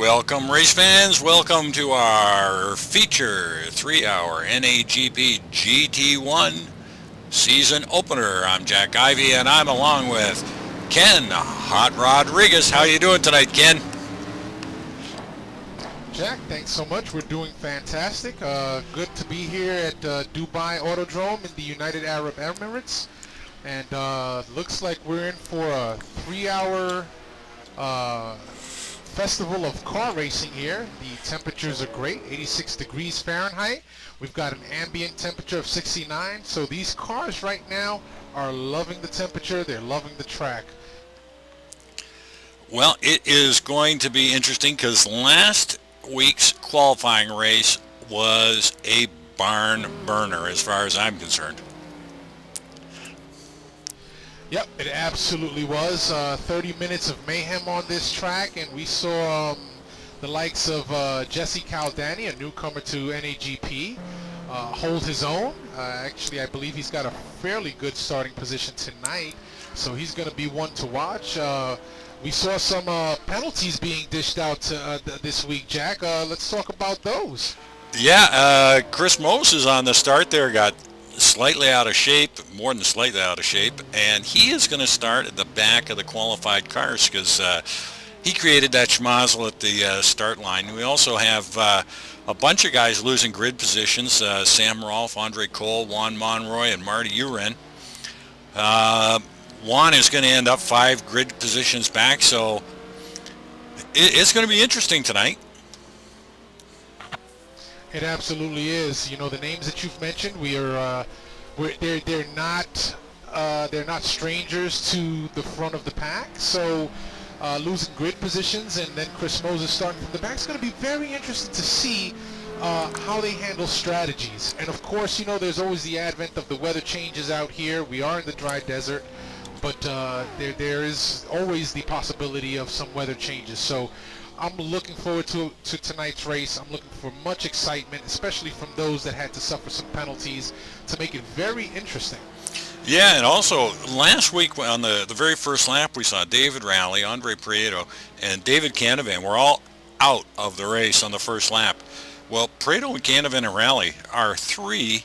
Welcome, race fans. Welcome to our feature 3-hour NAGP GT1 season opener. I'm Jack Ivy, and I'm along with Ken Hot Rodriguez. How you doing tonight, Ken? Jack, thanks so much. We're doing fantastic. Good to be here at Dubai Autodrome in the United Arab Emirates. And looks like we're in for a 3-hour festival of car racing here. The temperatures are great, 86 degrees Fahrenheit. We've got an ambient temperature of 69. So these cars right now are loving the temperature. They're loving the track. Well, it is going to be interesting because last week's qualifying race was a barn burner as far as I'm concerned. Yep, it absolutely was. 30 minutes of mayhem on this track, and we saw the likes of Jesse Caldani, a newcomer to NAGP, hold his own. Actually, I believe he's got a fairly good starting position tonight, so he's going to be one to watch. We saw some penalties being dished out this week, Jack. Let's talk about those. Yeah, Chris Moses on the start there got slightly out of shape, more than slightly out of shape, and he is going to start at the back of the qualified cars because he created that schmozzle at the start line. We also have a bunch of guys losing grid positions, Sam Rolfe, Andre Cole, Juan Monroy, and Marty Uren. Juan is going to end up 5 grid positions back, so it's going to be interesting tonight. It absolutely is. You know, the names that you've mentioned, they're not strangers to the front of the pack. So losing grid positions and then Chris Moses starting from the back is going to be very interesting to see how they handle strategies. And of course, you know, there's always the advent of the weather changes out here. We are in the dry desert, but there is always the possibility of some weather changes. So I'm looking forward to tonight's race. I'm looking for much excitement, especially from those that had to suffer some penalties, to make it very interesting. Yeah, and also last week on the very first lap, we saw David Rowley, Andre Prieto, and David Canavan were all out of the race on the first lap. Well, Prieto and Canavan and Rowley are 3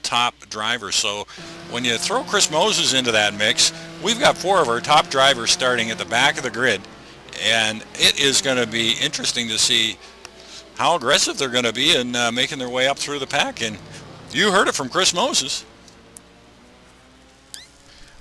top drivers. So when you throw Chris Moses into that mix, we've got 4 of our top drivers starting at the back of the grid. And it is going to be interesting to see how aggressive they're going to be in making their way up through the pack. And you heard it from Chris Moses.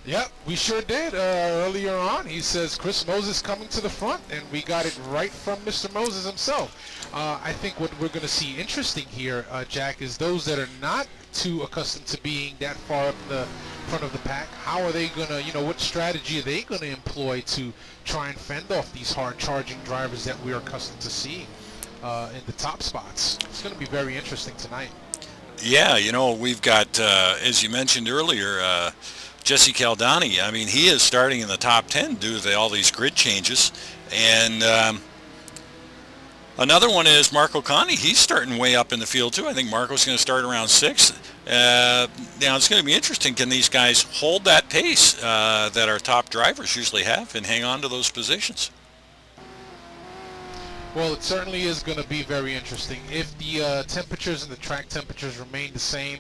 Yep, we sure did. Earlier on, he says Chris Moses coming to the front, and we got it right from Mr. Moses himself. I think what we're going to see interesting here, Jack, is those that are not too accustomed to being that far up the front of the pack. How are they going to, you know, what strategy are they going to employ to try and fend off these hard-charging drivers that we are accustomed to seeing in the top spots? It's going to be very interesting tonight. Yeah, you know, we've got, as you mentioned earlier, Jesse Caldani. I mean, he is starting in the top 10 due to all these grid changes. And another one is Marco Conti. He's starting way up in the field, too. I think Marco's going to start around 6th. Now, it's going to be interesting. Can these guys hold that pace that our top drivers usually have and hang on to those positions? Well, it certainly is going to be very interesting. If the temperatures and the track temperatures remain the same,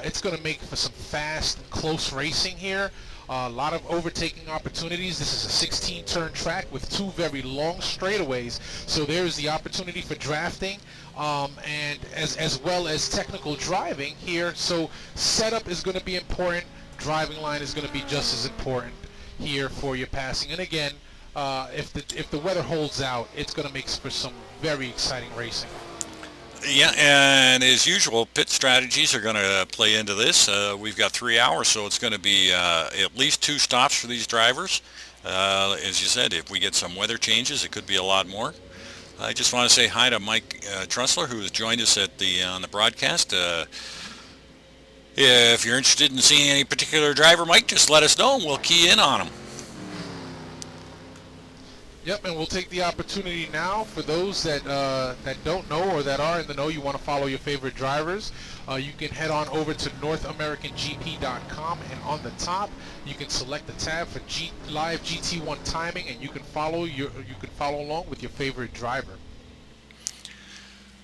it's going to make for some fast and close racing here. A lot of overtaking opportunities. This is a 16-turn track with 2 very long straightaways, so there's the opportunity for drafting and as well as technical driving here. So setup is going to be important. Driving line is going to be just as important here for your passing. And again, if the weather holds out, it's going to make for some very exciting racing. Yeah, and as usual, pit strategies are going to play into this. We've got 3 hours, so it's going to be at least 2 stops for these drivers. As you said, if we get some weather changes, it could be a lot more. I just want to say hi to Mike Trussler, who has joined us at on the broadcast. If you're interested in seeing any particular driver, Mike, just let us know, and we'll key in on them. Yep, and we'll take the opportunity now for those that don't know or that are in the know. You want to follow your favorite drivers. You can head on over to NorthAmericanGP.com, and on the top you can select the tab for live GT1 timing, and you can follow along with your favorite driver.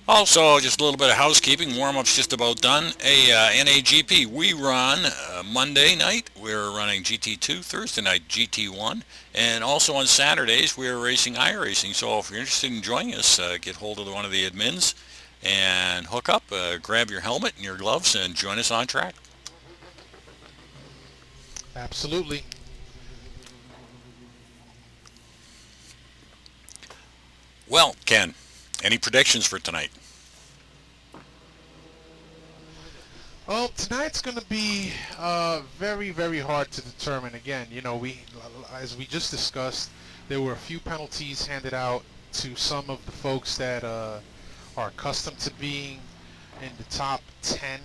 Also, just a little bit of housekeeping. Warm-up's just about done. NAGP, we run Monday night. We're running GT2, Thursday night GT1, and also on Saturdays we're racing iRacing. So if you're interested in joining us, get hold of one of the admins and hook up, grab your helmet and your gloves, and join us on track. Absolutely. Well, Ken, any predictions for tonight? Well, tonight's going to be very, very hard to determine. Again, you know, as we just discussed, there were a few penalties handed out to some of the folks that are accustomed to being in the top 10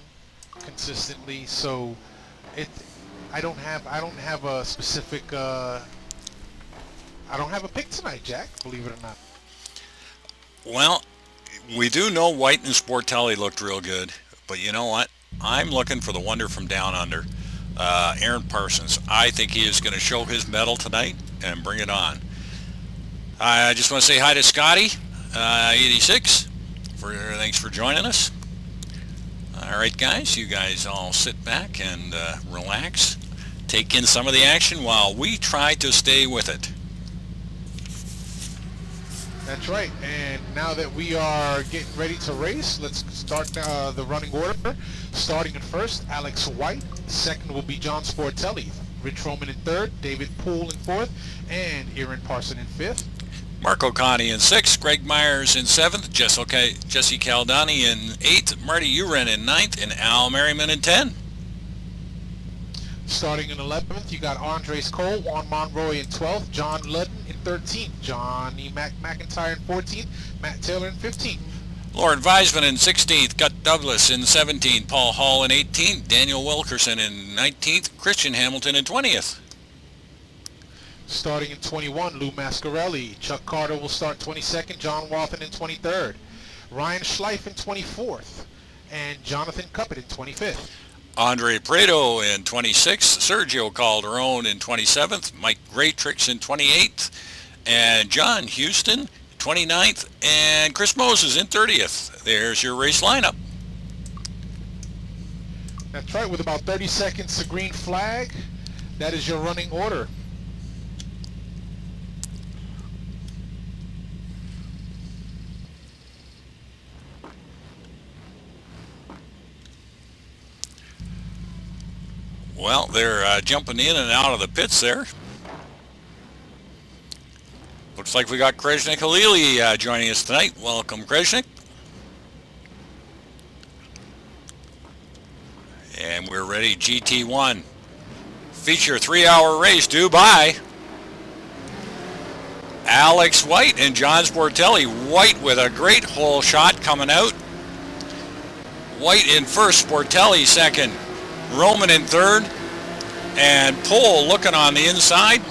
consistently. So, I don't have a specific. I don't have a pick tonight, Jack. Believe it or not. Well, we do know White and Sportelli looked real good, but you know what? I'm looking for the wonder from down under, Aaron Parsons. I think he is going to show his mettle tonight and bring it on. I just want to say hi to Scotty, 86. Thanks for joining us. All right, guys, you guys all sit back and relax, take in some of the action while we try to stay with it. That's right, and now that we are getting ready to race, let's start the running order. Starting in first, Alex White. Second will be John Sportelli. Rich Roman in third, David Poole in fourth, and Aaron Parson in fifth. Marco Conti in sixth, Greg Myers in seventh, Jesse Caldani in eighth, Marty Uren in ninth, and Al Merriman in 10. Starting in 11th, you got Andres Cole, Juan Monroy in 12th, John Ludden in 13th, Johnny McIntyre in 14th, Matt Taylor in 15th. Lauren Weisman in 16th, Gut Douglas in 17th, Paul Hall in 18th, Daniel Wilkerson in 19th, Christian Hamilton in 20th. Starting in 21, Lou Mascarelli. Chuck Carter will start 22nd, John Wathen in 23rd, Ryan Schleif in 24th, and Jonathan Cuppett in 25th. Andre Prado in 26th, Sergio Calderon in 27th, Mike Graytrix in 28th, and John Houston 29th, and Chris Moses in 30th. There's your race lineup. That's right, with about 30 seconds to green flag, that is your running order. Well, they're jumping in and out of the pits there. Looks like we got Kreshnik Halili joining us tonight. Welcome, Kreshnik. And we're ready, GT1. Feature 3-hour race due by Alex White and John Sportelli. White with a great hole shot coming out. White in first, Sportelli second. Roman in third, and Poole looking on the inside.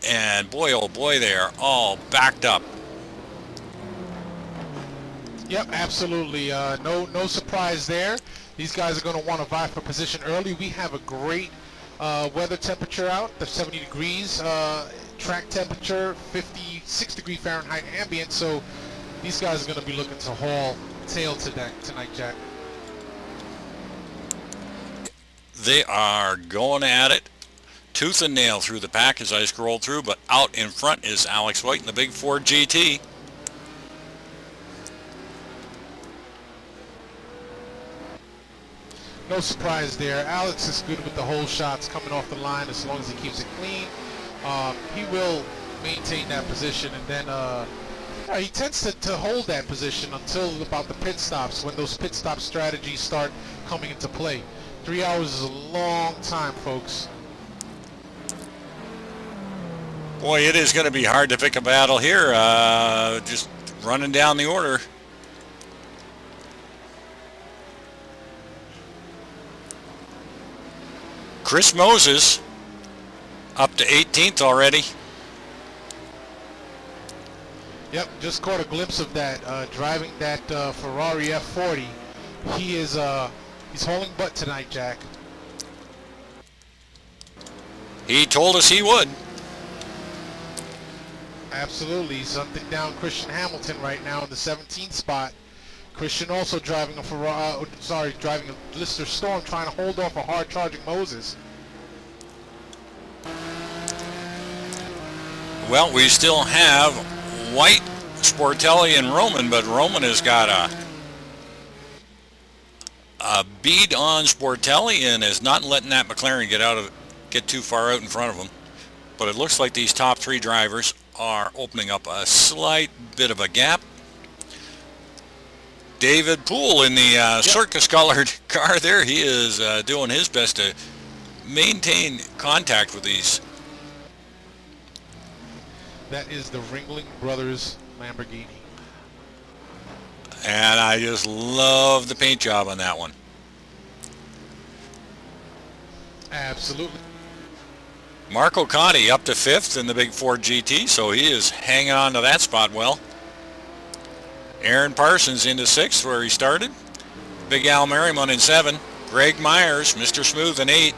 And boy, oh boy, they are all backed up. Yep, absolutely. No surprise there. These guys are going to want to vie for position early. We have a great weather temperature out, the 70 degrees. Track temperature, 56 degree Fahrenheit ambient. So these guys are going to be looking to haul tail tonight, Jack. They are going at it tooth and nail through the pack as I scroll through, but out in front is Alex White in the big Ford GT. No surprise there. Alex is good with the hole shots coming off the line as long as he keeps it clean. He will maintain that position, and then he tends to hold that position until about the pit stops, when those pit stop strategies start coming into play. 3 hours is a long time, folks. Boy, it is going to be hard to pick a battle here. Just running down the order. Chris Moses up to 18th already. Yep, just caught a glimpse of that, driving that Ferrari F40. He is he's hauling butt tonight, Jack. He told us he would. Absolutely. He's hunting down Christian Hamilton right now in the 17th spot. Christian also driving a driving a Lister Storm, trying to hold off a hard-charging Moses. Well, we still have White, Sportelli, and Roman, but Roman has got a bead on Sportelli and is not letting that McLaren get too far out in front of him. But it looks like these top three drivers are opening up a slight bit of a gap. David Poole in the circus-colored car there, he is doing his best to maintain contact with these. That is the Ringling Brothers Lamborghini. And I just love the paint job on that one. Absolutely. Marco Conti up to 5th in the big Ford GT, so he is hanging on to that spot well. Aaron Parsons into 6th where he started. Big Al Merriman in 7. Greg Myers, Mr. Smooth in 8.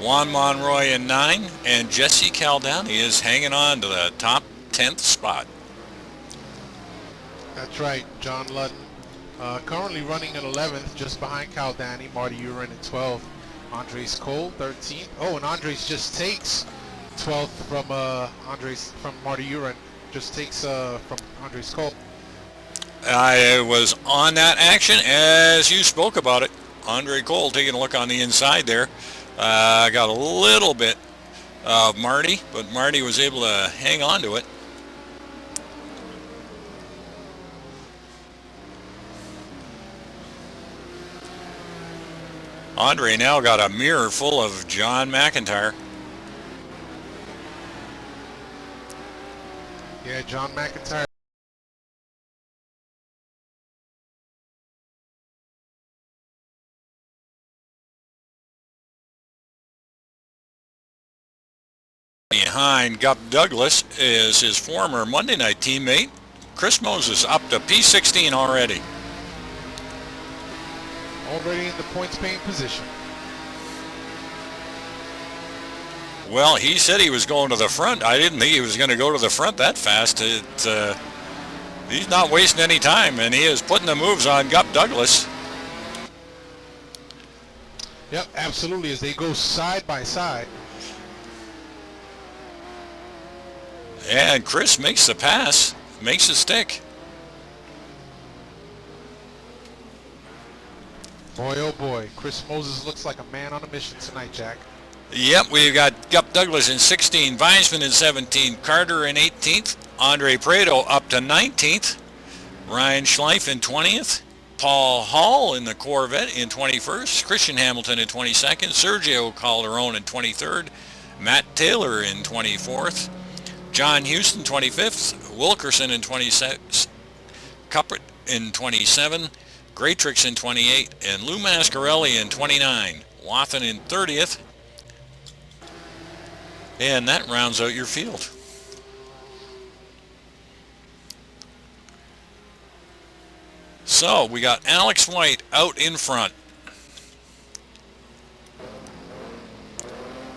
Juan Monroy in 9. And Jesse Caldani is hanging on to the top 10th spot. That's right, John Ludden. Currently running in 11th, just behind Caldani. Marty Urin in 12th. Andres Cole, 13th. Oh, and Andres just takes 12th from Marty Urin. Just takes from Andres Cole. I was on that action as you spoke about it. Andre Cole taking a look on the inside there. Got a little bit of Marty, but Marty was able to hang on to it. Andre now got a mirror full of John McIntyre. Yeah, John McIntyre. Behind Gup Douglas is his former Monday night teammate, Chris Moses, up to P16 already. Already in the points paying position. Well, he said he was going to the front. I didn't think he was going to go to the front that fast. He's not wasting any time, and he is putting the moves on Gup Douglas. Yep, absolutely, as they go side by side. And Chris makes the pass, makes it stick. Boy, oh boy, Chris Moses looks like a man on a mission tonight, Jack. Yep, we've got Gup Douglas in 16, Weisman in 17, Carter in 18th, Andre Prado up to 19th, Ryan Schleif in 20th, Paul Hall in the Corvette in 21st, Christian Hamilton in 22nd, Sergio Calderon in 23rd, Matt Taylor in 24th, John Houston 25th, Wilkerson in 26th, Cuppert in 27, Graytrix in 28, and Lou Mascarelli in 29. Wathen in 30th. And that rounds out your field. So we got Alex White out in front.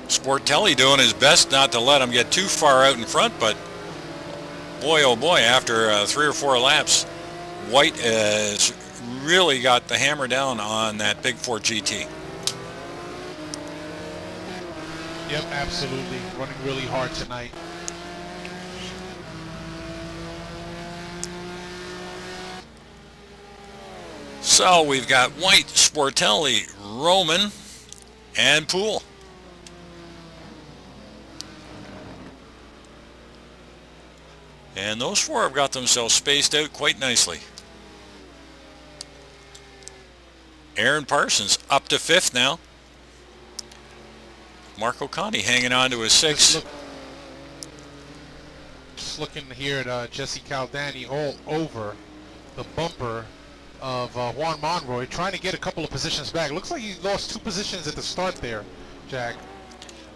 Sportelli doing his best not to let him get too far out in front, but boy, oh boy, after 3 or 4 laps, White has really got the hammer down on that big Ford GT. Yep, absolutely. Running really hard tonight. So we've got White, Sportelli, Roman, and Poole. And those 4 have got themselves spaced out quite nicely. Aaron Parsons up to 5th now. Marco Conti hanging on to his 6th. Just looking here at Jesse Caldani all over the bumper of Juan Monroy, trying to get a couple of positions back. Looks like he lost 2 positions at the start there, Jack.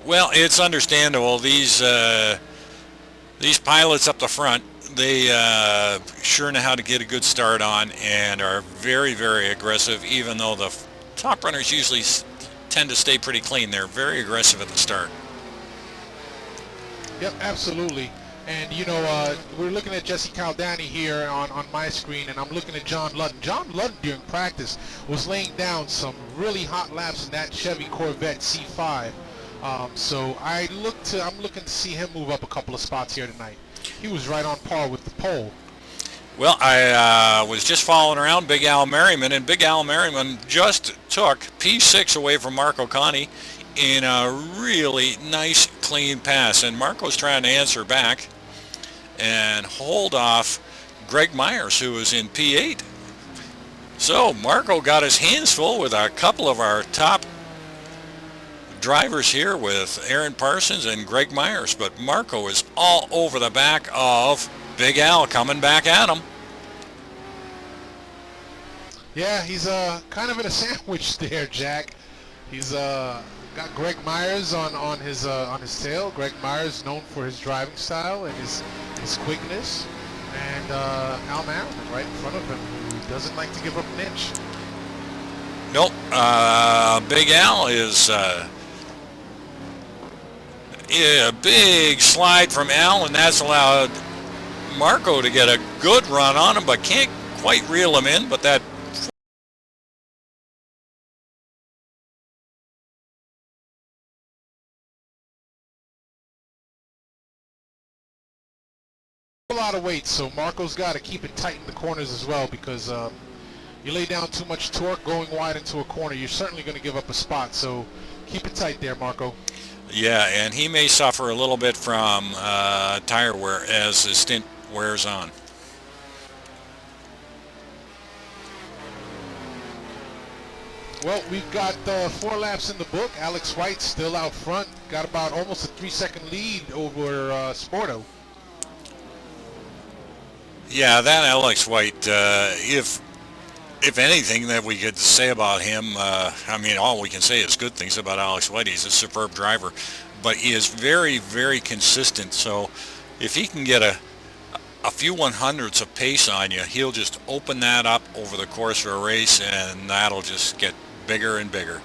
Well, it's understandable. These pilots up the front, they sure know how to get a good start on and are very, very aggressive, even though the top runners usually tend to stay pretty clean. They're very aggressive at the start. Yep, absolutely. And we're looking at Jesse Caldani here on my screen, and I'm looking at John Ludden. John Ludden during practice was laying down some really hot laps in that Chevy Corvette C5. So I'm looking to see him move up a couple of spots here tonight. He was right on par with the pole. Well, I was just following around Big Al Merriman, and Big Al Merriman just took P6 away from Marco Conti in a really nice, clean pass. And Marco's trying to answer back and hold off Greg Myers, who was in P8. So Marco got his hands full with a couple of our top drivers here with Aaron Parsons and Greg Myers, but Marco is all over the back of Big Al coming back at him. Yeah, he's kind of in a sandwich there, Jack. He's got Greg Myers on his tail. Greg Myers known for his driving style and his quickness, and Al Merriman right in front of him, who doesn't like to give up an inch. Nope. Big Al is a big slide from Al, and that's allowed Marco to get a good run on him, but can't quite reel him in. But that a lot of weight, so Marco's got to keep it tight in the corners as well, because you lay down too much torque going wide into a corner, you're certainly going to give up a spot. So keep it tight there, Marco. Yeah, and he may suffer a little bit from tire wear as his stint wears on. Well, we've got 4 laps in the book. Alex White still out front, got about almost a 3-second lead over Sporto. Yeah, that Alex White, if anything that we could say about him, I mean, all we can say is good things about Alex White. He's a superb driver, but he is very, very consistent. So if he can get a few 100ths of pace on you, he'll just open that up over the course of a race, and that'll just get bigger and bigger.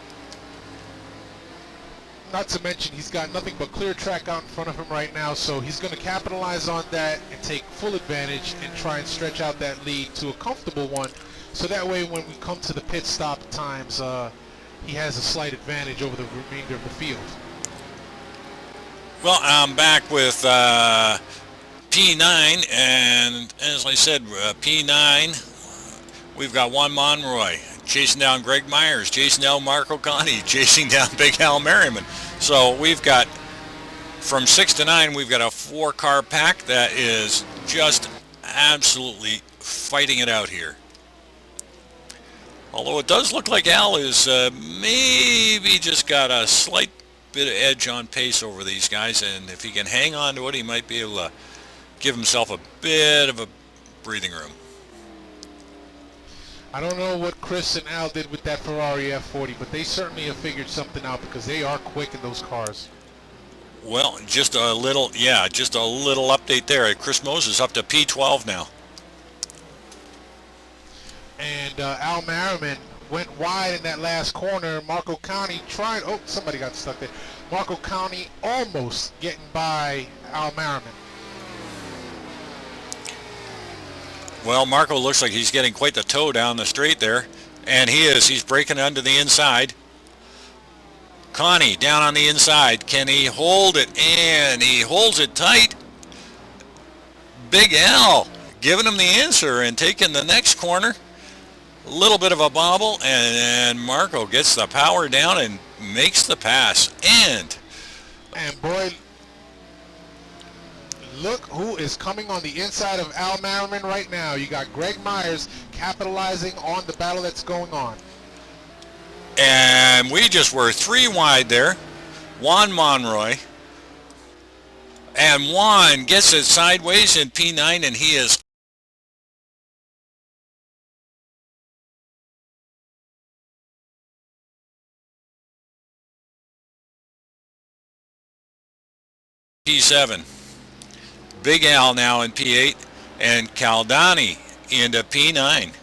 Not to mention, he's got nothing but clear track out in front of him right now, so he's going to capitalize on that and take full advantage and try and stretch out that lead to a comfortable one. So that way, when we come to the pit stop times, he has a slight advantage over the remainder of the field. Well, I'm back with P9, and as I said, P9, we've got Juan Monroy chasing down Greg Myers, chasing down Marco Conti, chasing down Big Al Merriman. So we've got, from 6 to 9, we've got a 4-car pack that is just absolutely fighting it out here. Although it does look like Al is maybe just got a slight bit of edge on pace over these guys, and if he can hang on to it, he might be able to give himself a bit of a breathing room. I don't know what Chris and Al did with that Ferrari F40, but they certainly have figured something out, because they are quick in those cars. Well, just a little update there. Chris Moses up to P12 now. And Al Merriman went wide in that last corner. Marco Conti tried, oh, somebody got stuck there. Marco Conti almost getting by Al Merriman. Well, Marco looks like he's getting quite the tow down the straight there, and he is. He's breaking under the inside. Conti down on the inside. Can he hold it? And he holds it tight. Big Al giving him the answer and taking the next corner. A little bit of a bobble, and Marco gets the power down and makes the pass. And boy, look who is coming on the inside of Al Merriman right now. You got Greg Myers capitalizing on the battle that's going on. And we just were 3 wide there. Juan Monroy. And Juan gets it sideways in P9, and he is P7. Big Al now in P8, and Caldani into P9.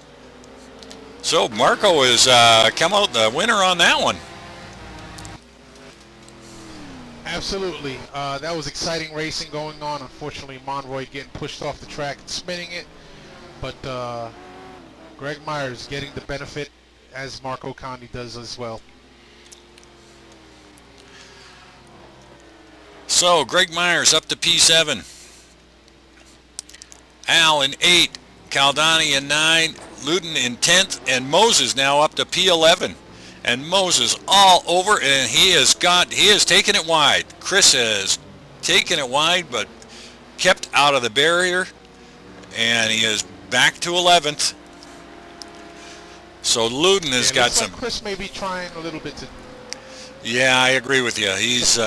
So Marco has come out the winner on that one. Absolutely. That was exciting racing going on. Unfortunately, Monroy getting pushed off the track and spinning it. But Greg Myers getting the benefit, as Marco Conti does as well. So Greg Myers up to P7. Al in 8. Caldani in 9. Luton in 10th. And Moses now up to P11. And Moses all over, and he has taken it wide. Chris has taken it wide, but kept out of the barrier, and he is back to 11th. So Luton has got some. Like Chris may be trying a little bit to. Yeah, I agree with you. He's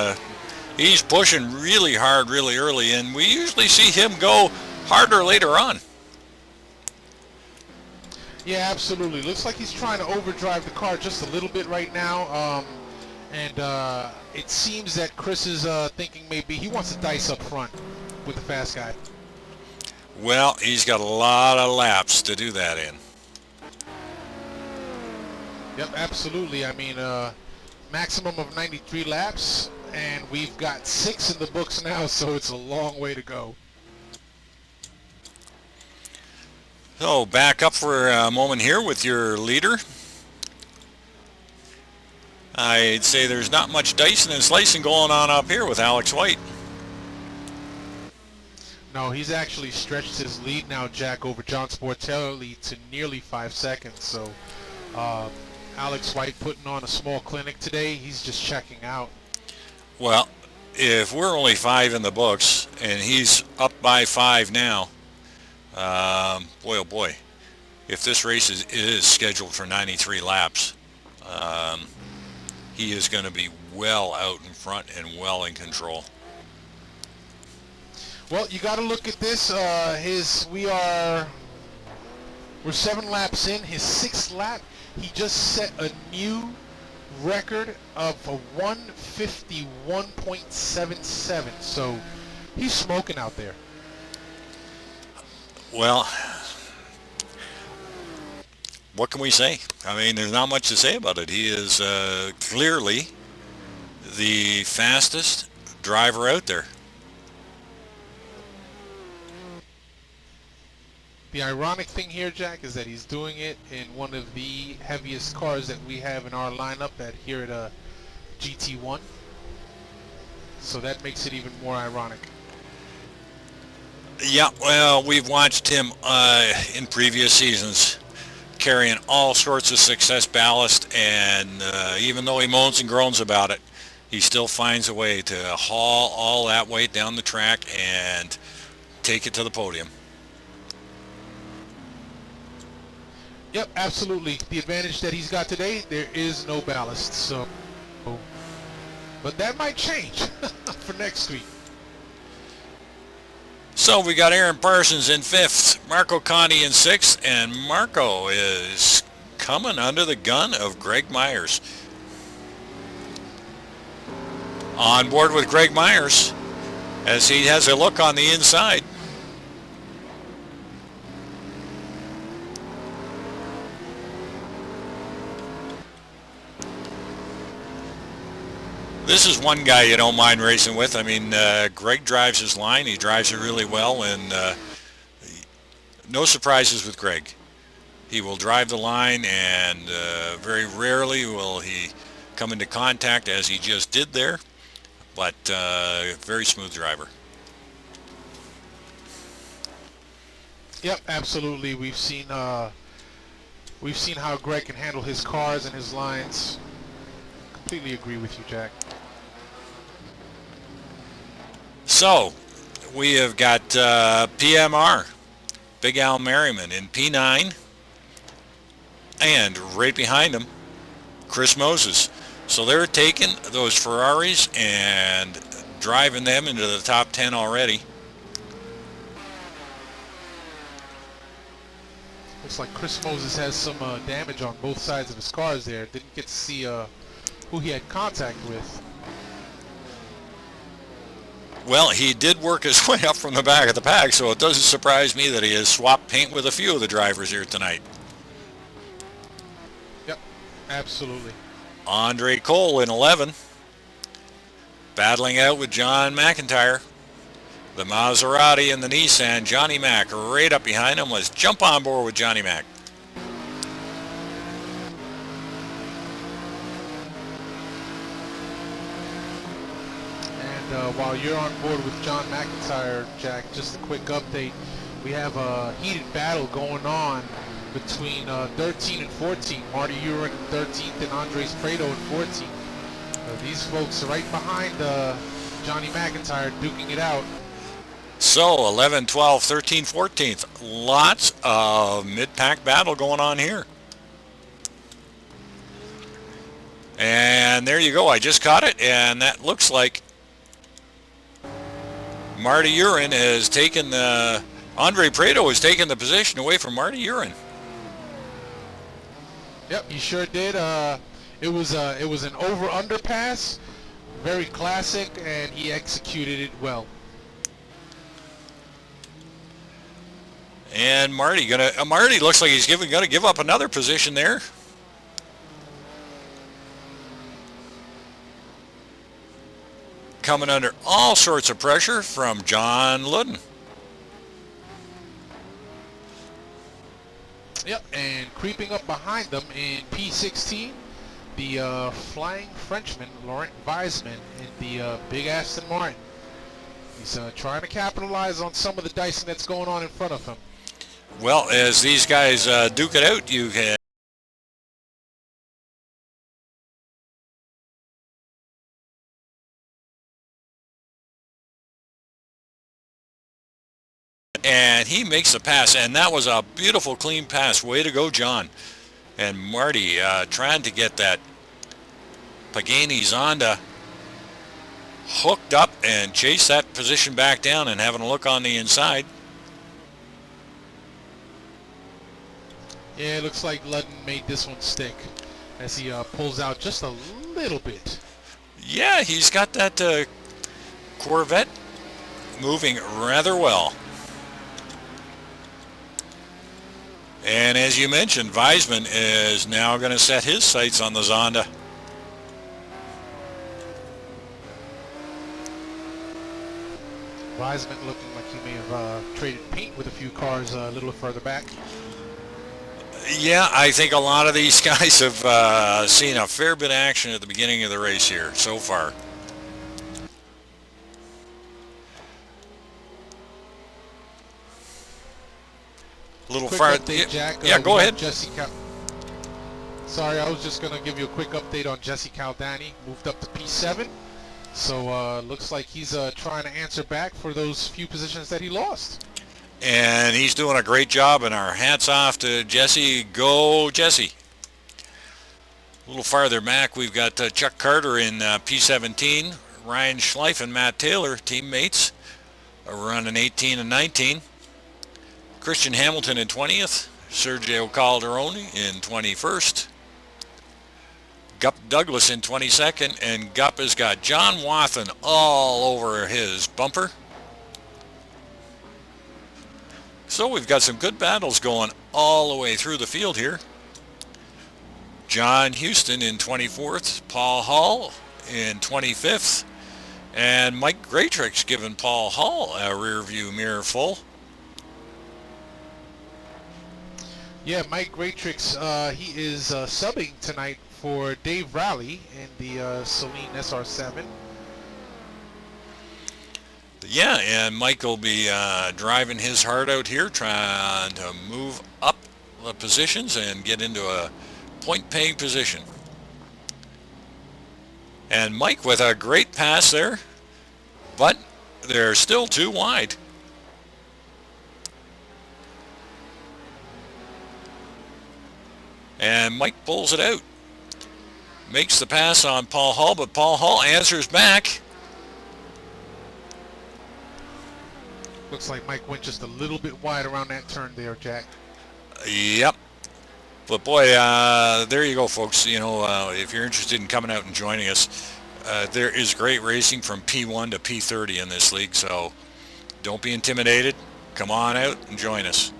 pushing really hard, really early, and we usually see him go harder later on. Yeah, absolutely. Looks like he's trying to overdrive the car just a little bit right now. And it seems that Chris is thinking maybe he wants to dice up front with the fast guy. Well, he's got a lot of laps to do that in. Yep, absolutely. I mean, maximum of 93 laps, and we've got 6 in the books now, so it's a long way to go. So back up for a moment here with your leader. I'd say there's not much dicing and slicing going on up here with Alex White. No, he's actually stretched his lead now, Jack, over John Sportelli to nearly 5 seconds. So Alex White putting on a small clinic today. He's just checking out. Well, if we're only 5 in the books and he's up by 5 now, boy, oh boy, if this race is scheduled for 93 laps, he is going to be well out in front and well in control. Well, you got to look at this. We're 7 laps in. His 6th lap, he just set a new record of a 151.77. So he's smoking out there. Well, what can we say? I mean, there's not much to say about it. He is clearly the fastest driver out there. The ironic thing here, Jack, is that he's doing it in one of the heaviest cars that we have in our lineup here at GT1. So that makes it even more ironic. Yeah, well, we've watched him in previous seasons carrying all sorts of success ballast, and even though he moans and groans about it, he still finds a way to haul all that weight down the track and take it to the podium. Yep, absolutely. The advantage that he's got today, there is no ballast. So, but that might change for next week. So we got Aaron Parsons in 5th, Marco Conti in 6th, and Marco is coming under the gun of Greg Myers. On board with Greg Myers as he has a look on the inside. This is one guy you don't mind racing with. I mean, Greg drives his line. He drives it really well, and no surprises with Greg. He will drive the line, and very rarely will he come into contact as he just did there, but very smooth driver. Yep, absolutely. We've seen how Greg can handle his cars and his lines. Completely agree with you, Jack. So we have got PMR, Big Al Merriman in P9, and right behind him, Chris Moses. So they're taking those Ferraris and driving them into the top 10 already. Looks like Chris Moses has some damage on both sides of his cars there. Didn't get to see who he had contact with. Well, he did work his way up from the back of the pack, so it doesn't surprise me that he has swapped paint with a few of the drivers here tonight. Yep, absolutely. Andre Cole in 11. battling out with John McIntyre. The Maserati and the Nissan. Johnny Mac right up behind him. Let's jump on board with Johnny Mac. And while you're on board with John McIntyre, Jack, just a quick update. We have a heated battle going on between 13 and 14. Marty Urin in 13th and Andres Prado in 14th. These folks are right behind Johnny McIntyre, duking it out. So 11, 12, 13, 14th. Lots of mid-pack battle going on here. And there you go. I just caught it, and that looks like Marty Urin has taken the... Andre Prado has taken the position away from Marty Urin. Yep, he sure did. It was an over-under pass, very classic, and he executed it well. And Marty looks like he's gonna give up another position there. Coming under all sorts of pressure from John Ludden. Yep, and creeping up behind them in P16, the Flying Frenchman, Laurent Wiseman, in the big Aston Martin. He's trying to capitalize on some of the dicing that's going on in front of him. Well, as these guys duke it out, you can... And he makes the pass, and that was a beautiful, clean pass. Way to go, John. And Marty trying to get that Pagani Zonda hooked up and chase that position back down and having a look on the inside. Yeah, it looks like Ludden made this one stick as he pulls out just a little bit. Yeah, he's got that Corvette moving rather well. And as you mentioned, Wiseman is now going to set his sights on the Zonda. Wiseman looking like he may have traded paint with a few cars a little further back. Yeah, I think a lot of these guys have seen a fair bit of action at the beginning of the race here so far. A little Quick far. update, Jack. Yeah, go ahead. Sorry, I was just going to give you a quick update on Jesse Caldani. Moved up to P7. So looks like he's trying to answer back for those few positions that he lost. And he's doing a great job, and our hats off to Jesse. Go, Jesse. A little farther back, we've got Chuck Carter in P17. Ryan Schleif and Matt Taylor, teammates, are running 18 and 19. Christian Hamilton in 20th. Sergio Calderoni in 21st. Gup Douglas in 22nd. And Gup has got John Wathen all over his bumper. So we've got some good battles going all the way through the field here. John Houston in 24th. Paul Hall in 25th. And Mike Graytrix giving Paul Hall a rear view mirror full. Yeah, Mike Graytrix, he is subbing tonight for Dave Rowley in the Celine SR7. Yeah, and Mike will be driving his heart out here, trying to move up the positions and get into a point-paying position. And Mike with a great pass there, but they're still too wide. And Mike pulls it out. Makes the pass on Paul Hall, but Paul Hall answers back. Looks like Mike went just a little bit wide around that turn there, Jack. Yep. But boy, there you go, folks. You know, if you're interested in coming out and joining us, there is great racing from P1 to P30 in this league, so don't be intimidated. Come on out and join us.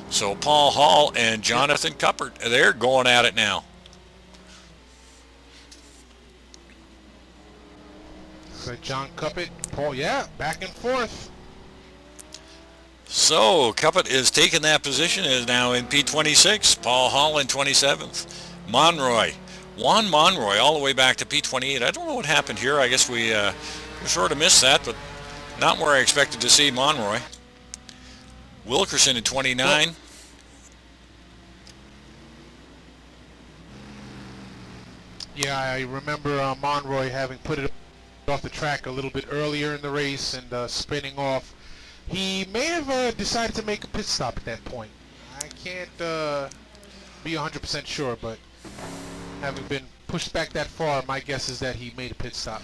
So Paul Hall and Jonathan Cuppert, they're going at it now. Looks like John Cuppet, Paul, yeah, back and forth. So Cuppet is taking that position, is now in P26. Paul Hall in 27th. Juan Monroy all the way back to P28. I don't know what happened here. I guess we sort of missed that, but not where I expected to see Monroy. Wilkerson in 29. Yeah, I remember Monroy having put it off the track a little bit earlier in the race and spinning off. He may have decided to make a pit stop at that point. I can't be 100% sure, but having been pushed back that far, my guess is that he made a pit stop.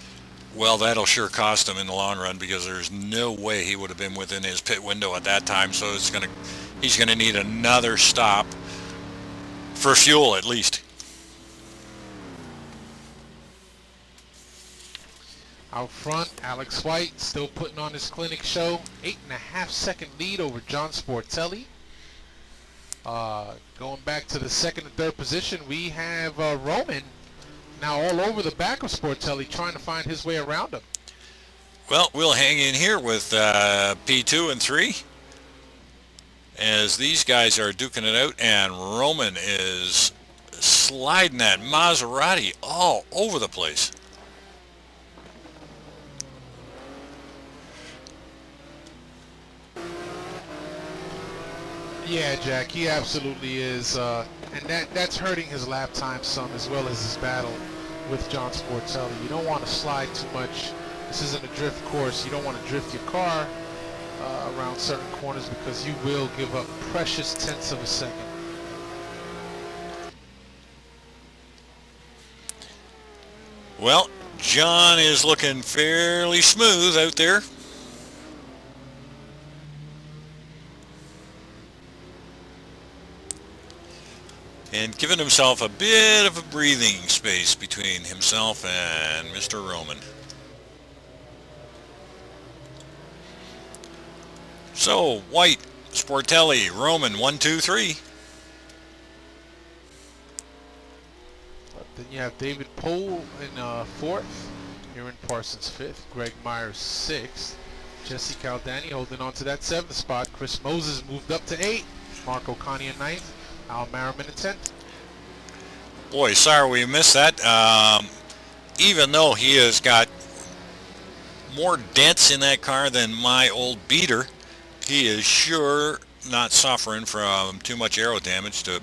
Well, that'll sure cost him in the long run, because there's no way he would have been within his pit window at that time. So he's gonna need another stop for fuel at least. Out front, Alex White still putting on his clinic show. 8.5 second lead over John Sportelli. Going back to the second and third position, we have Roman now all over the back of Sportelli, trying to find his way around him. Well, we'll hang in here with P2 and 3 as these guys are duking it out, and Roman is sliding that Maserati all over the place. Yeah, Jack, he absolutely is, and that's hurting his lap time some, as well as his battle with John Sportelli. You don't want to slide too much. This isn't a drift course. You don't want to drift your car around certain corners, because you will give up precious tenths of a second. Well, John is looking fairly smooth out there. And giving himself a bit of a breathing space between himself and Mr. Roman. So, White, Sportelli, Roman, 1, 2, 3. Then you have David Pohl in fourth, Aaron Parsons fifth, Greg Myers sixth, Jesse Caldani holding on to that seventh spot. Chris Moses moved up to 8, Mark O'Connor in ninth, Al Merriman in 10th. Boy, sorry we missed that. Even though he has got more dents in that car than my old beater, he is sure not suffering from too much aero damage to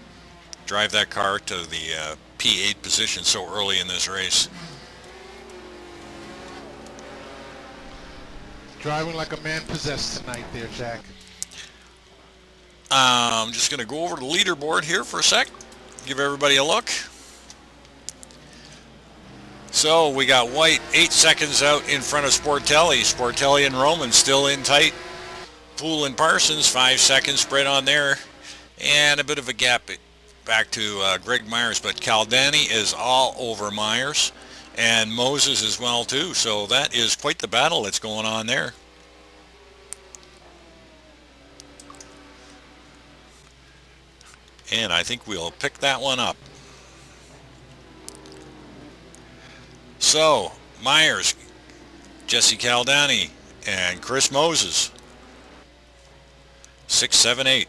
drive that car to the P8 position so early in this race. Driving like a man possessed tonight there, Jack. I'm just going to go over the leaderboard here for a sec, give everybody a look. So we got White 8 seconds out in front of Sportelli. Sportelli and Roman still in tight. Poole and Parsons 5 seconds spread on there, and a bit of a gap back to Greg Myers, but Caldani is all over Myers, and Moses as well too. So that is quite the battle that's going on there. And I think we'll pick that one up. So, Myers, Jesse Caldani, and Chris Moses. 6, 7, 8.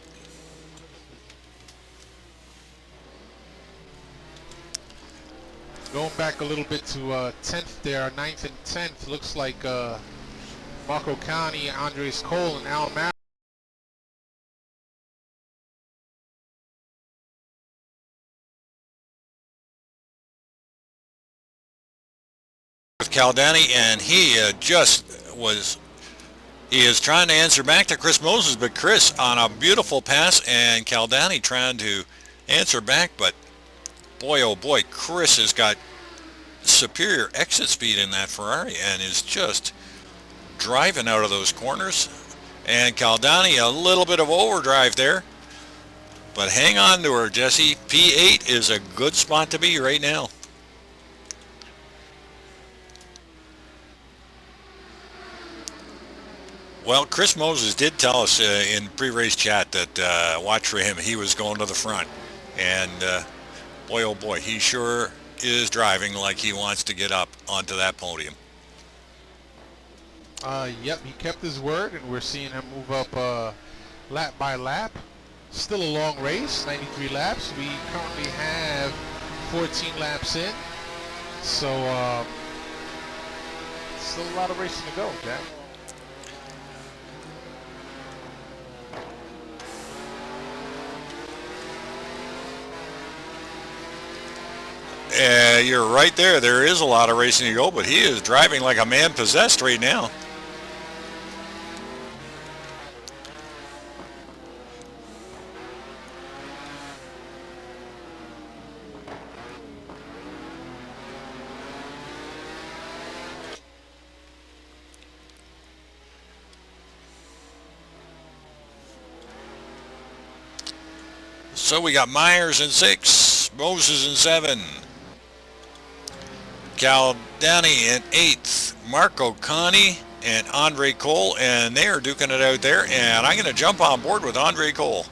Going back a little bit to 10th there, 9th and 10th, looks like Marco County, Andres Cole, and Al Mack. With Caldani, and he is trying to answer back to Chris Moses, but Chris on a beautiful pass, and Caldani trying to answer back, but boy oh boy, Chris has got superior exit speed in that Ferrari and is just driving out of those corners. And Caldani a little bit of overdrive there, but hang on to her, Jesse. P8 is a good spot to be right now. Well, Chris Moses did tell us in pre-race chat that watch for him. He was going to the front, and boy oh boy, he sure is driving like he wants to get up onto that podium. Yep, he kept his word, and we're seeing him move up lap by lap. Still a long race, 93 laps. We currently have 14 laps in, so still a lot of racing to go, Jack. You're right there. There is a lot of racing to go, but he is driving like a man possessed right now. So we got Myers in 6, Moses in 7, Caldani in 8th, Marco Conti and Andre Cole, and they are duking it out there, and I'm going to jump on board with Andre Cole.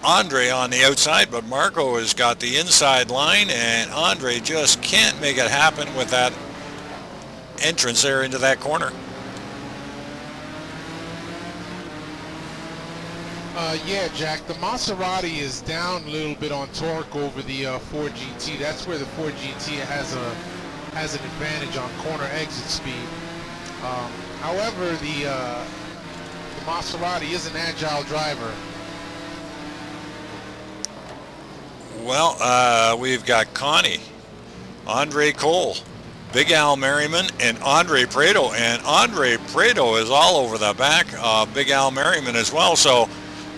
Andre on the outside, but Marco has got the inside line, and Andre just can't make it happen with that entrance there into that corner. Yeah, Jack, the Maserati is down a little bit on torque over the Ford GT. That's where the Ford GT has an advantage on corner exit speed. However, the Maserati is an agile driver. Well, we've got Connie, Andre Cole, Big Al Merriman, and Andre Prado. And Andre Prado is all over the back of Big Al Merriman as well. So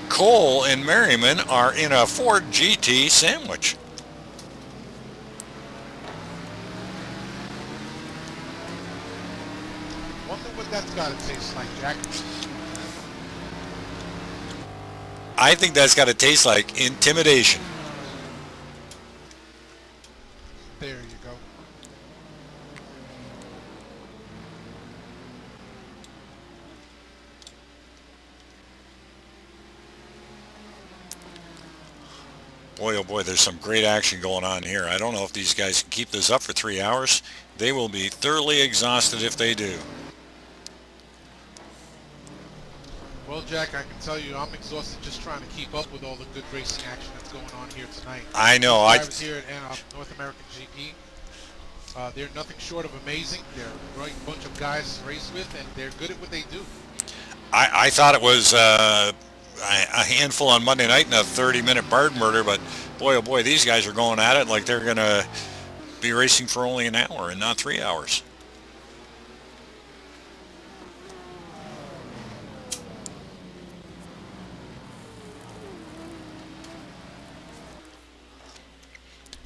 Cole and Merriman are in a Ford GT sandwich. Wonder what that's got to taste like, Jack. I think that's got to taste like intimidation. There you go. Boy, oh boy, there's some great action going on here. I don't know if these guys can keep this up for 3 hours. They will be thoroughly exhausted if they do. Well, Jack, I can tell you I'm exhausted just trying to keep up with all the good racing action that's going on here tonight. I know. Drivers here at North American GP, they're nothing short of amazing. They're a great bunch of guys to race with, and they're good at what they do. I thought it was a handful on Monday night and a 30-minute barred murder, but boy, oh boy, these guys are going at it like they're going to be racing for only an hour and not 3 hours.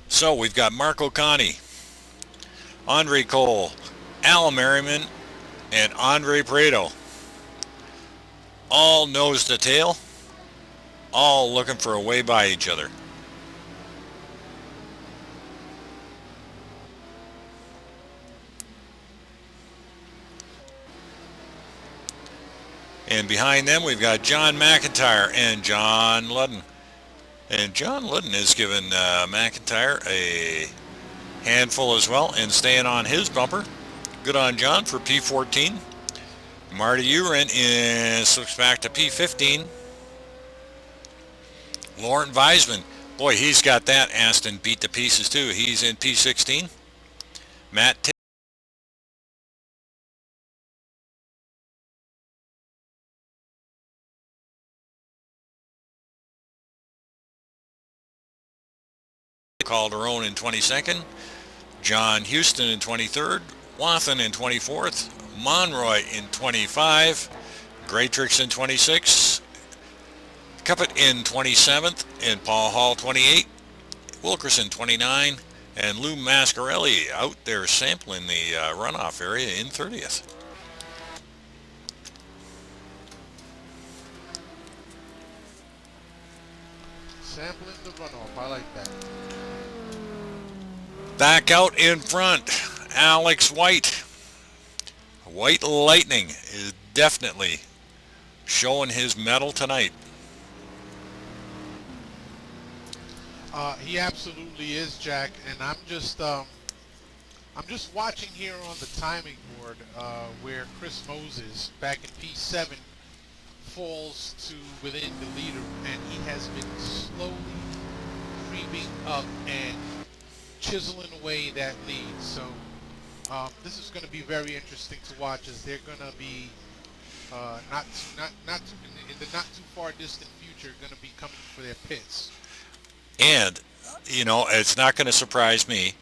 So we've got Marco Conti, Andre Cole, Al Merriman, and Andre Prado. All nose to tail, all looking for a way by each other. And behind them we've got John McIntyre and John Ludden. And John Ludden has given McIntyre a handful as well and staying on his bumper. Good on John for P14. Marty Uren slips back to P15. Laurent Weisman, boy, he's got that Aston beat to pieces too. He's in P16. Matt Calderon in 22nd. John Houston in 23rd. Wathen in 24th. Monroy in 25. Greatrix in 26. Cuppet in 27th. And Paul Hall 28. Wilkerson 29. And Lou Mascarelli out there sampling the runoff area in 30th. Sampling the runoff, I like that. Back out in front, Alex White. White Lightning is definitely showing his mettle tonight. He absolutely is, Jack, and I'm just watching here on the timing board where Chris Moses back in P7 falls to within the leader, and he has been slowly creeping up and chiseling away that lead. So this is going to be very interesting to watch, as they're going to be not too, in the not too far distant future going to be coming for their pits. And, it's not going to surprise me.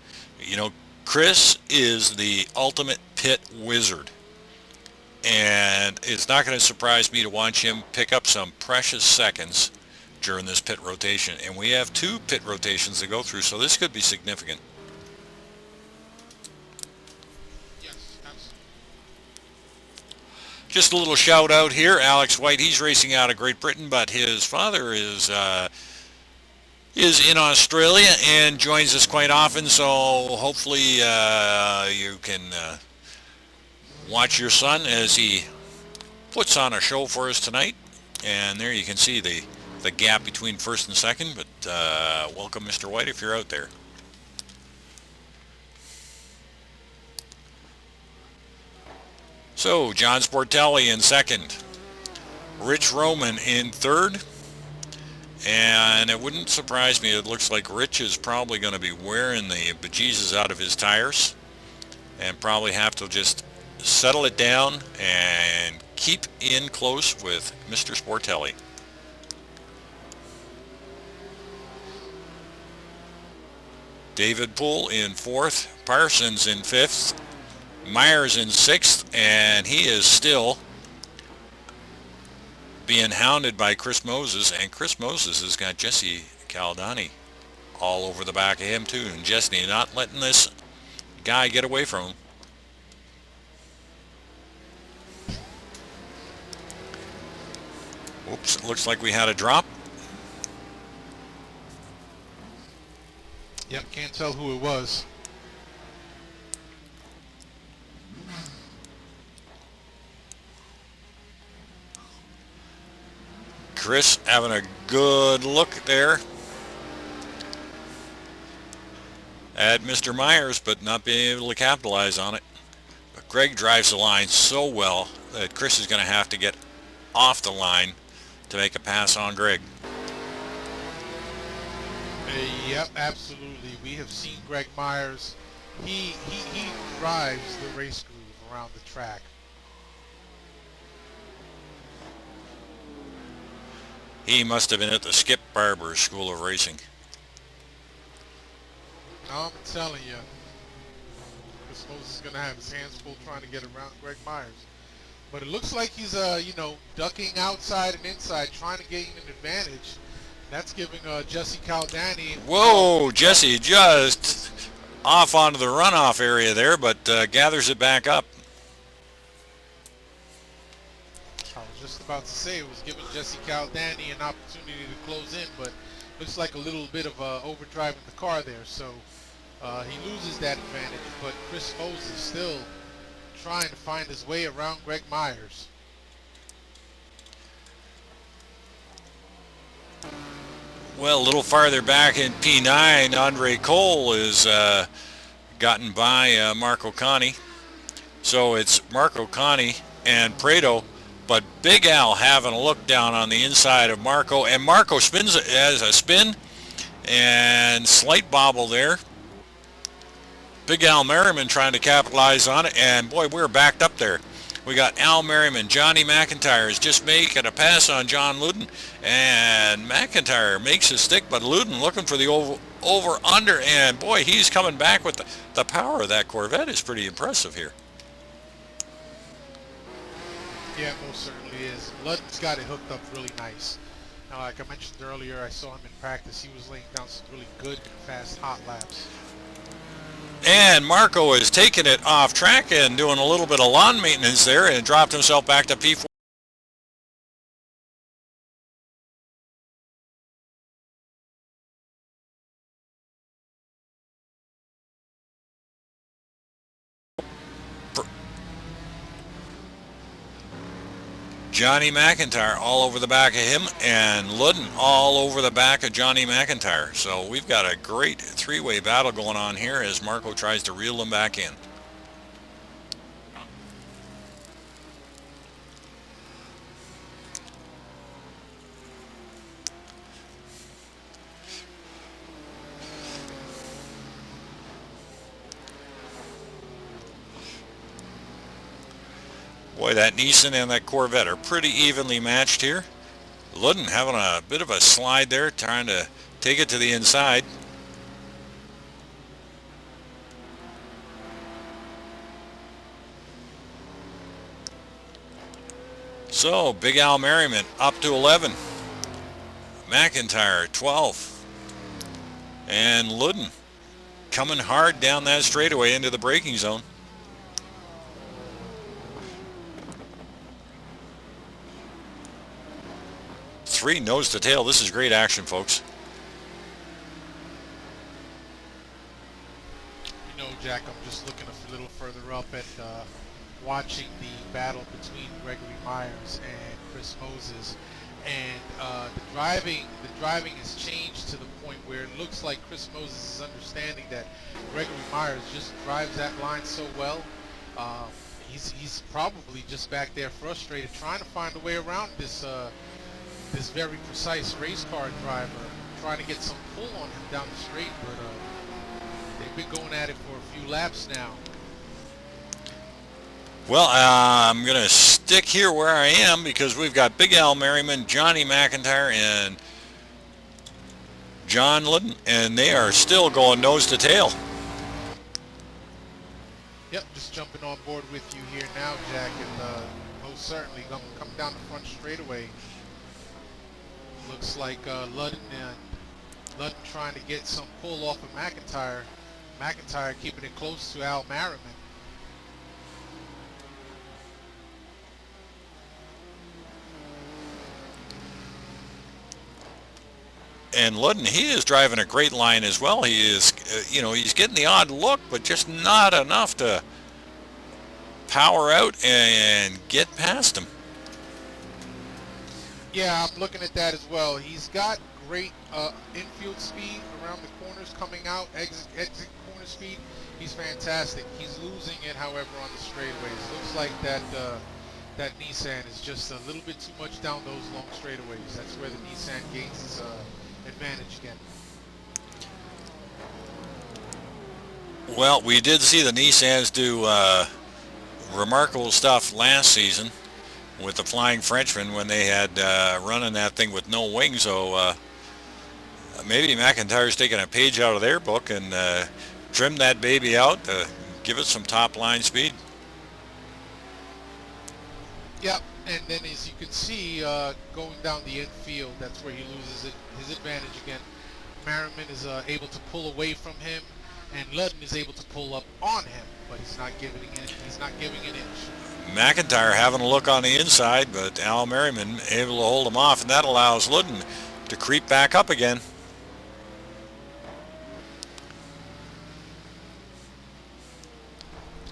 Chris is the ultimate pit wizard. And it's not going to surprise me to watch him pick up some precious seconds during this pit rotation. And we have 2 pit rotations to go through, so this could be significant. Yes, absolutely. Just a little shout out here. Alex White, he's racing out of Great Britain, but his father is in Australia and joins us quite often, so hopefully you can watch your son as he puts on a show for us tonight. And there you can see the gap between first and second, but welcome, Mr. White, if you're out there. So John Sportelli in second, Rich Roman in third. And it wouldn't surprise me, it looks like Rich is probably going to be wearing the bejesus out of his tires and probably have to just settle it down and keep in close with Mr. Sportelli. David Poole in fourth, Parsons in fifth, Myers in sixth, and he is still being hounded by Chris Moses, and Chris Moses has got Jesse Caldani all over the back of him too, and Jesse not letting this guy get away from him. Oops, it looks like we had a drop. Yep, can't tell who it was. Chris having a good look there at Mr. Myers, but not being able to capitalize on it. But Greg drives the line so well that Chris is going to have to get off the line to make a pass on Greg. Yep, absolutely. We have seen Greg Myers. He drives the race groove around the track. He must have been at the Skip Barber School of Racing. I'm telling you, Chris Moses is going to have his hands full trying to get around Greg Myers. But it looks like he's, ducking outside and inside, trying to gain an advantage. That's giving Jesse Caldani. Whoa, Jesse just off onto the runoff area there, but gathers it back up. I was just about to say it was giving Jesse Caldani an opportunity to close in, but looks like a little bit of overdriving the car there. So he loses that advantage, but Chris Moses still trying to find his way around Greg Myers. Well, a little farther back in P9, Andre Cole is gotten by Marco Conti. So it's Marco Conti and Prado, but Big Al having a look down on the inside of Marco, and Marco spins as a spin and slight bobble there. Big Al Merriman trying to capitalize on it, and boy, we're backed up there. We got Al Merriman. Johnny McIntyre is just making a pass on John Luden, and McIntyre makes his stick, but Luden looking for the over-under, and boy, he's coming back with the power of that Corvette is pretty impressive here. Yeah, most certainly is. Luden's got it hooked up really nice. Now, like I mentioned earlier, I saw him in practice. He was laying down some really good and fast hot laps. And Marco is taking it off track and doing a little bit of lawn maintenance there and dropped himself back to P4. Johnny McIntyre all over the back of him, and Ludden all over the back of Johnny McIntyre. So we've got a great three-way battle going on here as Marco tries to reel them back in. Boy, that Nissan and that Corvette are pretty evenly matched here. Ludden having a bit of a slide there, trying to take it to the inside. So, Big Al Merriman up to 11. McIntyre 12. And Ludden coming hard down that straightaway into the braking zone. Three nose to tail. This is great action, folks. You know, Jack, I'm just looking a little further up at watching the battle between Gregory Myers and Chris Moses, and the driving has changed to the point where it looks like Chris Moses is understanding that Gregory Myers just drives that line so well. He's probably just back there frustrated, trying to find a way around this very precise race car driver, trying to get some pull on him down the straight, but they've been going at it for a few laps now. Well, I'm going to stick here where I am because we've got Big Al Merriman, Johnny McIntyre, and John Ludden, and they are still going nose to tail. Yep, just jumping on board with you here now, Jack, and most certainly going to come down the front straightaway. Looks like Ludden trying to get some pull off of McIntyre. McIntyre keeping it close to Al Merriman. And Ludden, he is driving a great line as well. He is, he's getting the odd look, but just not enough to power out and get past him. Yeah, I'm looking at that as well. He's got great infield speed around the corners, coming out, exit corner speed. He's fantastic. He's losing it, however, on the straightaways. Looks like that Nissan is just a little bit too much down those long straightaways. That's where the Nissan gains his advantage again. Well, we did see the Nissans do remarkable stuff last season with the Flying Frenchman when they had running that thing with no wings. So maybe McIntyre's taking a page out of their book and trimmed that baby out to give it some top line speed. Yep, and then as you can see, going down the infield, that's where he loses his advantage again. Merriman is able to pull away from him, and Ludden is able to pull up on him, but he's not giving an inch. McIntyre having a look on the inside, but Al Merriman able to hold him off, and that allows Ludden to creep back up again.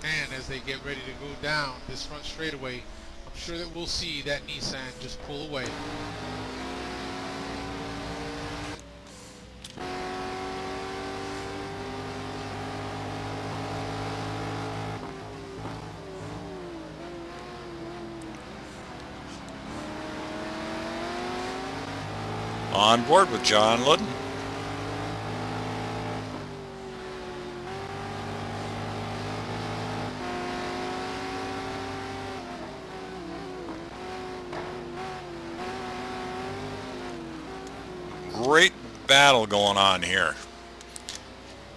And as they get ready to go down this front straightaway, I'm sure that we'll see that Nissan just pull away. On board with John Ludden. Great battle going on here.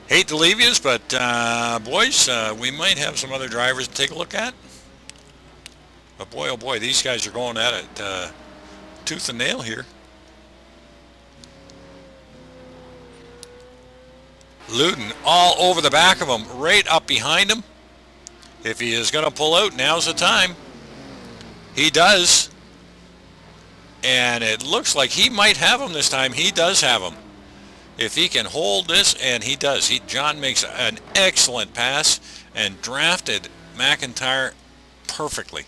Hate to leave yous, but boys, we might have some other drivers to take a look at. But boy, oh boy, these guys are going at it tooth and nail here. Ludden all over the back of him, right up behind him. If he is going to pull out, now's the time. He does. And it looks like he might have him this time. He does have him. If he can hold this, and he does. John makes an excellent pass and drafted McIntyre perfectly.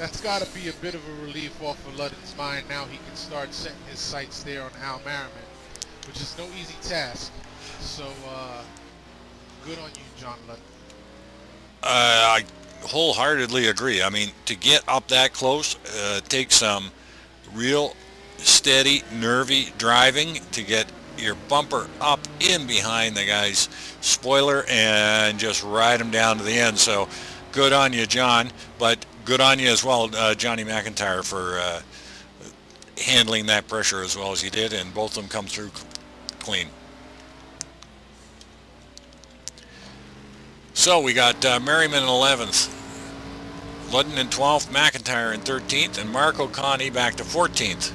That's got to be a bit of a relief off of Ludden's mind. Now he can start setting his sights there on Al Merriman, which is no easy task. So, good on you, John Ludden. I wholeheartedly agree. I mean, to get up that close takes some real steady, nervy driving to get your bumper up in behind the guy's spoiler and just ride him down to the end. So good on you, John, but good on you as well, Johnny McIntyre, for handling that pressure as well as you did, and both of them come through clean. So we got Merriman in 11th, Ludden in 12th, McIntyre in 13th, and Marco Connie back to 14th.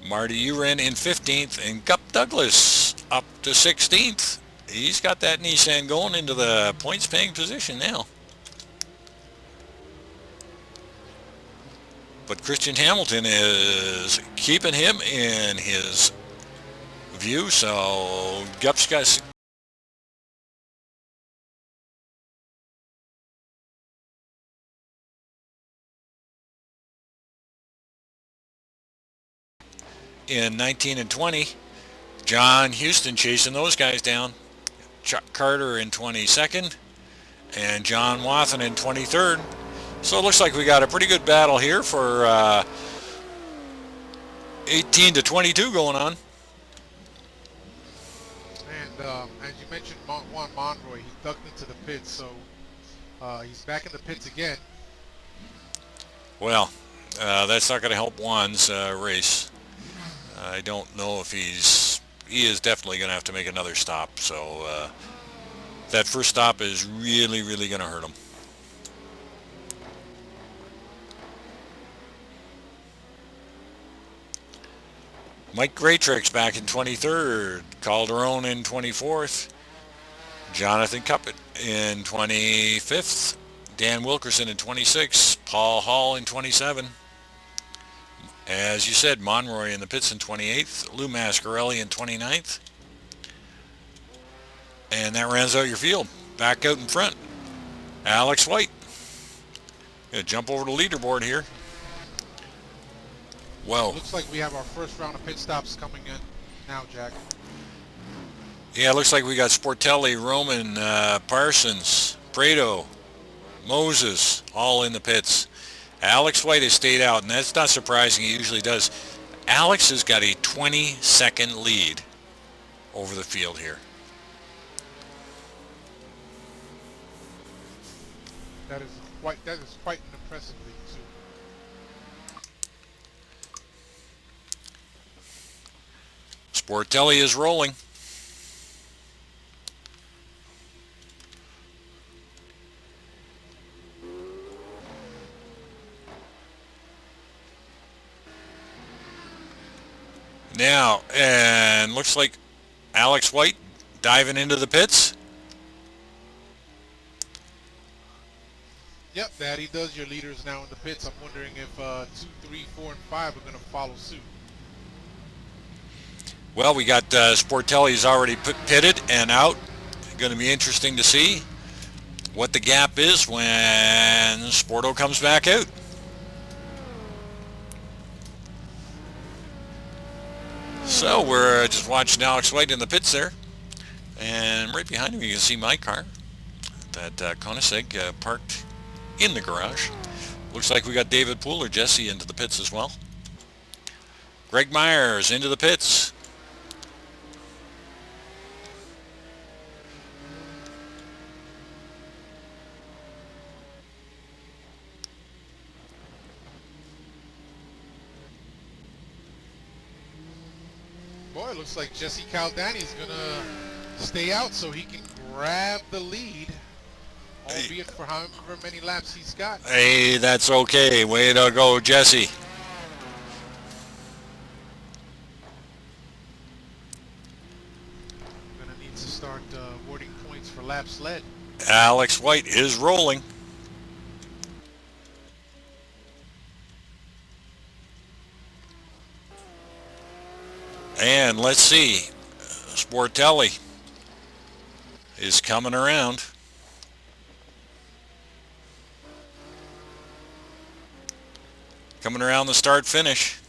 Marty Uren in 15th, and Gup Douglas up to 16th. He's got that Nissan going into the points-paying position now. But Christian Hamilton is keeping him in his view, so Gup's got... In 19 and 20, John Houston chasing those guys down. Chuck Carter in 22nd, and John Wathen in 23rd. So it looks like we got a pretty good battle here for 18 to 22 going on. And as you mentioned, Juan Monroy, he ducked into the pits, so he's back in the pits again. Well, that's not going to help Juan's race. I don't know if he is definitely going to have to make another stop. So that first stop is really, really going to hurt him. Mike Graytrick's back in 23rd, Calderon in 24th, Jonathan Cuppett in 25th, Dan Wilkerson in 26th, Paul Hall in 27th. As you said, Monroy in the pits in 28th, Lou Mascarelli in 29th. And that rounds out your field. Back out in front, Alex White. Gonna jump over the leaderboard here. Whoa. Looks like we have our first round of pit stops coming in now, Jack. Yeah, it looks like we got Sportelli, Roman, Parsons, Prado, Moses, all in the pits. Alex White has stayed out, and that's not surprising. He usually does. Alex has got a 20-second lead over the field here. That is quite an impressive lead too. Sportelli is rolling. Now, and looks like Alex White diving into the pits. Yep, that he does. Your leaders now in the pits. I'm wondering if 2, 3, 4, and 5 are going to follow suit. Well, we got Sportelli's already pitted and out. Going to be interesting to see what the gap is when Sporto comes back out. So we're just watching Alex White in the pits there. And right behind him you can see my car. That Koenigsegg parked in the garage. Looks like we got David Poole or Jesse into the pits as well. Greg Myers into the pits. Boy, it looks like Jesse Caldani's going to stay out so he can grab the lead, albeit for however many laps he's got. Hey, that's okay. Way to go, Jesse. Going to need to start awarding points for laps led. Alex White is rolling. And let's see, Sportelli is coming around. coming around the start finish.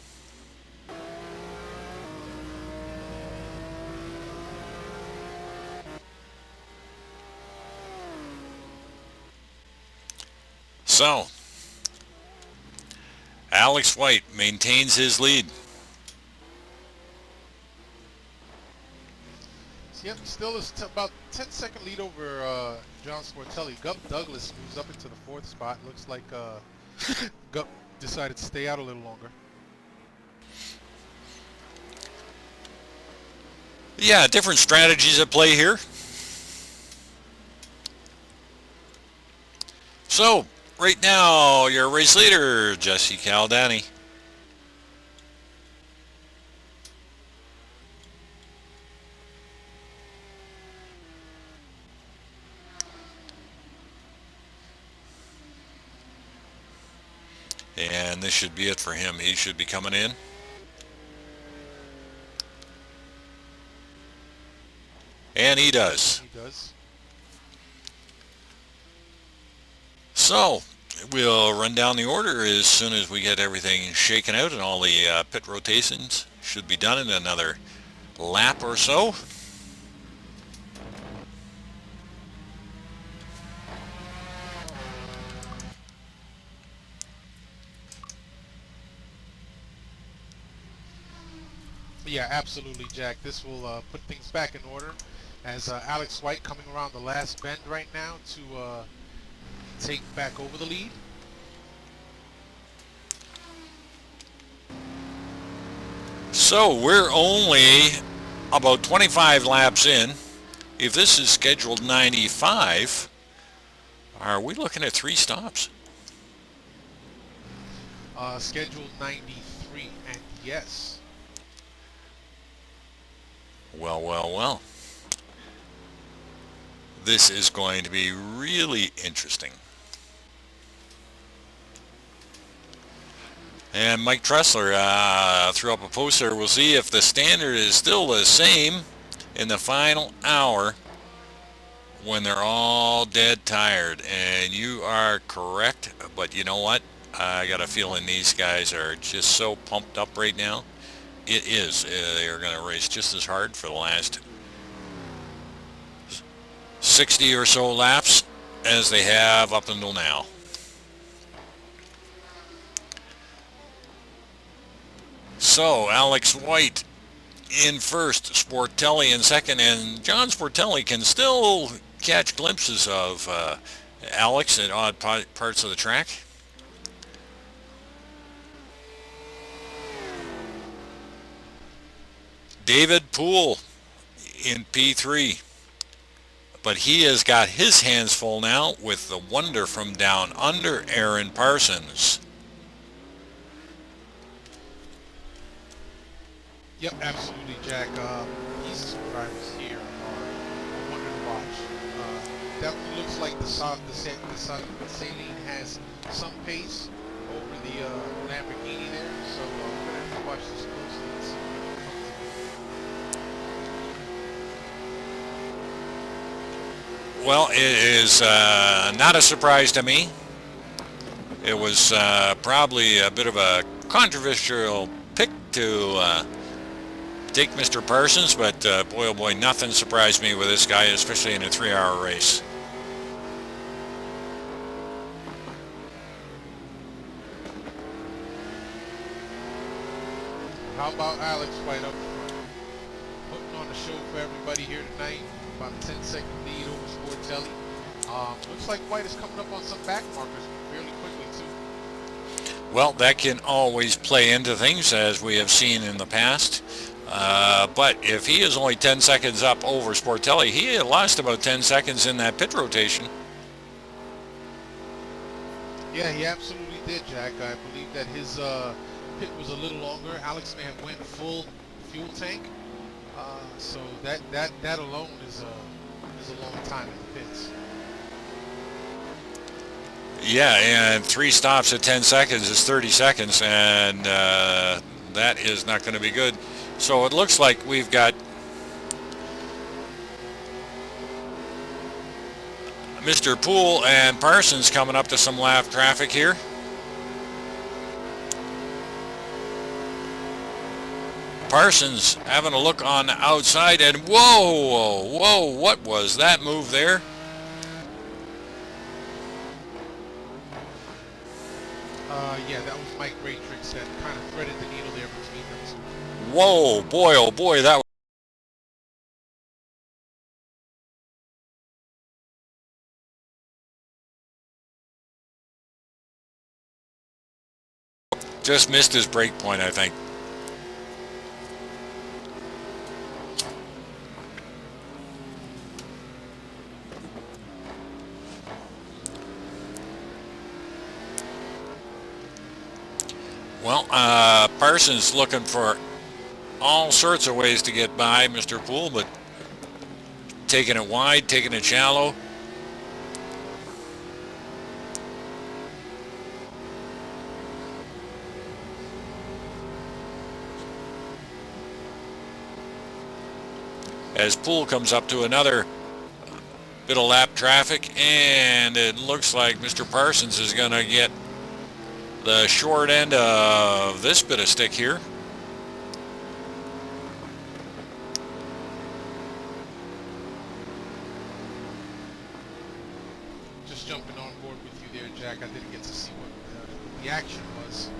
So, Alex White maintains his lead. Yep, still is about 10-second lead over John Sportelli. Gup Douglas moves up into the 4th spot. Looks like Gup decided to stay out a little longer. Yeah, different strategies at play here. So, right now, your race leader, Jesse Caldani. And this should be it for him. He should be coming in. And he does. He does. So, we'll run down the order as soon as we get everything shaken out, and all the pit rotations should be done in another lap or so. Yeah, absolutely, Jack. This will put things back in order as Alex White coming around the last bend right now to take back over the lead. So we're only about 25 laps in. If this is scheduled 95, are we looking at 3 stops? Scheduled 93, and yes. Well, well, well. This is going to be really interesting. And Mike Tressler threw up a poster. We'll see if the standard is still the same in the final hour when they're all dead tired. And you are correct, but you know what? I got a feeling these guys are just so pumped up right now. It is. They're going to race just as hard for the last 60 or so laps as they have up until now. So, Alex White in first, Sportelli in second, and John Sportelli can still catch glimpses of Alex at odd parts of the track. David Poole in P3. But he has got his hands full now with the wonder from down under, Aaron Parsons. Yep, absolutely, Jack. These drivers here are a wonder to watch. Definitely looks like the Saline has some pace over the Lamborghini there, so we're going to have to watch this closely and see what comes of it. Well, it is not a surprise to me. It was probably a bit of a controversial pick to take Mr. Parsons, but boy oh boy, nothing surprised me with this guy, especially in a 3-hour race. How about Alex White up front? Putting on a show for everybody here tonight. About a 10-second lead over Sportelli. Looks like White is coming up on some back markers fairly quickly too. Well, that can always play into things, as we have seen in the past. But if he is only 10 seconds up over Sportelli, he had lost about 10 seconds in that pit rotation. Yeah, he absolutely did, Jack. I believe that his pit was a little longer. Alex may have went full fuel tank, so that alone is a long time in the pits. Yeah, and 3 stops at 10 seconds is 30 seconds, and that is not going to be good. So it looks like we've got Mr. Poole and Parsons coming up to some lap traffic here. Parsons having a look on the outside, and whoa, what was that move there? Yeah, that was Mike Ratrix that kind of threaded the needle there between them. Whoa, boy, oh boy, that just missed his break point, I think. Well, Parsons looking for all sorts of ways to get by Mr. Poole, but taking it wide, taking it shallow. As Poole comes up to another bit of lap traffic, and it looks like Mr. Parsons is going to get the short end of this bit of stick here. Just jumping on board with you there, Jack. I didn't get to see what the action was.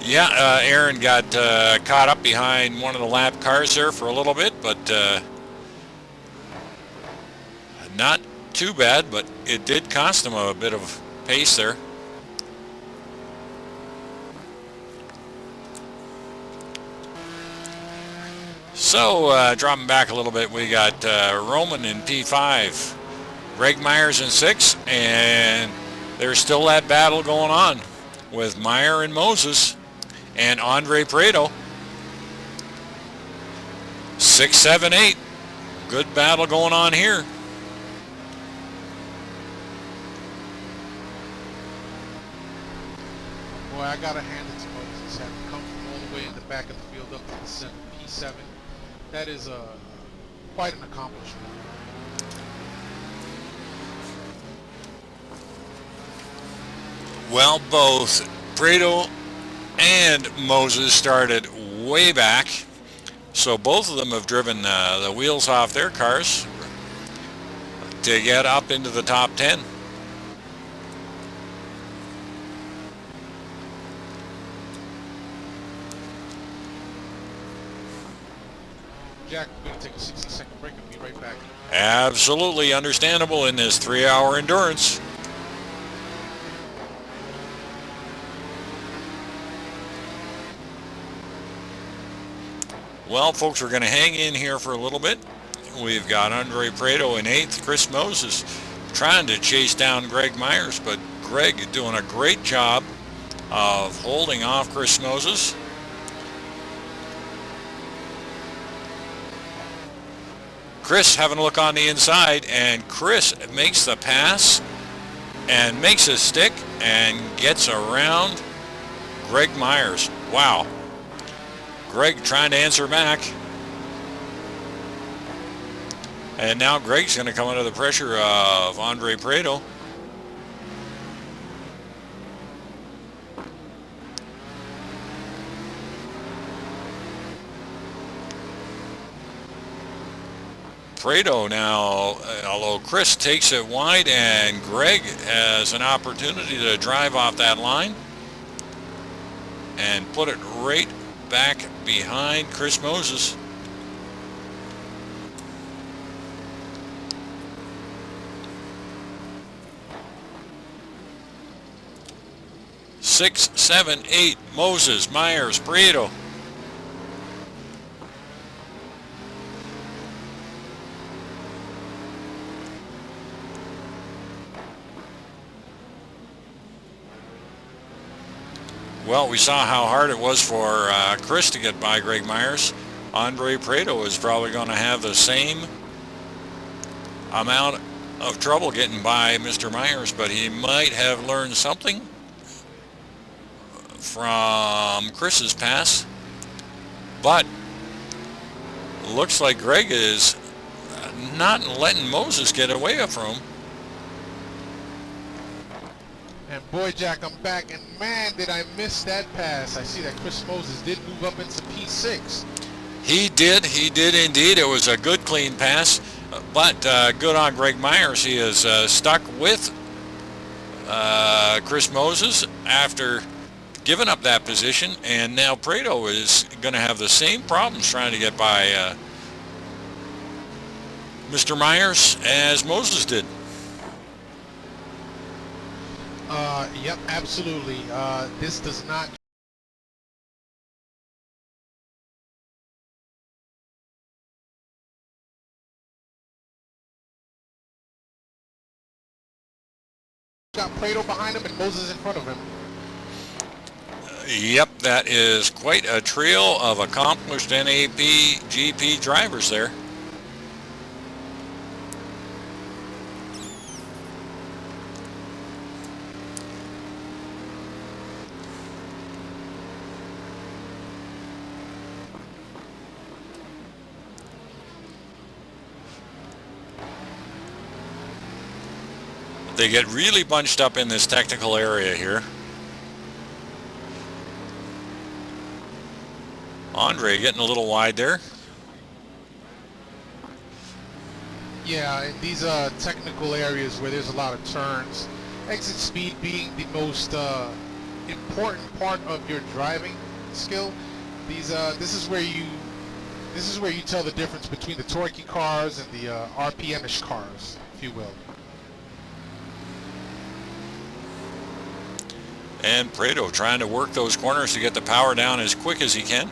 Yeah, Aaron got caught up behind one of the lap cars there for a little bit, but not too bad, but it did cost him a bit of pace there. So dropping back a little bit, we got Roman in P5, Greg Myers in 6, and there's still that battle going on with Meyer and Moses and Andre Prado. 6, 7, 8. Good battle going on here. Boy, I gotta hand it to Moses. Having come from all the way in the back of the field up to the P7, that is quite an accomplishment. Well, both Prado and Moses started way back, so both of them have driven the wheels off their cars to get up into the top 10. Jack, we're going to take a 60-second break and be right back. Absolutely understandable in this 3-hour endurance. Well, folks, we're going to hang in here for a little bit. We've got Andre Prado in 8th, Chris Moses trying to chase down Greg Myers, but Greg doing a great job of holding off Chris Moses. Chris having a look on the inside, and Chris makes the pass and makes a stick and gets around Greg Myers. Wow. Greg trying to answer back. And now Greg's going to come under the pressure of Andre Prado. Prado now, although Chris takes it wide, and Greg has an opportunity to drive off that line and put it right back behind Chris Moses. Six, 7, 8, Moses, Myers, Prado. Well, we saw how hard it was for Chris to get by Greg Myers. Andre Prado is probably going to have the same amount of trouble getting by Mr. Myers, but he might have learned something from Chris's pass. But looks like Greg is not letting Moses get away from him. And boy, Jack, I'm back, and man, did I miss that pass. I see that Chris Moses did move up into P6. He did indeed. It was a good clean pass, but good on Greg Myers. He is stuck with Chris Moses after giving up that position, and now Prado is going to have the same problems trying to get by Mr. Myers as Moses did. Yep, absolutely. This does not got Prado behind him and Moses in front of him. Yep, that is quite a trio of accomplished NAP GP drivers there. They get really bunched up in this technical area here. Andre getting a little wide there. Yeah, in these technical areas where there's a lot of turns, exit speed being the most important part of your driving skill. This is where you tell the difference between the torquey cars and the RPM-ish cars, if you will. And Prado trying to work those corners to get the power down as quick as he can.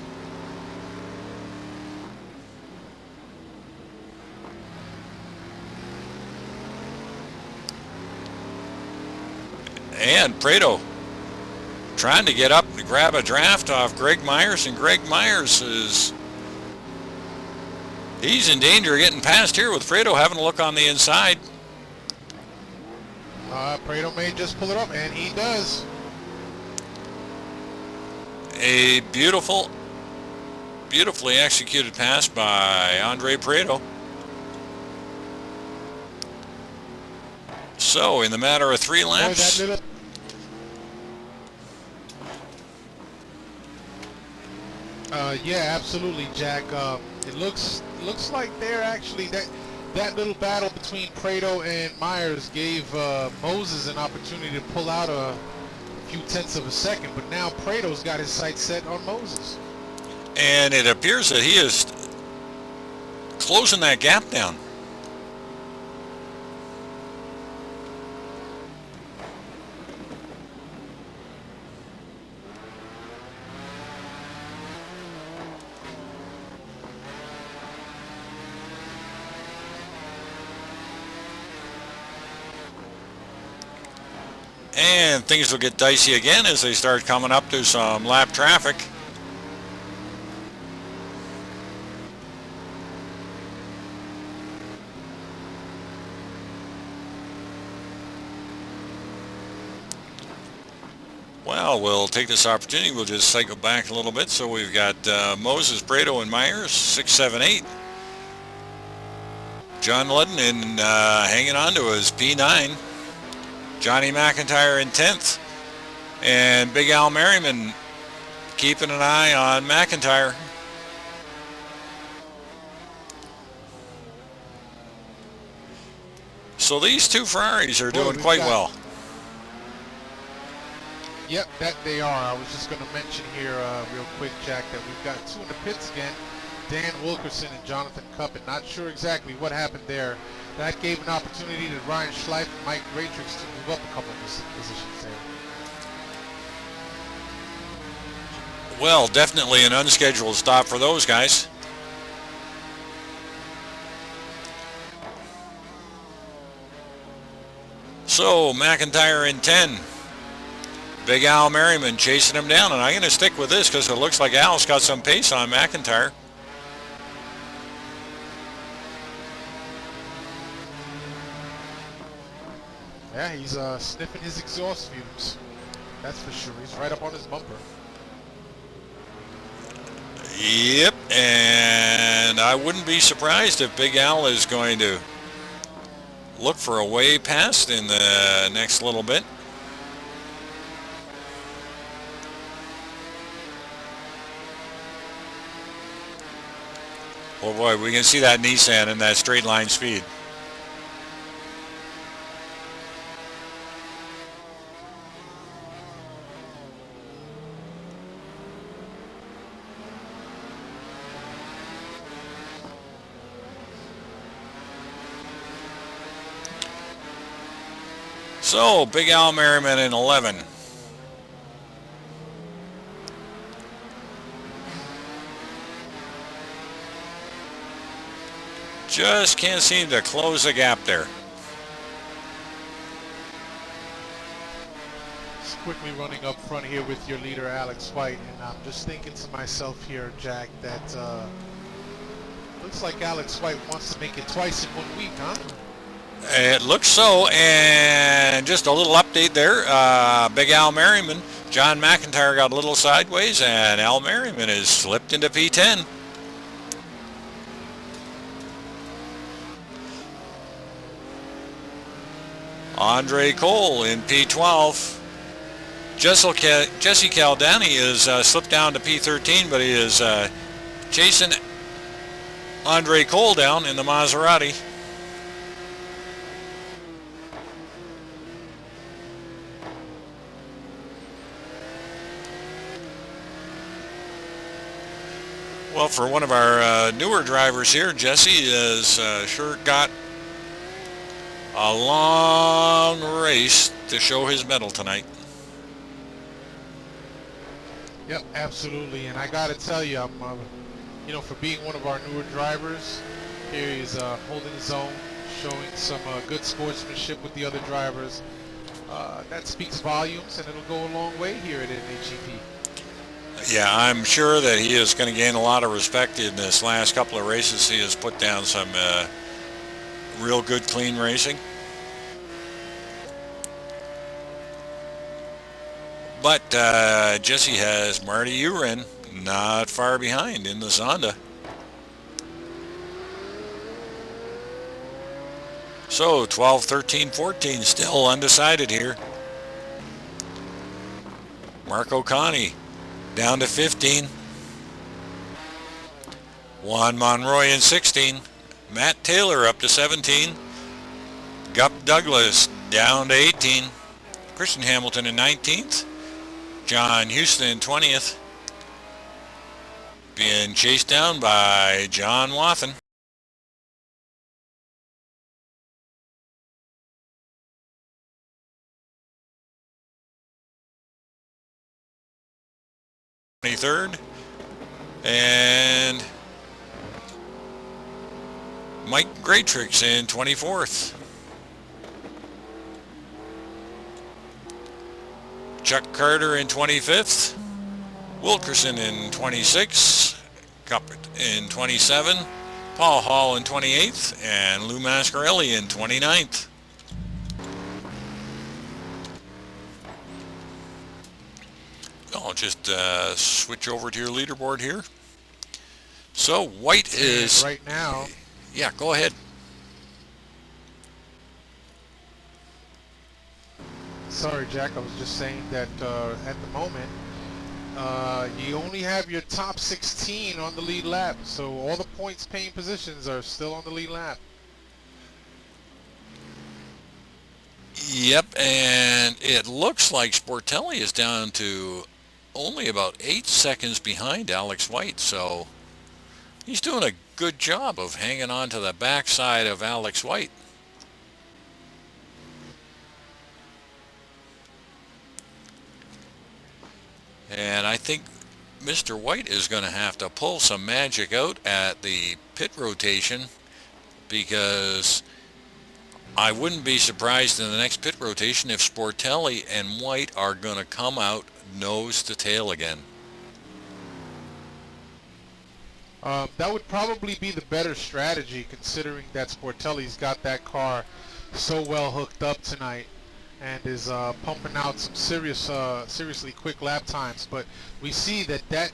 And Prado trying to get up to grab a draft off Greg Myers, and Greg Myers he's in danger of getting past here with Prado having a look on the inside. Prado may just pull it up, and he does. A beautifully executed pass by Andre Prado. So, in the matter of 3 laps, yeah, absolutely, Jack. It looks like they're actually that little battle between Prado and Myers gave Moses an opportunity to pull out a few tenths of a second, but now Prado's got his sights set on Moses. And it appears that he is closing that gap down. And things will get dicey again as they start coming up to some lap traffic. Well, we'll take this opportunity. We'll just cycle back a little bit. So we've got Moses, Prado, and Myers, 6, 7, 8. John Ludden hanging on to his P9. Johnny McIntyre in 10th. And Big Al Merriman keeping an eye on McIntyre. So these two Ferraris are doing quite well. Yep, that they are. I was just going to mention here real quick, Jack, that we've got 2 in the pits again. Dan Wilkerson and Jonathan Cuppett. Not sure exactly what happened there. That gave an opportunity to Ryan Schleif and Mike Ratrix to move up a couple of positions there. Well, definitely an unscheduled stop for those guys. So McIntyre in 10. Big Al Merriman chasing him down, and I'm going to stick with this because it looks like Al's got some pace on McIntyre. Yeah, he's sniffing his exhaust fumes. That's for sure. He's right up on his bumper. Yep, and I wouldn't be surprised if Big Al is going to look for a way past in the next little bit. Oh boy, we can see that Nissan in that straight line speed. So, Big Al Merriman in 11. Just can't seem to close the gap there. Just quickly running up front here with your leader, Alex White, and I'm just thinking to myself here, Jack, that looks like Alex White wants to make it twice in 1 week, huh? It looks so, and just a little update there. Big Al Merriman, John McIntyre got a little sideways, and Al Merriman has slipped into P10. Andre Cole in P12. Jesse Caldani is slipped down to P13, but he is chasing Andre Cole down in the Maserati. Well, for one of our newer drivers here, Jesse has sure got a long race to show his mettle tonight. Yep, absolutely. And I got to tell you, I'm, for being one of our newer drivers, here he's holding his own, showing some good sportsmanship with the other drivers. That speaks volumes, and it'll go a long way here at NHEP. Yeah, I'm sure that he is going to gain a lot of respect in this last couple of races. He has put down some real good, clean racing. But Jesse has Marty Uren not far behind in the Zonda. So 12, 13, 14 still undecided here. Marco Connie down to 15. Juan Monroy in 16. Matt Taylor up to 17. Gup Douglas down to 18. Christian Hamilton in 19th. John Houston in 20th. Being chased down by John Wathen. Third, and Mike Greatrix in 24th. Chuck Carter in 25th. Wilkerson in 26th. Cuppert in 27. Paul Hall in 28th. And Lou Mascarelli in 29th. I'll just switch over to your leaderboard here. So White is right now. Yeah, go ahead. Sorry, Jack. I was just saying that at the moment, you only have your top 16 on the lead lap. So all the points paying positions are still on the lead lap. Yep, and it looks like Sportelli is down to only about 8 seconds behind Alex White, so he's doing a good job of hanging on to the backside of Alex White. And I think Mr. White is going to have to pull some magic out at the pit rotation, because I wouldn't be surprised in the next pit rotation if Sportelli and White are going to come out nose to tail again. That would probably be the better strategy, considering that Sportelli's got that car so well hooked up tonight and is pumping out some seriously quick lap times. But we see that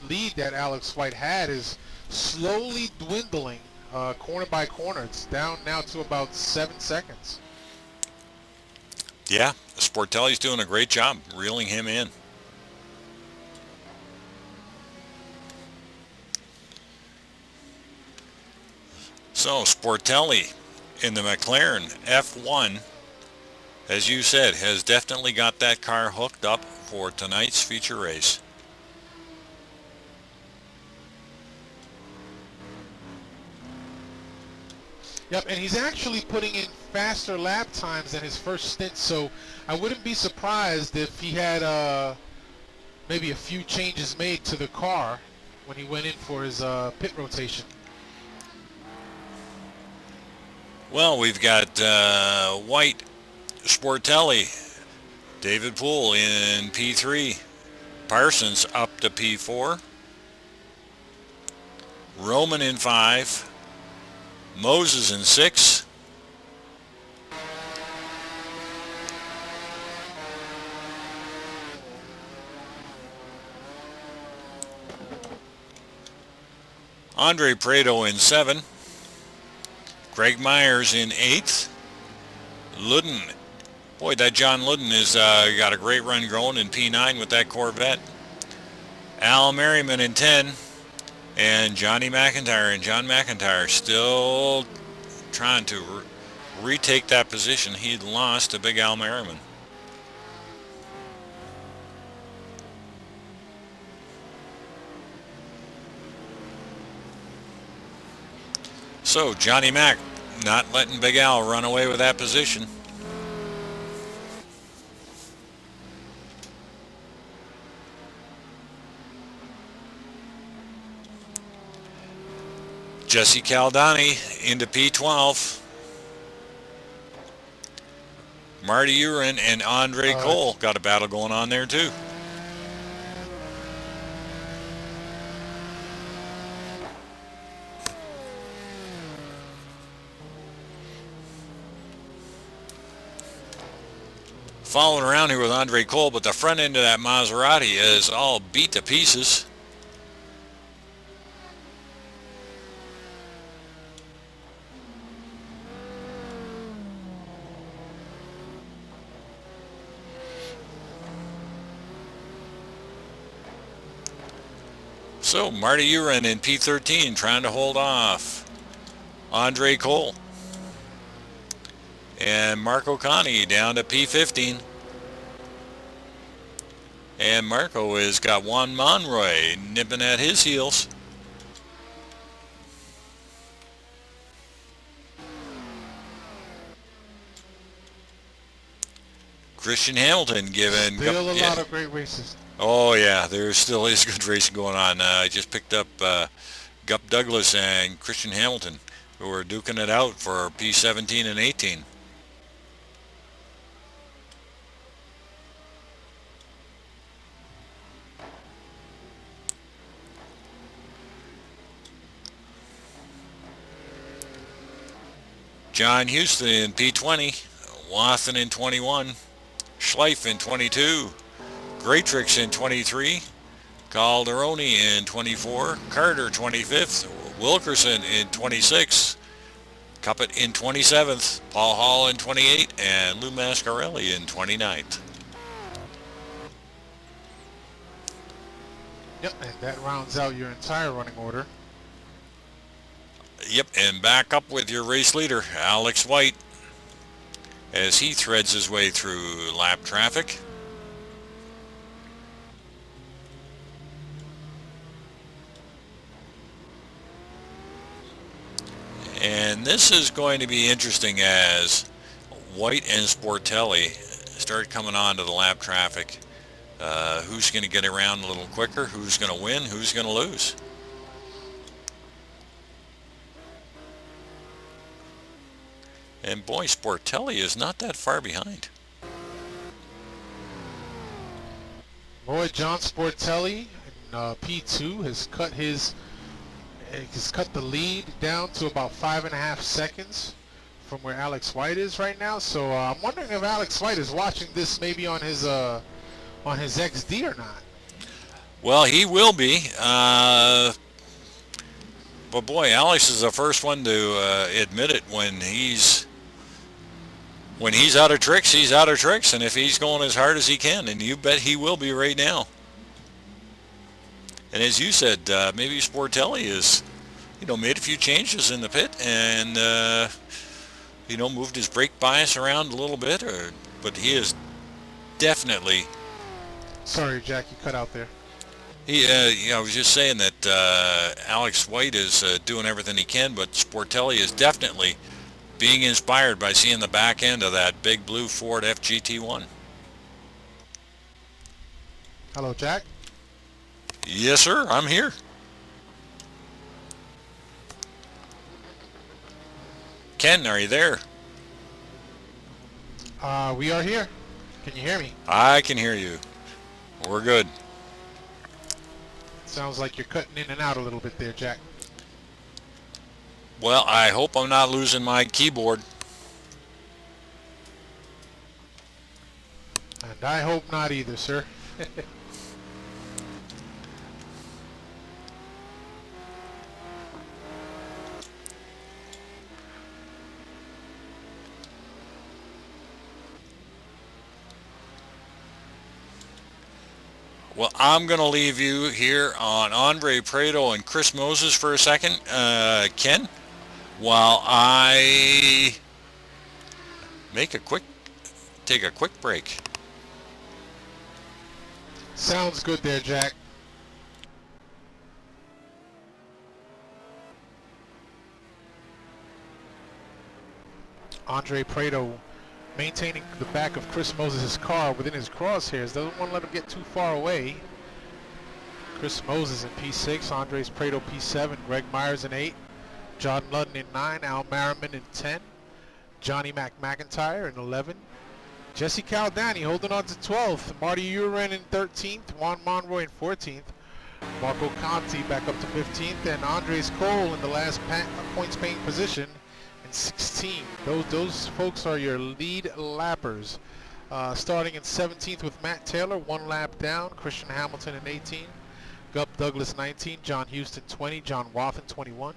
lead that Alex White had is slowly dwindling corner by corner. It's down now to about 7 seconds. Yeah, Sportelli's doing a great job reeling him in. So Sportelli in the McLaren F1, as you said, has definitely got that car hooked up for tonight's feature race. Yep, and he's actually putting in faster lap times than his first stint, so I wouldn't be surprised if he had maybe a few changes made to the car when he went in for his pit rotation. Well, we've got White, Sportelli, David Poole in P3, Parsons up to P4, Roman in 5, Moses in 6, Andre Prado in 7, Greg Myers in 8th, Ludden. Boy, that John Ludden has got a great run going in P9 with that Corvette. Al Merriman in 10, and Johnny McIntyre. And John McIntyre still trying to retake that position he'd lost to Big Al Merriman. So Johnny Mac not letting Big Al run away with that position. Jesse Caldani into P12. Marty Urin and Andre Cole got a battle going on there too. Following around here with Andre Cole, but the front end of that Maserati is all beat to pieces. So Marty Urin in P13 trying to hold off Andre Cole. And Marco Conti down to P15. And Marco has got Juan Monroy nipping at his heels. Christian Hamilton giving... Still a lot of great races. Oh yeah, there still is good racing going on. I just picked up Gup Douglas and Christian Hamilton, who are duking it out for P17 and 18. John Houston in P20, Watson in 21, Schleif in 22, Greatrix in 23, Calderoni in 24, Carter 25th, Wilkerson in 26, Cuppet in 27th, Paul Hall in 28, and Lou Mascarelli in 29th. Yep, and that rounds out your entire running order. Yep, and back up with your race leader, Alex White, as he threads his way through lap traffic. And this is going to be interesting as White and Sportelli start coming on to the lap traffic. Who's going to get around a little quicker? Who's going to win? Who's going to lose? And boy, Sportelli is not that far behind. Boy, John Sportelli in P2 has cut the lead down to about 5.5 seconds from where Alex White is right now. So I'm wondering if Alex White is watching this maybe on his XD or not. Well, he will be. But boy, Alex is the first one to admit it when he's out of tricks, he's out of tricks, and if he's going as hard as he can, and you bet he will be right now. And as you said, maybe Sportelli is made a few changes in the pit and moved his brake bias around a little bit, but he is definitely. Sorry, Jack, you cut out there. I was just saying that Alex White is doing everything he can, but Sportelli is definitely being inspired by seeing the back end of that big blue Ford FGT1. Hello, Jack. Yes, sir, I'm here. Ken, are you there? We are here. Can you hear me? I can hear you. We're good. Sounds like you're cutting in and out a little bit there, Jack. Well, I hope I'm not losing my keyboard. And I hope not either, sir. Well, I'm going to leave you here on Andre Prado and Chris Moses for a second, Ken, while I take a quick break. Sounds good there, Jack. Andre Prado maintaining the back of Chris Moses' car within his crosshairs. Doesn't want to let him get too far away. Chris Moses in P6, Andres Prado P7, Greg Myers in 8, John Ludden in 9, Al Merriman in 10, Johnny McIntyre in 11, Jesse Caldani holding on to 12th, Marty Uren in 13th, Juan Monroy in 14th, Marco Conti back up to 15th, and Andres Cole in the last points paying position 16. Those folks are your lead lappers. Starting in 17th with Matt Taylor, 1 lap down. Christian Hamilton in 18. Gup Douglas 19. John Houston 20. John Wathen 21.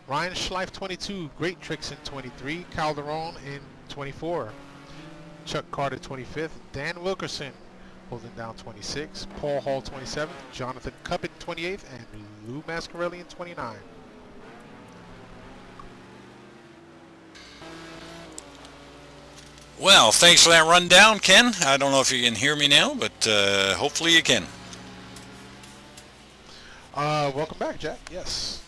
Ryan Schleif 22. Great Tricks in 23. Calderon in 24. Chuck Carter 25th. Dan Wilkerson holding down 26. Paul Hall 27th. Jonathan Cuppett 28th. And Lou Mascarelli in 29. Well, thanks for that rundown, Ken. I don't know if you can hear me now, but hopefully you can. Welcome back, Jack. Yes.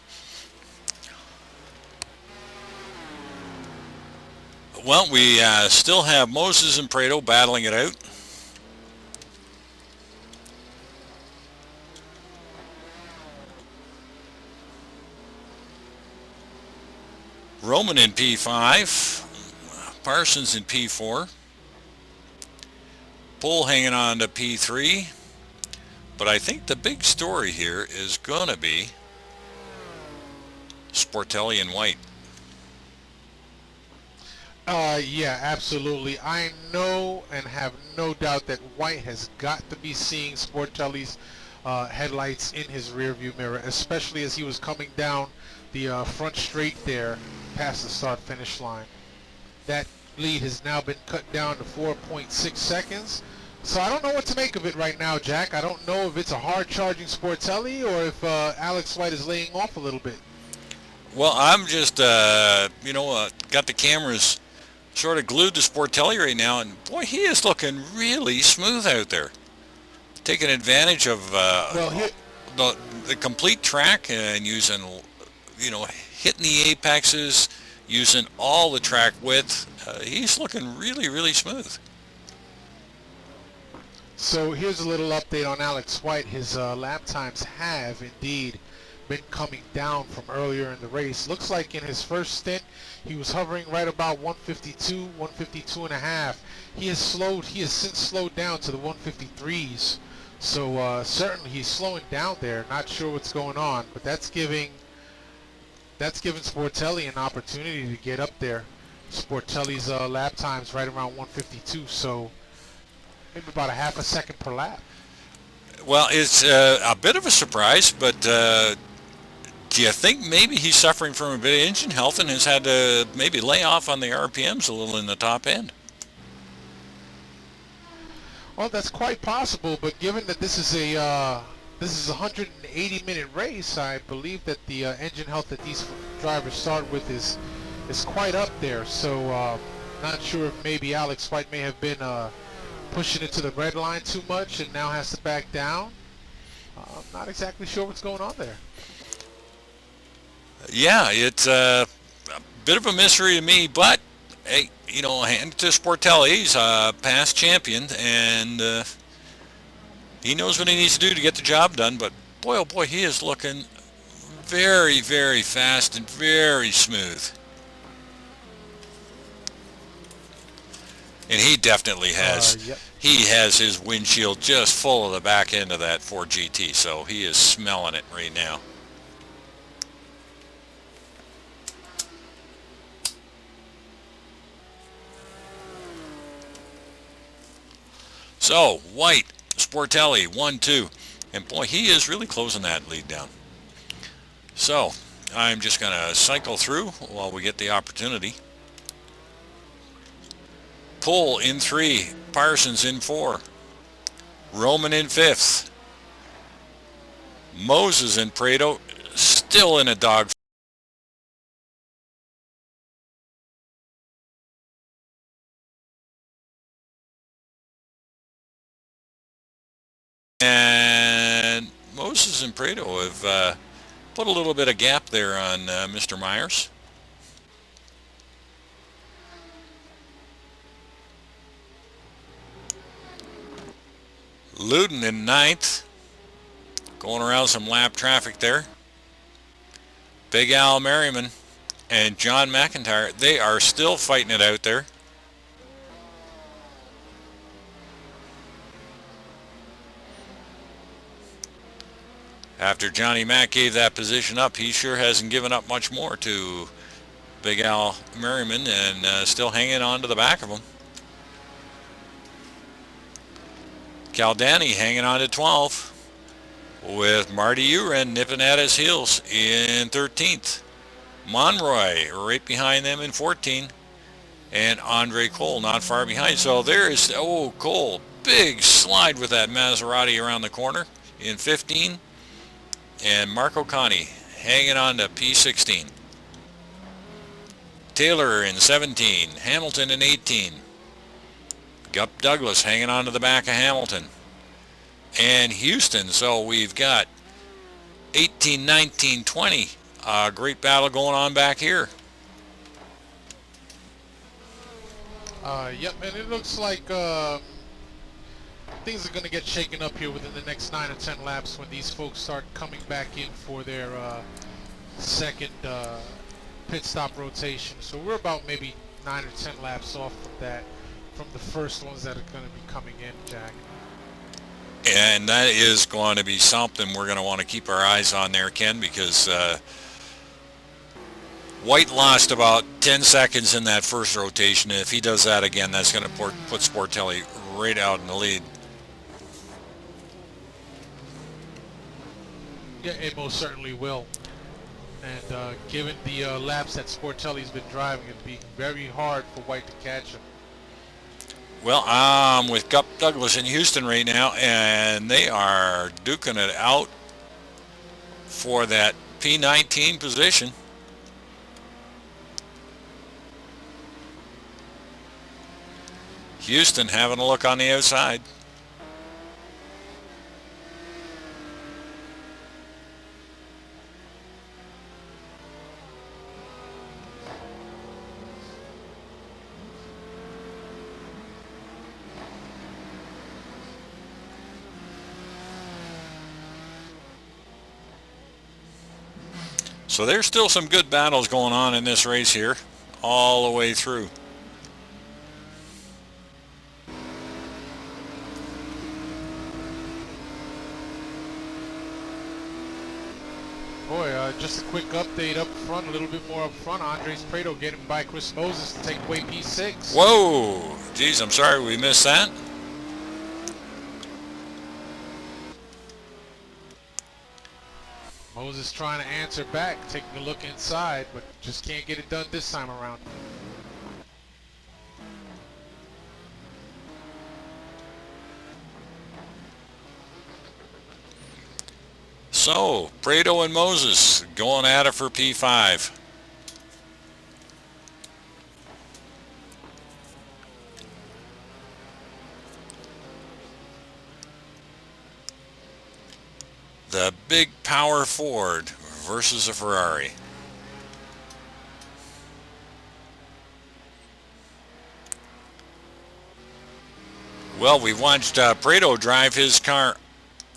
Well, we still have Moses and Prado battling it out. Roman in P5. Parsons in P4. Bull hanging on to P3. But I think the big story here is going to be Sportelli and White. Yeah, absolutely. I know and have no doubt that White has got to be seeing Sportelli's headlights in his rearview mirror, especially as he was coming down the front straight there past the start-finish line. That lead has now been cut down to 4.6 seconds. So I don't know what to make of it right now, Jack. I don't know if it's a hard-charging Sportelli or if Alex White is laying off a little bit. Well, I'm just, got the cameras sort of glued to Sportelli right now, and boy, he is looking really smooth out there. Taking advantage of the complete track and using, hitting the apexes, using all the track width. He's looking really, really smooth. So here's a little update on Alex White. His lap times have indeed been coming down from earlier in the race. Looks like in his first stint he was hovering right about 152, 152 and a half. He has since slowed down to the 153s. So certainly he's slowing down there. Not sure what's going on, but that's giving Sportelli an opportunity to get up there. Sportelli's lap time's right around 152, so maybe about a half a second per lap. Well, it's a bit of a surprise, but do you think maybe he's suffering from a bit of engine health and has had to maybe lay off on the RPMs a little in the top end? Well, that's quite possible, but given that this is this is a 180-minute race. I believe that the engine health that these drivers start with is quite up there. So not sure if maybe Alex White may have been pushing it to the red line too much and now has to back down. I'm not exactly sure what's going on there. Yeah, it's a bit of a mystery to me, but hey, you know, hand it to Sportelli. He's a past champion, and he knows what he needs to do to get the job done. But boy, oh boy, he is looking very, very fast and very smooth. And he definitely has. Yep. He has his windshield just full of the back end of that Ford GT, so he is smelling it right now. So, White, Sportelli, 1-2. And boy, he is really closing that lead down. So, I'm just going to cycle through while we get the opportunity. Pull in 3, Parsons in 4, Roman in 5th, Moses and Prado still in a dog. And Moses and Prado have put a little bit of gap there on Mr. Myers. Luden in 9th, going around some lap traffic there. Big Al Merriman and John McIntyre, they are still fighting it out there. After Johnny Mack gave that position up, he sure hasn't given up much more to Big Al Merriman, and still hanging on to the back of him. Caldani hanging on to 12, with Marty Uren nipping at his heels in 13th. Monroy right behind them in 14, and Andre Cole not far behind. So there is, oh, Cole, big slide with that Maserati around the corner in 15, and Marco Conti hanging on to P16. Taylor in 17, Hamilton in 18. Gup Douglas hanging on to the back of Hamilton. And Houston, so we've got 18, 19, 20. Great battle going on back here. Yep, and it looks like things are going to get shaken up here within the next 9 or 10 laps when these folks start coming back in for their second pit stop rotation. So we're about maybe 9 or 10 laps off from that, from the first ones that are going to be coming in, Jack. And that is going to be something we're going to want to keep our eyes on there, Ken, because White lost about 10 seconds in that first rotation. If he does that again, that's going to put Sportelli right out in the lead. Yeah, it most certainly will. And given the laps that Sportelli's been driving, it'd be very hard for White to catch him. Well, I'm with Gup Douglas in Houston right now, and they are duking it out for that P19 position. Houston having a look on the outside. So there's still some good battles going on in this race here, all the way through. Boy, just a quick update up front, a little bit more up front. Andres Prado getting by Chris Moses to take away P6. Whoa, geez, I'm sorry we missed that. Moses trying to answer back, taking a look inside, but just can't get it done this time around. So, Prado and Moses going at it for P5. The big power Ford versus a Ferrari. Well, we've watched Prado drive his car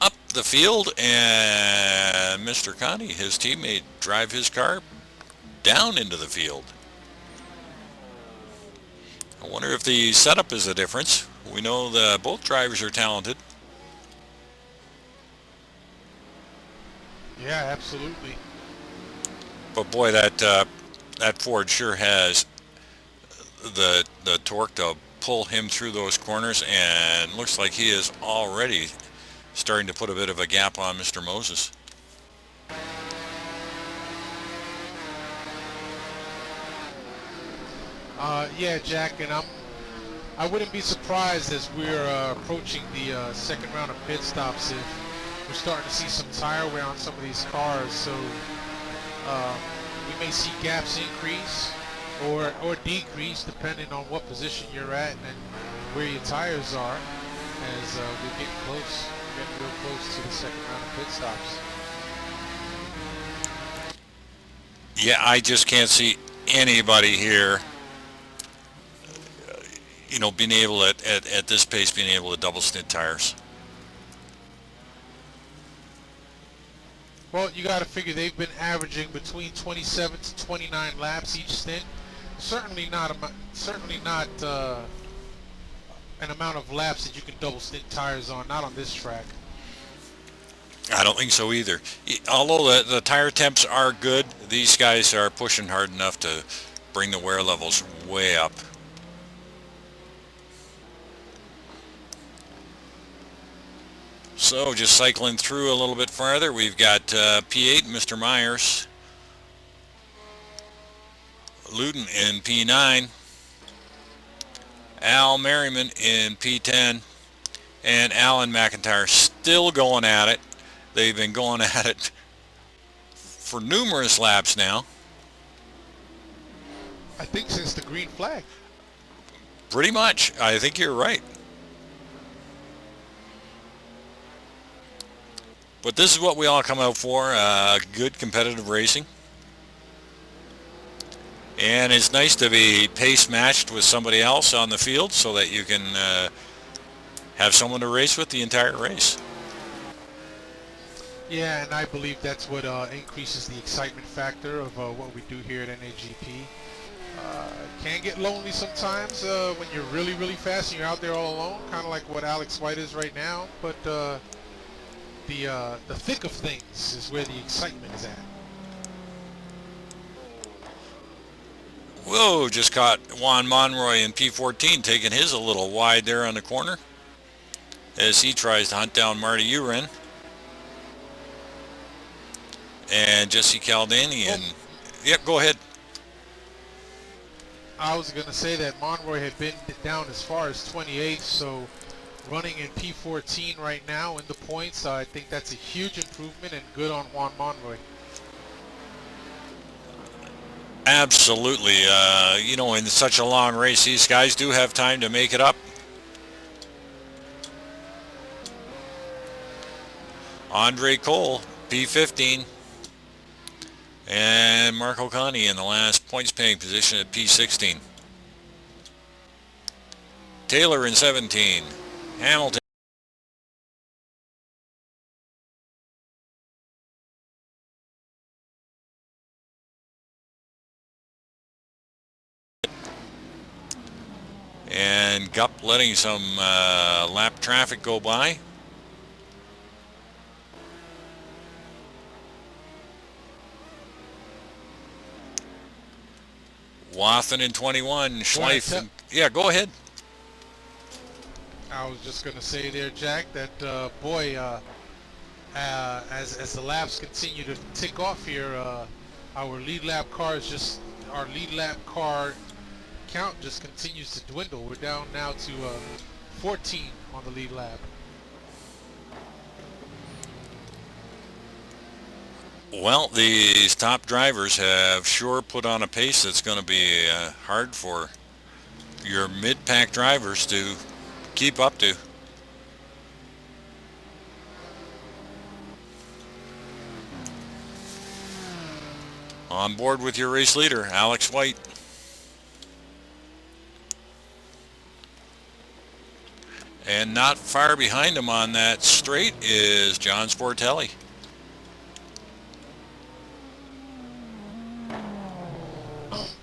up the field, and Mr. Conti, his teammate, drive his car down into the field. I wonder if the setup is the difference. We know that both drivers are talented. Yeah, absolutely. But boy, that Ford sure has the torque to pull him through those corners, and looks like he is already starting to put a bit of a gap on Mr. Moses. Yeah, Jack, and I wouldn't be surprised as we're approaching the second round of pit stops if we're starting to see some tire wear on some of these cars. So we may see gaps increase or decrease depending on what position you're at and where your tires are as we're getting close. We're getting real close to the second round of pit stops. Yeah, I just can't see anybody here, being able at this pace, being able to double stint tires. Well, you got to figure they've been averaging between 27 to 29 laps each stint. Certainly not an amount of laps that you can double stint tires on. Not on this track. I don't think so either. Although the tire temps are good, these guys are pushing hard enough to bring the wear levels way up. So just cycling through a little bit farther, we've got P8, Mr. Myers, Luden in P9, Al Merriman in P10, and Alan McIntyre still going at it. They've been going at it for numerous laps now. I think since the green flag. Pretty much. I think you're right. But this is what we all come out for, good competitive racing. And it's nice to be pace matched with somebody else on the field so that you can have someone to race with the entire race. Yeah, and I believe that's what increases the excitement factor of what we do here at NAGP. Can get lonely sometimes when you're really, really fast and you're out there all alone, kind of like what Alex White is right now. But the thick of things is where the excitement is at. Whoa, just caught Juan Monroy in P14 taking his a little wide there on the corner as he tries to hunt down Marty Uren. And Jesse Caldani and... Yep, go ahead. I was going to say that Monroy had been down as far as 28th, so running in P14 right now in the points, I think that's a huge improvement and good on Juan Monroy. Absolutely. In such a long race, these guys do have time to make it up. Andre Cole, P15. And Marco Conti in the last points paying position at P16. Taylor in 17. Hamilton. And Gup letting some lap traffic go by. Wathen in 21. Schleif. Yeah, go ahead. I was just going to say there, Jack, that as the laps continue to tick off here, our lead lap car count just continues to dwindle. We're down now to 14 on the lead lap. Well, these top drivers have sure put on a pace that's going to be hard for your mid-pack drivers to keep up to. On board with your race leader, Alex White. And not far behind him on that straight is John Sportelli.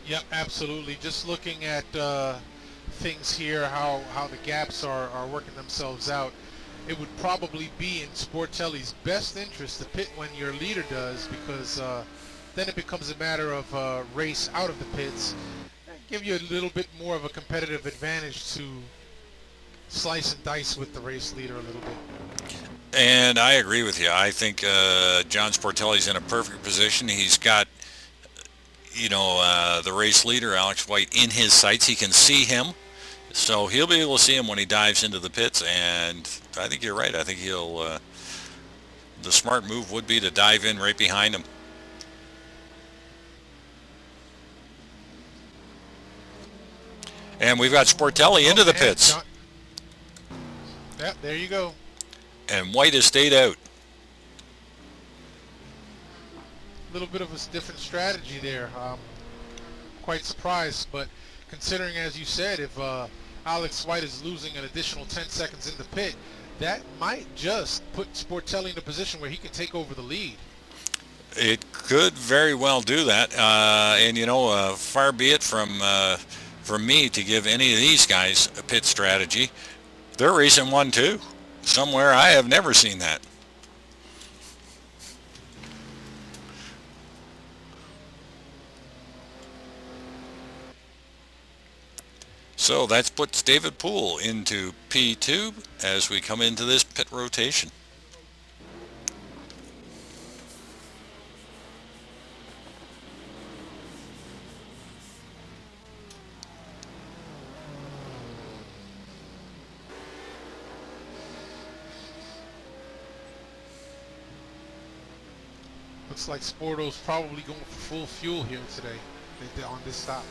Yep, absolutely. Just looking at things here, how the gaps are working themselves out. It would probably be in Sportelli's best interest to pit when your leader does, because then it becomes a matter of race out of the pits, and give you a little bit more of a competitive advantage to slice and dice with the race leader a little bit. And I agree with you. I think John Sportelli's in a perfect position. He's got, the race leader, Alex White, in his sights. He can see him. So he'll be able to see him when he dives into the pits. And I think you're right. I think the smart move would be to dive in right behind him. And we've got Sportelli into the pits. Yep, there you go. And White has stayed out. A little bit of a different strategy there. Quite surprised, but considering, as you said, if Alex White is losing an additional 10 seconds in the pit, that might just put Sportelli in a position where he can take over the lead. It could very well do that. And far be it from me to give any of these guys a pit strategy. They're racing 1-2. Somewhere I have never seen that. So that puts David Poole into P2 as we come into this pit rotation. Looks like Sporto's probably going for full fuel here today on this stop.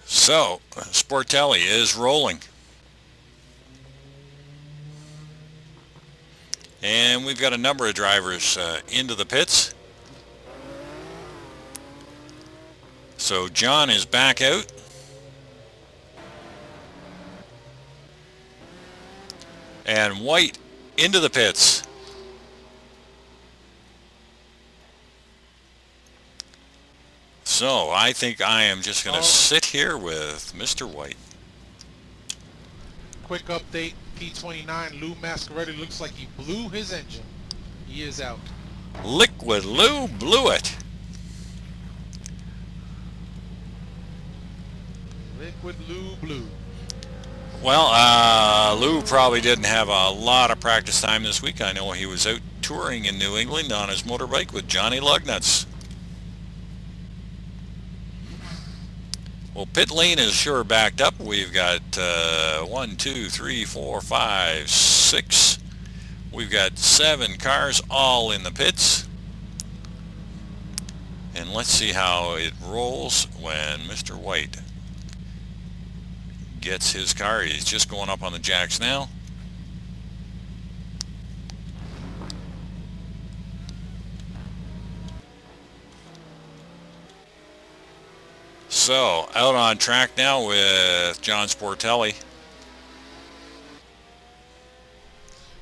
So Sportelli is rolling. And we've got a number of drivers into the pits. So John is back out. And White into the pits. So I think I am just going to sit here with Mr. White. Quick update, P29, Lou Mascaretti looks like he blew his engine. He is out. Liquid Lou blew it. Liquid Lou blew. Well, Lou probably didn't have a lot of practice time this week. I know he was out touring in New England on his motorbike with Johnny Lugnuts. Well, pit lane is sure backed up. We've got 1, 2, 3, 4, 5, 6. We've got 7 cars all in the pits. And let's see how it rolls when Mr. White gets his car. He's just going up on the jacks now. So out on track now with John Sportelli.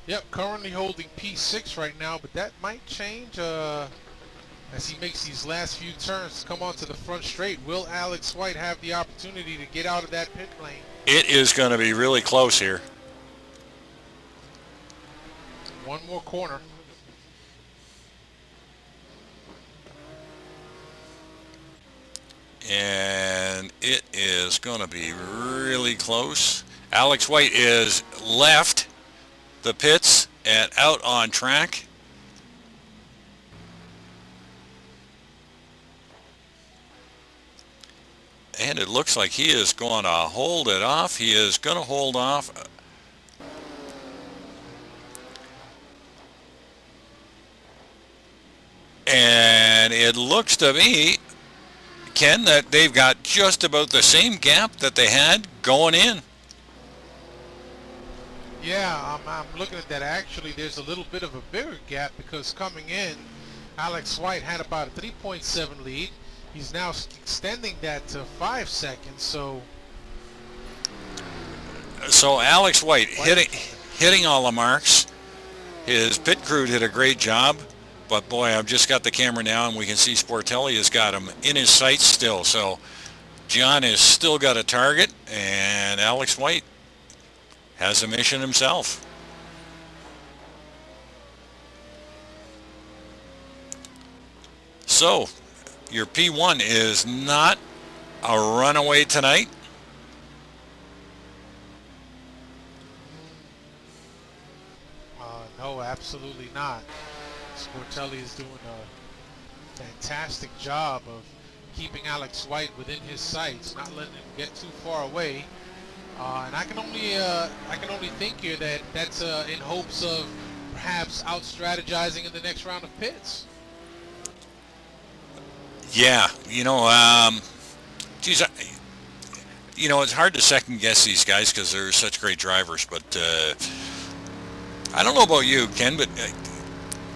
Yep, currently holding P6 right now, but that might change as he makes these last few turns to come onto the front straight. Will Alex White have the opportunity to get out of that pit lane? It is going to be really close here. One more corner. And it is going to be really close. Alex White is left the pits and out on track. And it looks like he is going to hold it off. He is going to hold off it looks to me, Ken, that they've got just about the same gap that they had going in. Yeah, I'm looking at that. Actually, there's a little bit of a bigger gap because coming in, Alex White had about a 3.7 lead. He's now extending that to 5 seconds. So Alex White hitting all the marks. His pit crew did a great job. But boy, I've just got the camera now, and we can see Sportelli has got him in his sights still. So John has still got a target, and Alex White has a mission himself. So your P1 is not a runaway tonight. No, absolutely not. Sportelli is doing a fantastic job of keeping Alex White within his sights, not letting him get too far away. And I can only think here that that's in hopes of perhaps out-strategizing in the next round of pits. Yeah, geez, it's hard to second guess these guys because they're such great drivers. But I don't know about you, Ken, but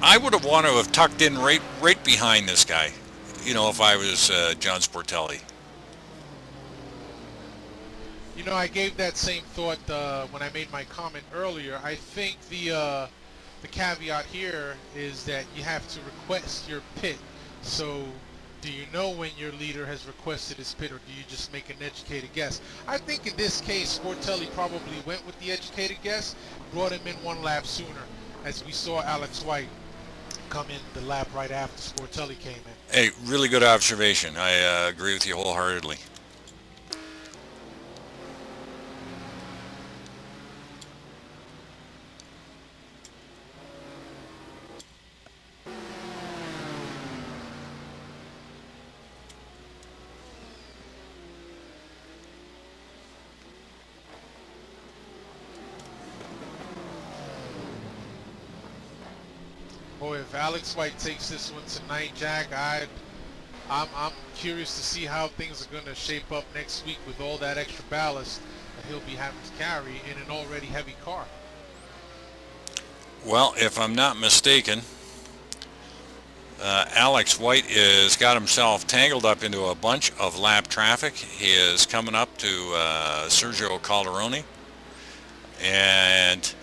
I would have wanted to have tucked in right behind this guy, if I was John Sportelli. I gave that same thought when I made my comment earlier. I think the caveat here is that you have to request your pit. So do you know when your leader has requested his pit, or do you just make an educated guess? I think in this case, Sportelli probably went with the educated guess, brought him in 1 lap sooner, as we saw Alex White come in the lap right after Sportelli came in. Hey, really good observation. I agree with you wholeheartedly. Boy, if Alex White takes this one tonight, Jack, I'm curious to see how things are going to shape up next week with all that extra ballast that he'll be having to carry in an already heavy car. Well, if I'm not mistaken, Alex White has got himself tangled up into a bunch of lap traffic. He is coming up to Sergio Calderoni, and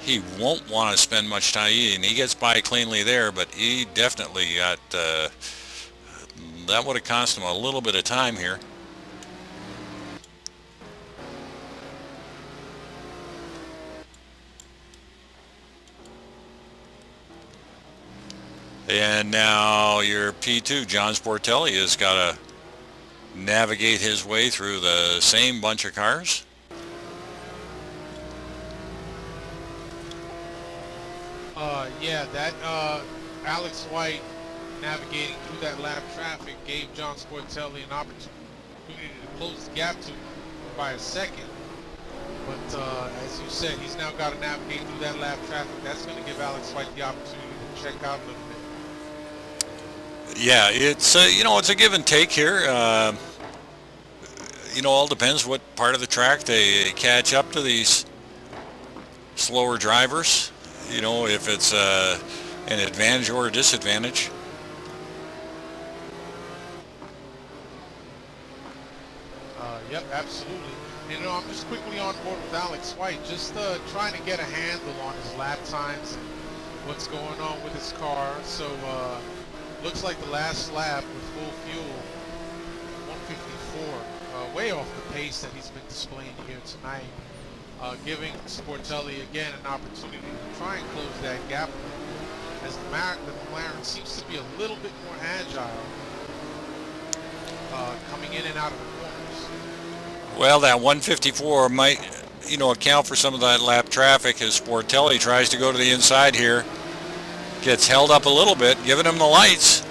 he won't want to spend much time eating. He gets by cleanly there, but he definitely got, that would have cost him a little bit of time here. And now your P2, John Sportelli, has got to navigate his way through the same bunch of cars. Yeah, that Alex White navigating through that lap traffic gave John Sportelli an opportunity to close the gap to him by a second. But as you said, he's now got to navigate through that lap traffic. That's going to give Alex White the opportunity to check out a little bit. Yeah, it's it's a give and take here. All depends what part of the track they catch up to these slower drivers. If it's an advantage or a disadvantage. Yep, absolutely. I'm just quickly on board with Alex White, just trying to get a handle on his lap times and what's going on with his car. So looks like the last lap with full fuel, 154, way off the pace that he's been displaying here tonight. Giving Sportelli again an opportunity to try and close that gap as the McLaren seems to be a little bit more agile coming in and out of the corners. Well, that 154 might, account for some of that lap traffic as Sportelli tries to go to the inside here. Gets held up a little bit, giving him the lights.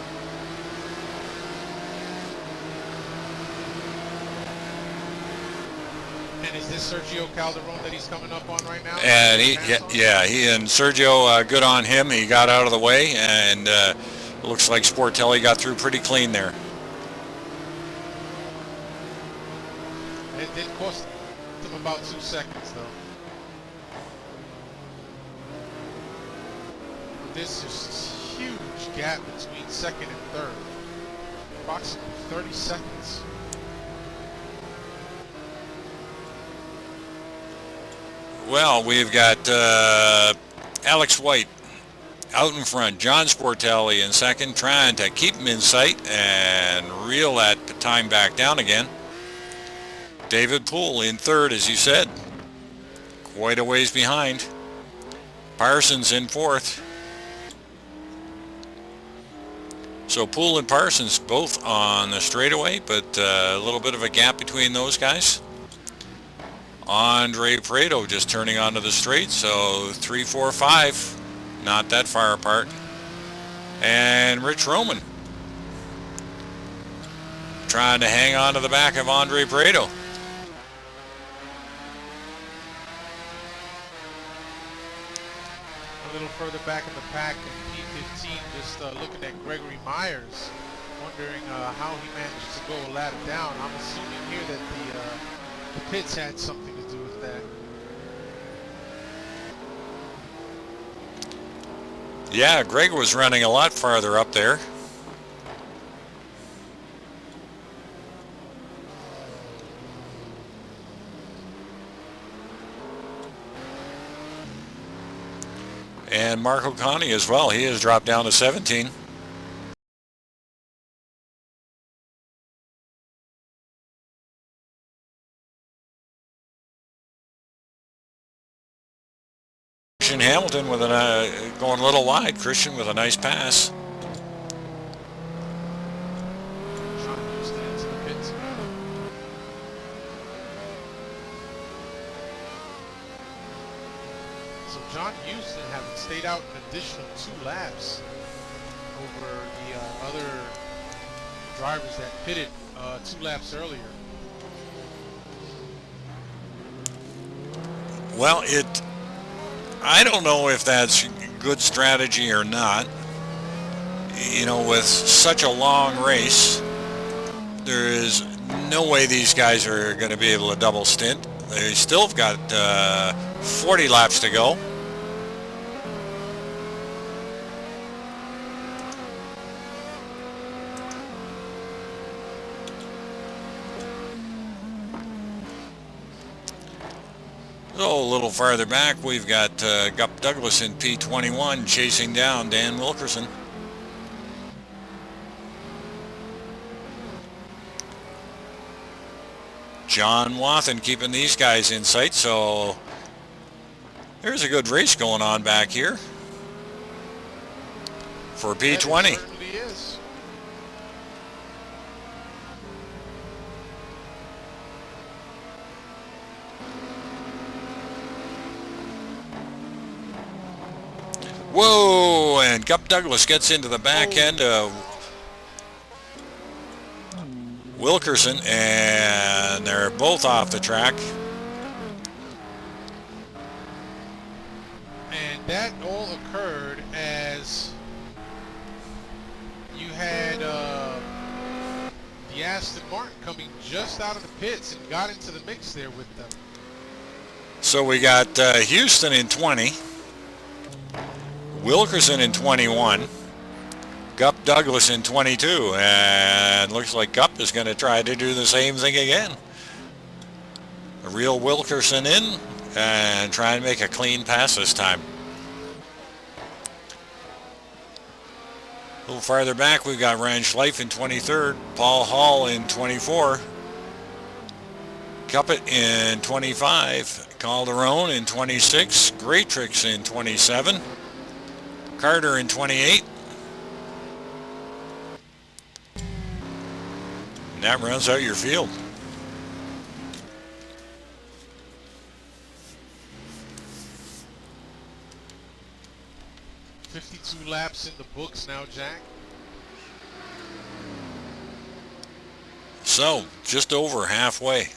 Sergio Calderon that he's coming up on right now. And he and Sergio, good on him. He got out of the way, and Looks like Sportelli got through pretty clean there. It did cost them about 2 seconds, though. This is a huge gap between second and third. Approximately 30 seconds. Well, we've got Alex White out in front, John Sportelli in second, trying to keep him in sight and reel that time back down again. David Poole in third, as you said, quite a ways behind. Parsons in fourth. So Poole and Parsons both on the straightaway, but a little bit of a gap between those guys. Andre Prado just turning onto the straight, so 3, 4, 5, not that far apart. And Rich Roman trying to hang on to the back of Andre Prado. A little further back in the pack in P15, just looking at Gregory Myers, wondering how he managed to go a lap down. I'm assuming here that the pits had something to do with that. Yeah, Greg was running a lot farther up there. And Marco Conti as well. He has dropped down to 17. Christian Hamilton with going a little wide. Christian with a nice pass. John Houston having stayed out an additional 2 laps over the other drivers that pitted 2 laps earlier. Well, I don't know if that's good strategy or not. You know, with such a long race, there is no way these guys are going to be able to double stint. They still have got 40 laps to go. So a little farther back, we've got Gup Douglas in P21 chasing down Dan Wilkerson. John Wathen keeping these guys in sight, so there's a good race going on back here for P20. It certainly is. Whoa, and Gup Douglas gets into the back end of Wilkerson, and they're both off the track. And that all occurred as you had the Aston Martin coming just out of the pits and got into the mix there with them. So we got Houston in 20. Wilkerson in 21, Gup Douglas in 22, and looks like Gup is going to try to do the same thing again. A real Wilkerson in and try and make a clean pass this time. A little farther back, we've got Ryan Schleif in 23rd, Paul Hall in 24, Cuppet in 25, Calderon in 26, Greatrix in 27, Carter in 28. And that rounds out your field. "52 laps in the books now, Jack." So, just over halfway.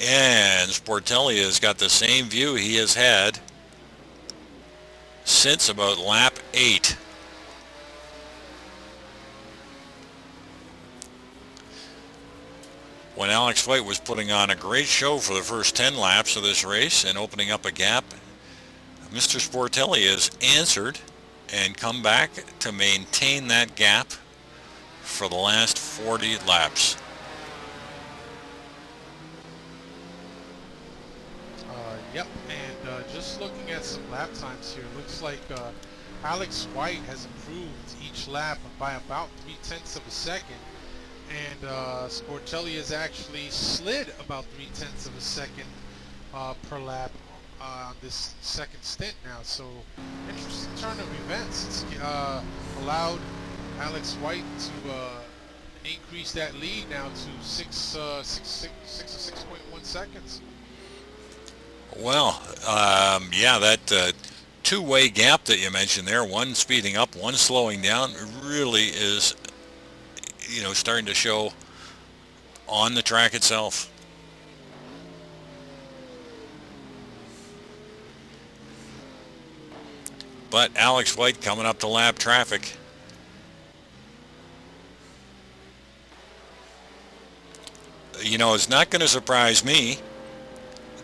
And Sportelli has got the same view he has had since about lap 8. When Alex White was putting on a great show for the first 10 laps of this race and opening up a gap, Mr. Sportelli has answered and come back to maintain that gap for the last 40 laps. Yep, and just looking at some lap times here, looks like Alex White has improved each lap by about 0.3 of a second, and Sportelli has actually slid about 0.3 of a second per lap on this second stint now. So interesting turn of events. It's allowed Alex White to increase that lead now to 6 or 6.1 seconds. Well, yeah, that two-way gap that you mentioned there, one speeding up, one slowing down, really is, starting to show on the track itself. But Alex White coming up to lap traffic. It's not going to surprise me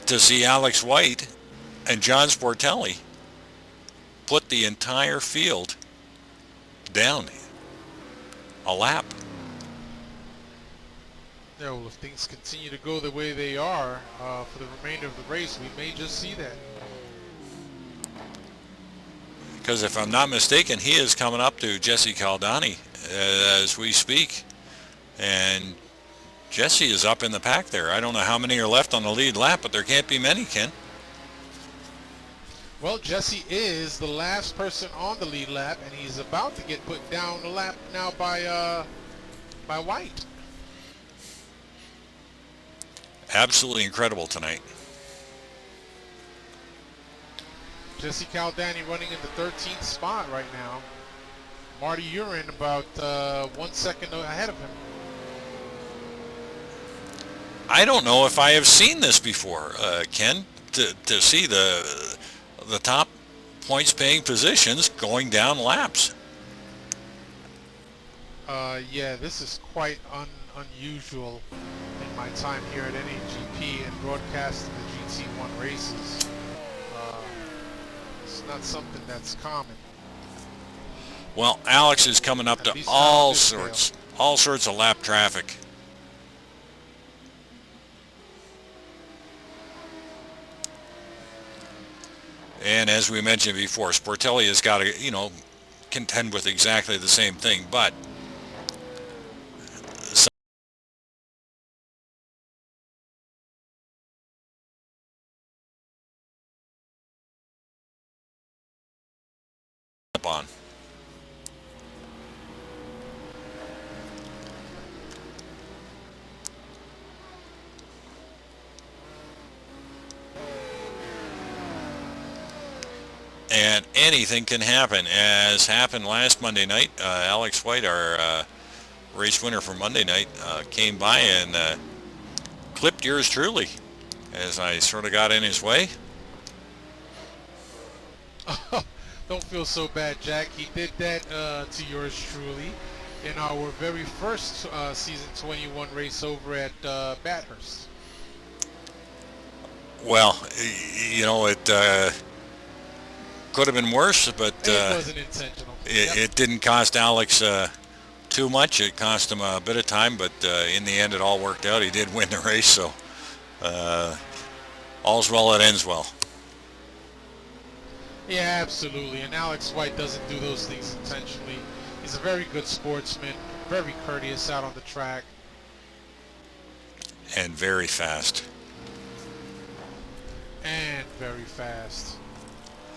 to see Alex White and John Sportelli put the entire field down a lap. Yeah, well, if things continue to go the way they are for the remainder of the race, we may just see that. Because if I'm not mistaken, he is coming up to Jesse Caldani as we speak. And Jesse is up in the pack there. I don't know how many are left on the lead lap, but there can't be many, Ken. Well, Jesse is the last person on the lead lap, and he's about to get put down the lap now by White. Absolutely incredible tonight. Jesse Caldani running in the 13th spot right now. Marty Urin about 1 second ahead of him. I don't know if I have seen this before, Ken, to see the top points paying positions going down laps. Yeah, this is quite unusual in my time here at NAGP and broadcasting the GT1 races. It's not something that's common. Well, Alex is coming up to all sorts of lap traffic. And as we mentioned before, Sportelli has got to, contend with exactly the same thing, but on. And anything can happen, as happened last Monday night. Alex White, our race winner for Monday night, came by and clipped yours truly as I sort of got in his way. Don't feel so bad, Jack. He did that to yours truly in our very first season 21 race over at Bathurst. Well, it could have been worse, but it wasn't intentional. It didn't cost Alex too much. It cost him a bit of time, but in the end it all worked out. He did win the race, so all's well that ends well. Yeah, absolutely. And Alex White doesn't do those things intentionally. He's a very good sportsman, very courteous out on the track. And very fast. And very fast.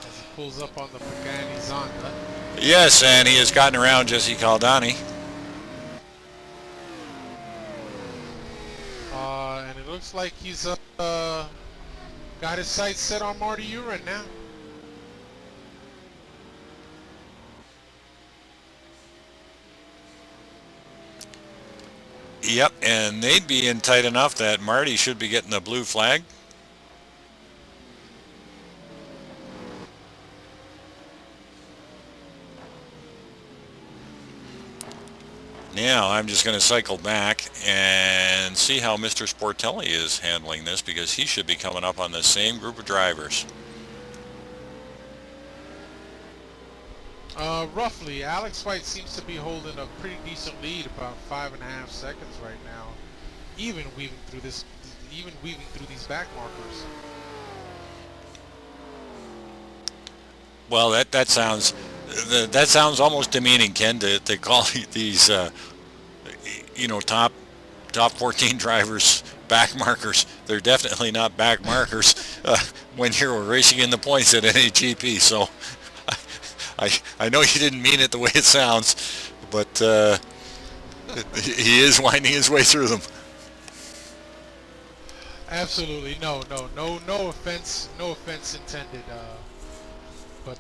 As he pulls up on the Pagani Zonda. Yes, and he has gotten around Jesse Caldani. And it looks like he's got his sights set on Marty Urin now. Yep, and they'd be in tight enough that Marty should be getting the blue flag. Now I'm just going to cycle back and see how Mr. Sportelli is handling this, because he should be coming up on the same group of drivers. Roughly, Alex White seems to be holding a pretty decent lead, about 5.5 seconds right now, even weaving through these back markers. Well, that sounds almost demeaning, Ken, to call these top 14 drivers back markers. They're definitely not back markers when you're racing in the points at any GP. So I know you didn't mean it the way it sounds, but he is winding his way through them. Absolutely, no offense intended. But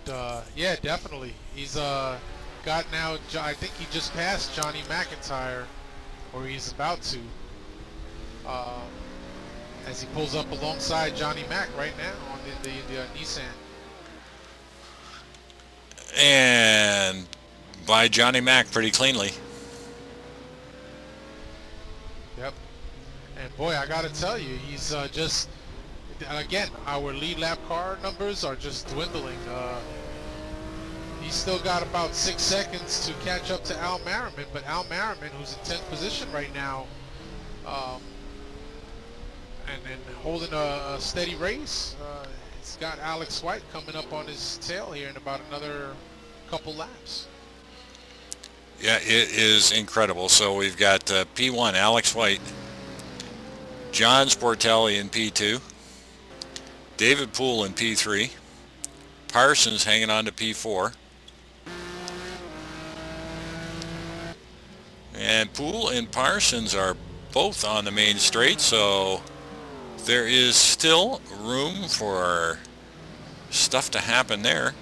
yeah, definitely, he's got now. I think he just passed Johnny McIntyre, or he's about to, as he pulls up alongside Johnny Mac right now on the Nissan. And by Johnny Mac pretty cleanly. Yep. And boy, I gotta tell you, he's just, again, our lead lap car numbers are just dwindling. He's still got about 6 seconds to catch up to Al Merriman, but Al Merriman, who's in 10th position right now, and holding a steady race, it's got Alex White coming up on his tail here in about another couple laps. Yeah, it is incredible. So we've got P1, Alex White, John Sportelli in P2, David Poole in P3, Parsons hanging on to P4, and Poole and Parsons are both on the main straight, so there is still room for stuff to happen there.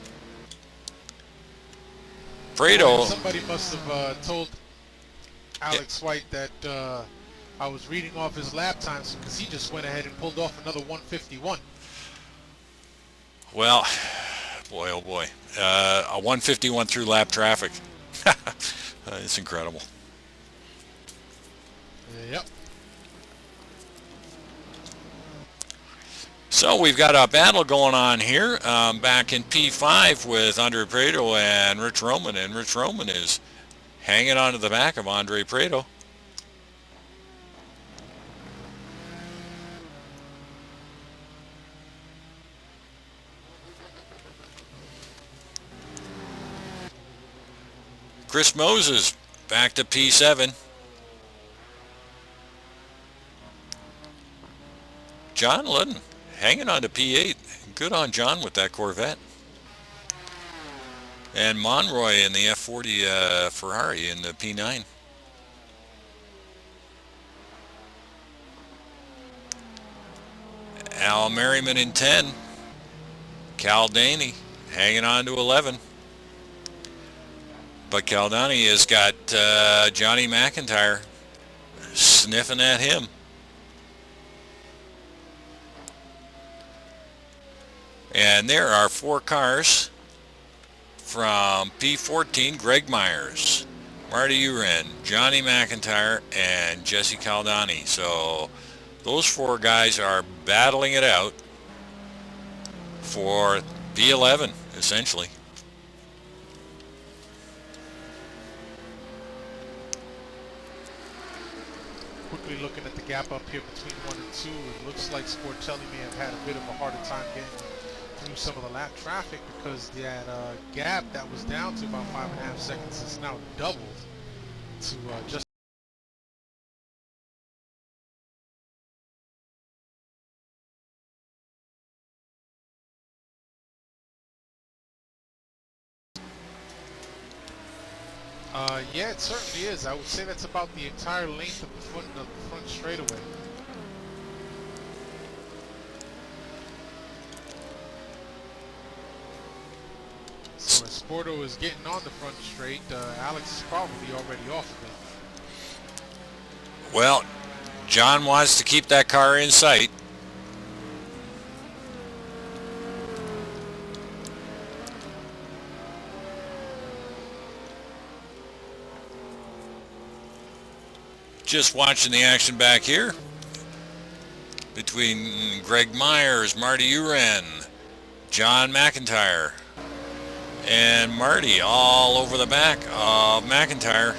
Well, somebody must have told Alex White that I was reading off his lap times, because he just went ahead and pulled off another 151. Well, boy, oh boy. A 151 through lap traffic. It's incredible. Yep. So we've got a battle going on here back in P5 with Andre Prado and Rich Roman, and Rich Roman is hanging on to the back of Andre Prado. Chris Moses back to P7. John Ludden hanging on to P8. Good on John with that Corvette. And Monroy in the F40 Ferrari in the P9. Al Merriman in 10. Cal Daney hanging on to 11. But Caldani has got Johnny McIntyre sniffing at him. And there are 4 cars from P14, Greg Myers, Marty Uren, Johnny McIntyre, and Jesse Caldani. So those 4 guys are battling it out for P11, essentially. Quickly looking at the gap up here between 1 and 2, it looks like Sportelli may have had a bit of a harder time getting through some of the lap traffic, because that gap that was down to about 5.5 seconds is now doubled to just. Yeah, it certainly is. I would say that's about the entire length of the front straightaway. So as Sporto is getting on the front straight, Alex is probably already off of Well, John wants to keep that car in sight. Just watching the action back here between Greg Myers, Marty Uren, John McIntyre, and Marty all over the back of McIntyre.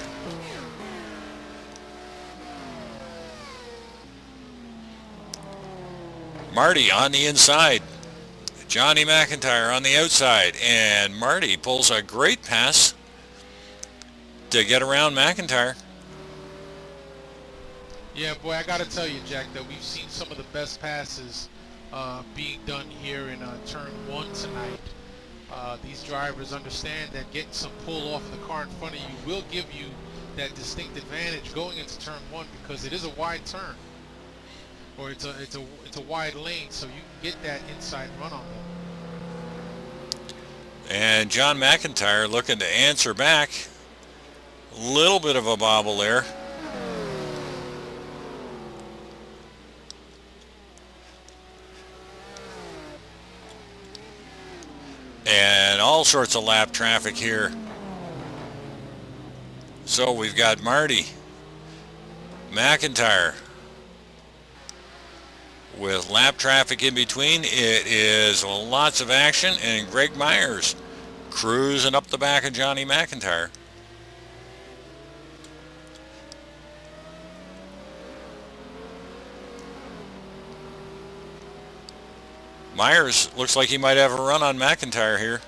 Marty on the inside, Johnny McIntyre on the outside, and Marty pulls a great pass to get around McIntyre. Yeah, boy, I got to tell you, Jack, that we've seen some of the best passes being done here in turn 1 tonight. These drivers understand that getting some pull off the car in front of you will give you that distinct advantage going into turn 1, because it is a wide turn, or it's a wide lane, so you can get that inside run on them. And John McIntyre looking to answer back. Little bit of a bobble there. And all sorts of lap traffic here. So we've got Marty, McIntyre, with lap traffic in between. It is lots of action, and Greg Myers cruising up the back of Johnny McIntyre. Myers looks like he might have a run on McIntyre here.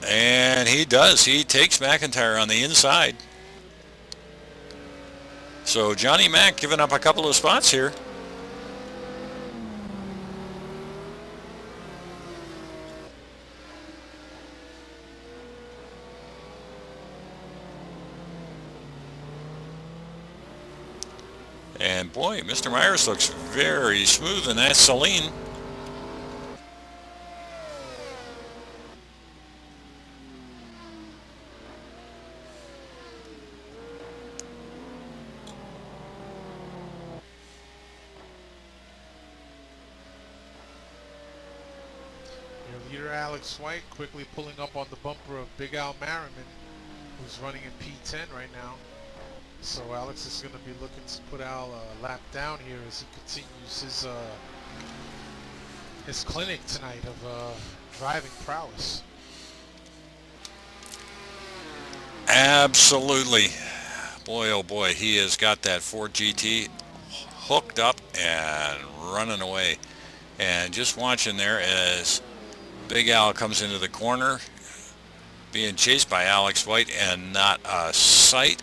And he does. He takes McIntyre on the inside. So Johnny Mac giving up a couple of spots here. And boy, Mr. Myers looks very smooth in that Celine. Your leader Alex White quickly pulling up on the bumper of Big Al Merriman, who's running in P10 right now. So Alex is going to be looking to put Al a lap down here as he continues his clinic tonight of driving prowess. Absolutely. Boy, oh boy, he has got that Ford GT hooked up and running away. And just watching there as Big Al comes into the corner, being chased by Alex White, and not a sight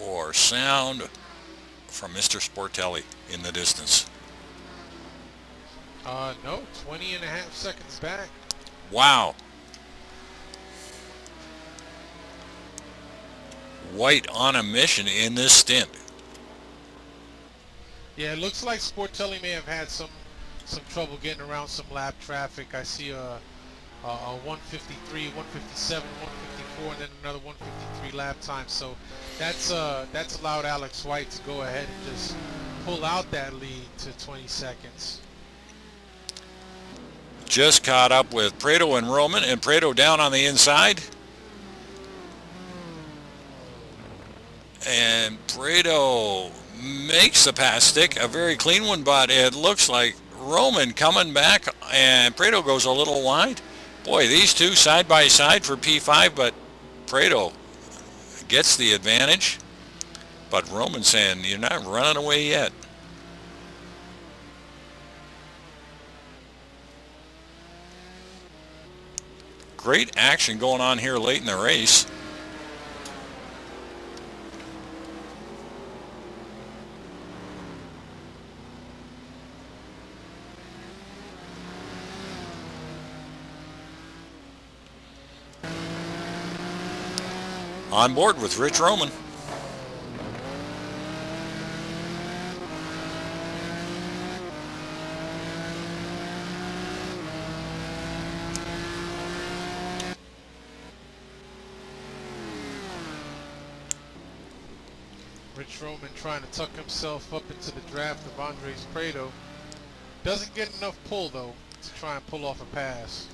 or sound from Mr. Sportelli in the distance. No, 20 and a half seconds back. Wow. White on a mission in this stint. Yeah, it looks like Sportelli may have had some trouble getting around some lap traffic. I see a 153, 157, 154, and then another 153 lap time. So that's allowed Alex White to go ahead and just pull out that lead to 20 seconds. Just caught up with Prado and Roman, and Prado down on the inside. And Prado makes the pass stick, a very clean one, but it looks like Roman coming back, and Prado goes a little wide. Boy, these two side by side for P5, but Prado gets the advantage. But Roman saying, you're not running away yet. Great action going on here late in the race. On board with Rich Roman. Truman trying to tuck himself up into the draft of Andres Prado. Doesn't get enough pull, though, to try and pull off a pass.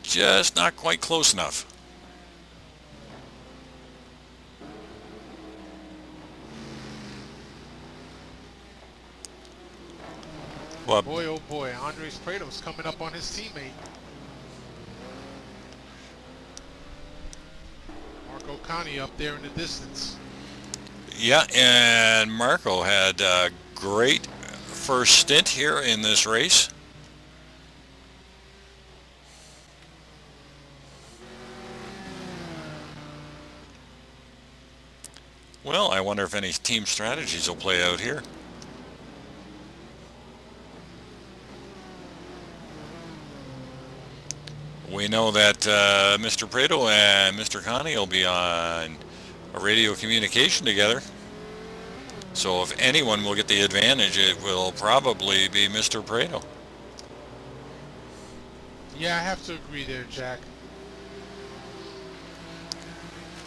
Just not quite close enough. Well, Boy, oh boy, Andres Prado's coming up on his teammate. Marco Cani up there in the distance. yeah, and Marco had a great first stint here in this race. Well, I wonder if any team strategies will play out here. We know that Mr. Prado and Mr. Connie will be on a radio communication together. So if anyone will get the advantage, it will probably be Mr. Prado. Yeah, I have to agree there, Jack.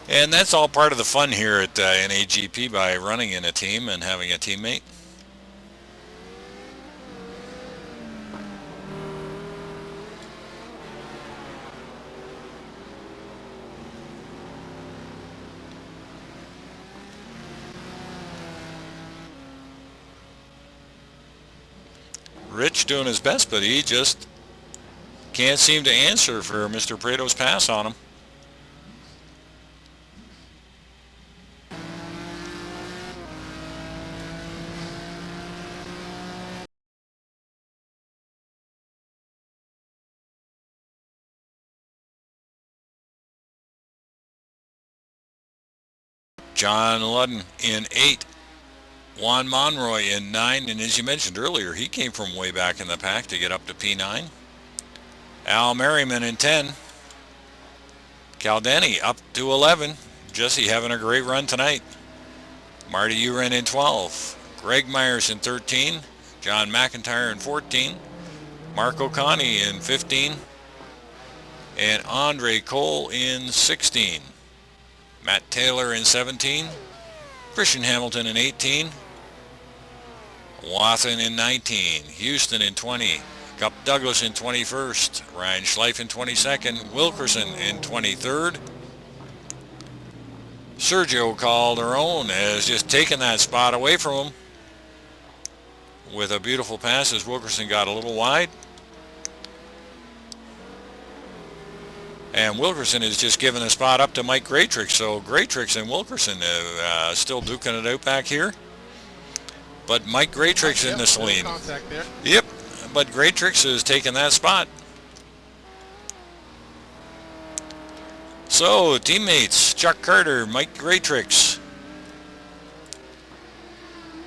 And that's all part of the fun here at NAGP by running in a team and having a teammate. Rich doing his best, but he just can't seem to answer for Mr. Prado's pass on him. John Ludden in 8. Juan Monroy in 9, and as you mentioned earlier, he came from way back in the pack to get up to P9. Al Merriman in 10. Caldeni up to 11. Jesse having a great run tonight. Marty Uren in 12. Greg Myers in 13. John McIntyre in 14. Marco Connie in 15. And Andre Cole in 16. Matt Taylor in 17. Christian Hamilton in 18. Watson in 19. Houston in 20. Cup Douglas in 21st. Ryan Schleif in 22nd. Wilkerson in 23rd. Sergio Calderon has just taken that spot away from him with a beautiful pass as Wilkerson got a little wide. And Wilkerson is just giving the spot up to Mike Greatrix. So Greatrix and Wilkerson still duking it out back here. But Mike Greatrix in this lead. Contact there. Yep, but Greatrix is taking that spot. So teammates, Chuck Carter, Mike Greatrix.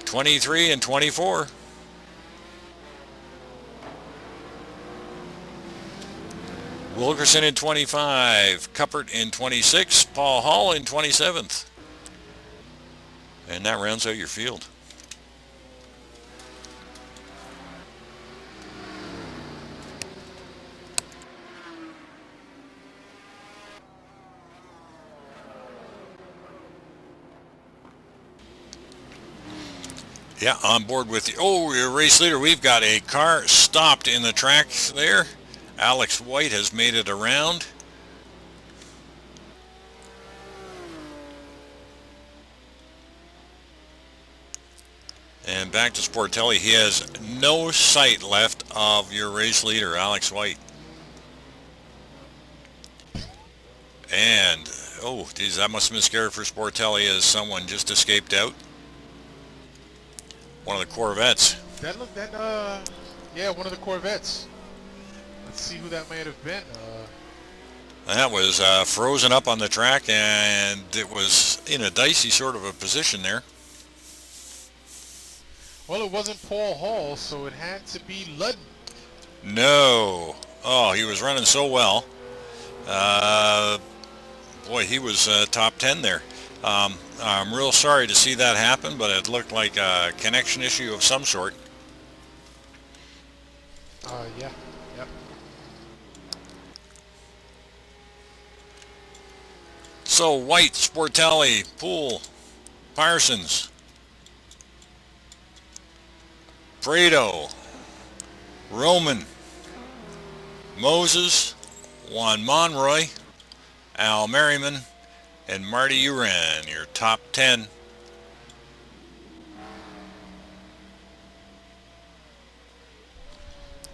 23 and 24. Wilkerson in 25, Cuppert in 26, Paul Hall in 27th. And that rounds out your field. Yeah, on board with you. Oh, your race leader, we've got a car stopped in the track there. Alex White has made it around. And back to Sportelli. He has no sight left of your race leader, Alex White. And, oh, geez, that must have been scary for Sportelli as someone just escaped out. One of the Corvettes. Yeah, one of the Corvettes. Let's see who that might have been. That was frozen up on the track, and it was in a dicey sort of a position there. Well, it wasn't Paul Hall, so it had to be Ludden. No. Oh, he was running so well. Boy, he was top 10 there. I'm real sorry to see that happen, but it looked like a connection issue of some sort. Yeah. Yep. So White, Sportelli, Poole, Parsons, Prado, Roman, Moses, Juan Monroy, Al Merriman, and Marty Uren, your top 10.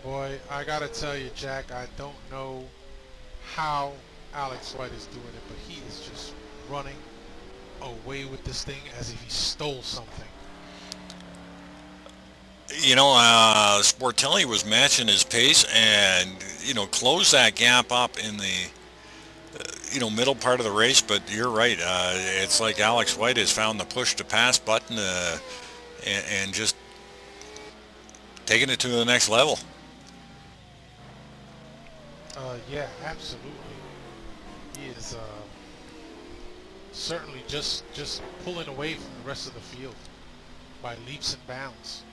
Boy, I gotta tell you, Jack, I don't know how Alex White is doing it, but he is just running away with this thing as if he stole something. You know, Sportelli was matching his pace and, closed that gap up in the, middle part of the race. But you're right. It's like Alex White has found the push to pass button and just taking it to the next level. Yeah, absolutely. He is certainly just pulling away from the rest of the field by leaps and bounds.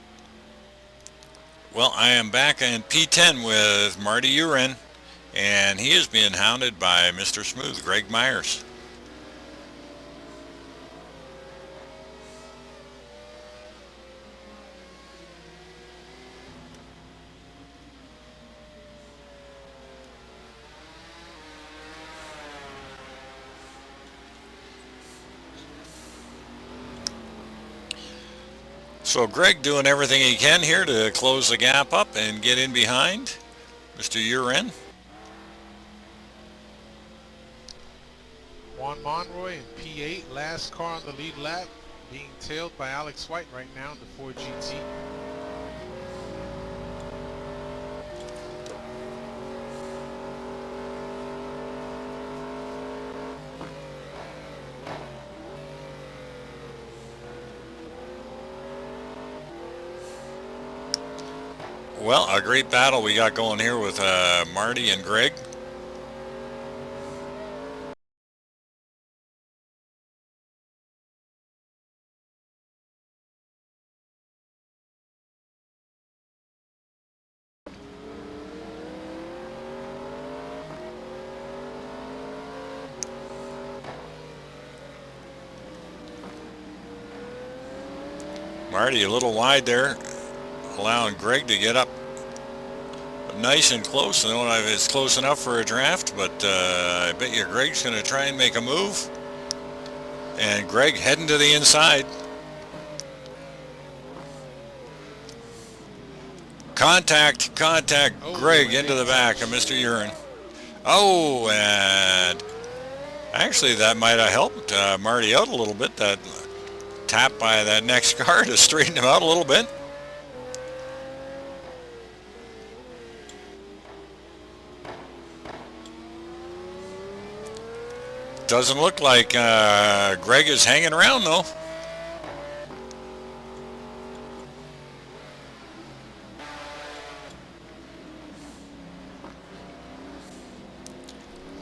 Well, I am back in P10 with Marty Uren, and he is being hounded by Mr. Smooth, Greg Myers. So Greg doing everything he can here to close the gap up and get in behind Mr. Uren. Juan Monroy in P8, last car on the lead lap, being tailed by Alex White right now in the Ford GT. Well, a great battle we got going here with Marty and Greg. Marty a little wide there, allowing Greg to get up nice and close. I don't know if it's close enough for a draft, but I bet you Greg's going to try and make a move. And Greg heading to the inside. Contact, Greg into the back of Mr. Uren. Oh, and actually that might have helped Marty out a little bit, that tap by that next car to straighten him out a little bit. Doesn't look like Greg is hanging around though.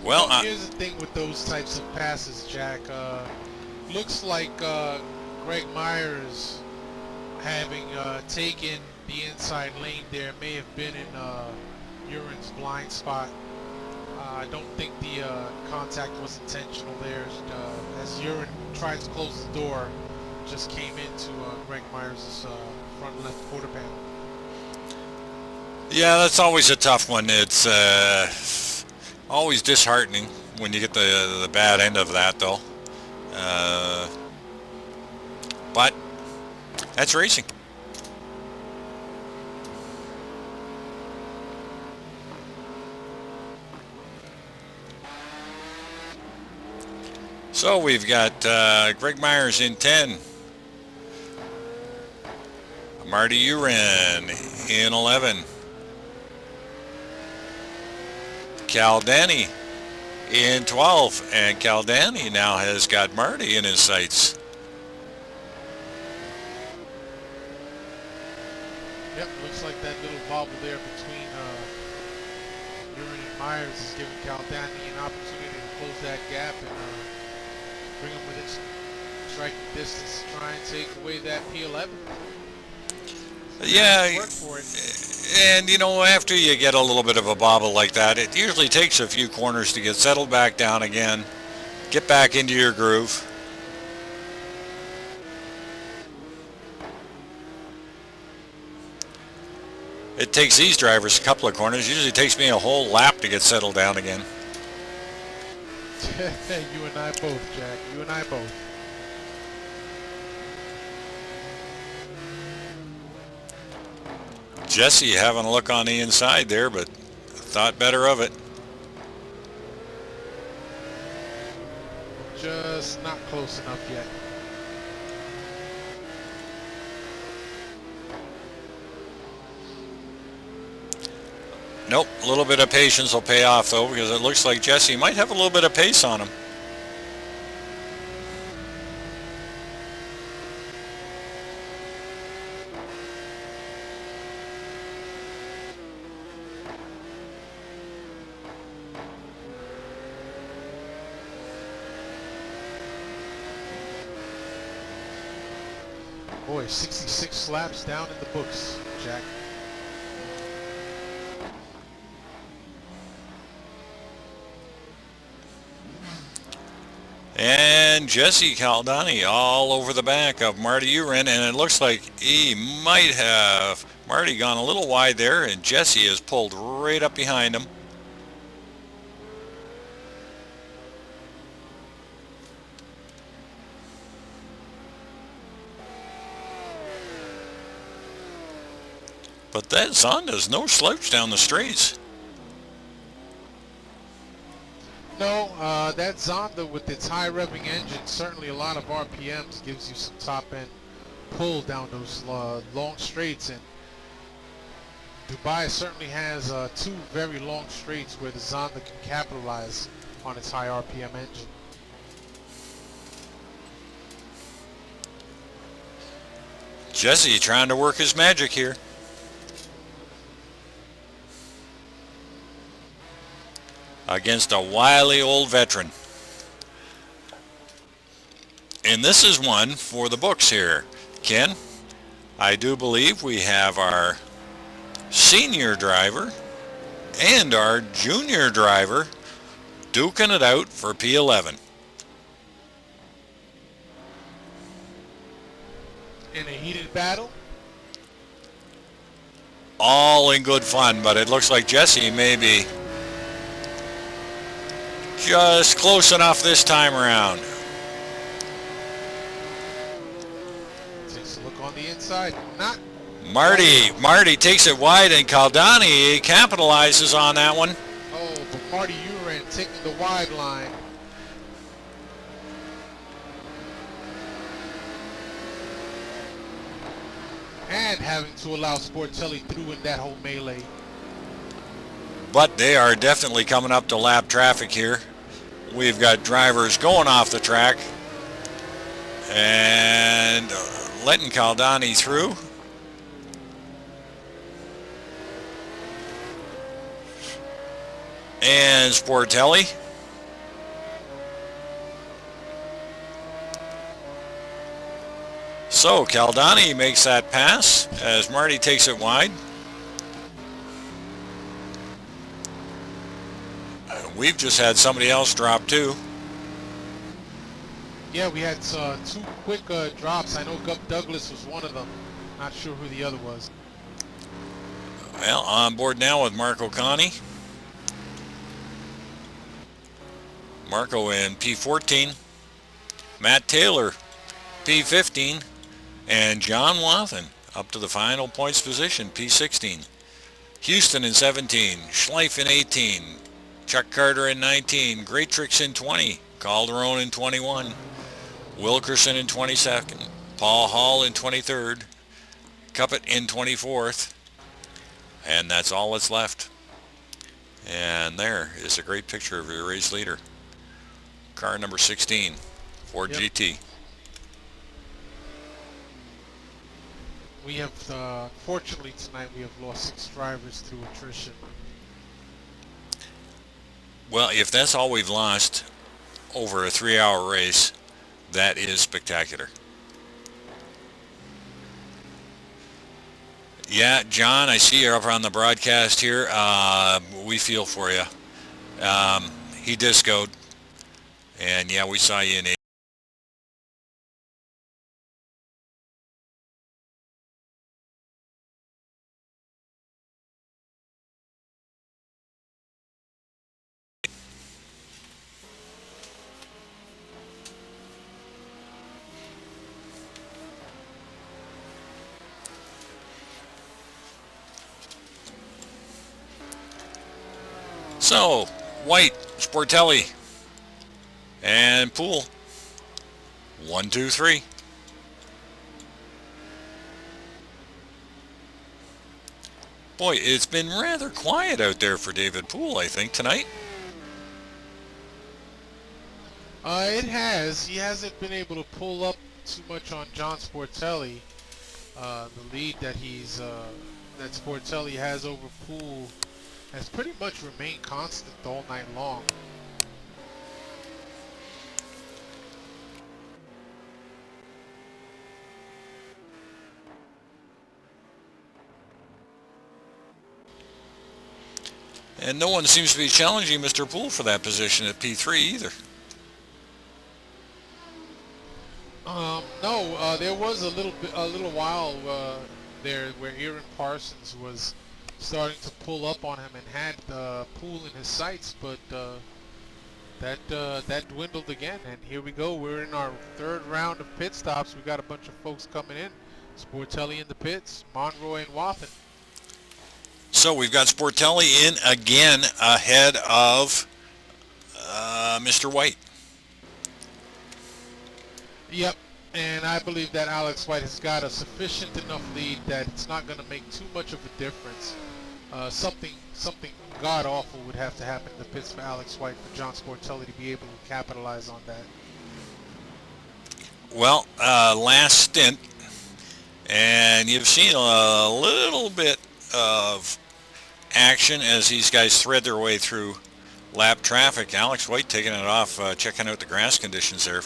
Well, here's the thing with those types of passes, Jack. Looks like Greg Myers, having taken the inside lane there, may have been in Uren's blind spot. I don't think the contact was intentional there. As Uren tries to close the door, just came into Greg Myers' front left quarter panel. Yeah, that's always a tough one. It's always disheartening when you get the bad end of that, though. But that's racing. So we've got Greg Myers in 10. Marty Uren in 11. Caldani in 12. And Caldani now has got Marty in his sights. Yep, looks like that little bobble there between Uren and Myers is giving Caldani an opportunity to close that gap and bring him within striking distance to try and take away that P11. Yeah, work for it. And after you get a little bit of a bobble like that, it usually takes a few corners to get settled back down again, get back into your groove. It takes these drivers a couple of corners. Usually it takes me a whole lap to get settled down again. You and I both, Jack. You and I both. Jesse having a look on the inside there, but thought better of it. Just not close enough yet. Nope, a little bit of patience will pay off though, because it looks like Jesse might have a little bit of pace on him. Boy, 66 laps down in the books, Jack. And Jesse Caldani all over the back of Marty Uren, and it looks like he might have Marty gone a little wide there, and Jesse is pulled right up behind him. But that Zonda's no slouch down the straights. No, that Zonda with its high revving engine, certainly a lot of RPMs, gives you some top end pull down those long straights. And Dubai certainly has two very long straights where the Zonda can capitalize on its high RPM engine. Jesse trying to work his magic here. Against a wily old veteran. And this is one for the books here. Ken, I do believe we have our senior driver and our junior driver duking it out for P11. In a heated battle? All in good fun, but it looks like Jesse may be just close enough this time around. Takes a look on the inside. Not Marty takes it wide, and Caldani capitalizes on that one. Oh, but Marty Uren taking the wide line. And having to allow Sportelli through in that whole melee. But they are definitely coming up to lap traffic here. We've got drivers going off the track and letting Caldani through. And Sportelli. So Caldani makes that pass as Marty takes it wide. We've just had somebody else drop too. Yeah, we had two quick drops. I know Gub Douglas was one of them. Not sure who the other was. Well, on board now with Marco Conti. Marco in P14. Matt Taylor, P15. And John Wathen up to the final points position, P16. Houston in 17. Schleif in 18. Chuck Carter in 19. Greatrix in 20. Calderon in 21. Wilkerson in 22nd. Paul Hall in 23rd. Cuppet in 24th. And that's all that's left. And there is a great picture of your race leader. Car number 16, Ford GT. We have, fortunately tonight, we have lost 6 drivers to attrition. Well, if that's all we've lost over a 3-hour race, that is spectacular. Yeah, John, I see you're up on the broadcast here. We feel for you. He discoed, and yeah, we saw you in So, White, Sportelli, and Poole. 1, 2, 3. Boy, it's been rather quiet out there for David Poole, I think, tonight. It has. He hasn't been able to pull up too much on John Sportelli. The lead that that Sportelli has over Poole has pretty much remained constant all night long. And no one seems to be challenging Mr. Poole for that position at P3 either. No, there was a little while there where Aaron Parsons was starting to pull up on him and had Poole in his sights, but that dwindled again. And here we go. We're in our third round of pit stops. We got a bunch of folks coming in. Sportelli in the pits, Monroy and Wathen. So we've got Sportelli in again ahead of Mr. White. Yep, and I believe that Alex White has got a sufficient enough lead that it's not going to make too much of a difference. Something god awful would have to happen in the pits for Alex White for John Sportelli to be able to capitalize on that. Well, last stint, and you've seen a little bit of action as these guys thread their way through lap traffic. Alex White taking it off, checking out the grass conditions there.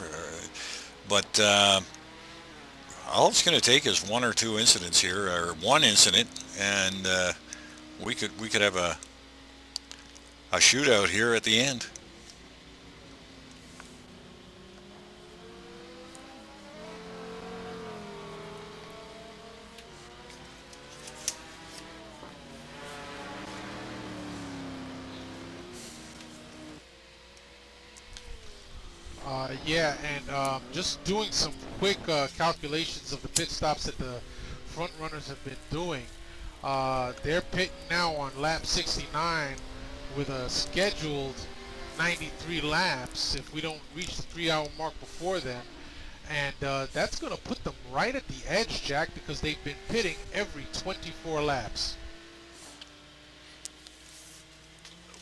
But all it's going to take is one or two incidents here, or one incident, and we could have a shootout here at the end. Yeah, and just doing some quick calculations of the pit stops that the front runners have been doing. They're pitting now on lap 69 with a scheduled 93 laps if we don't reach the 3-hour mark before then. And that's going to put them right at the edge, Jack, because they've been pitting every 24 laps.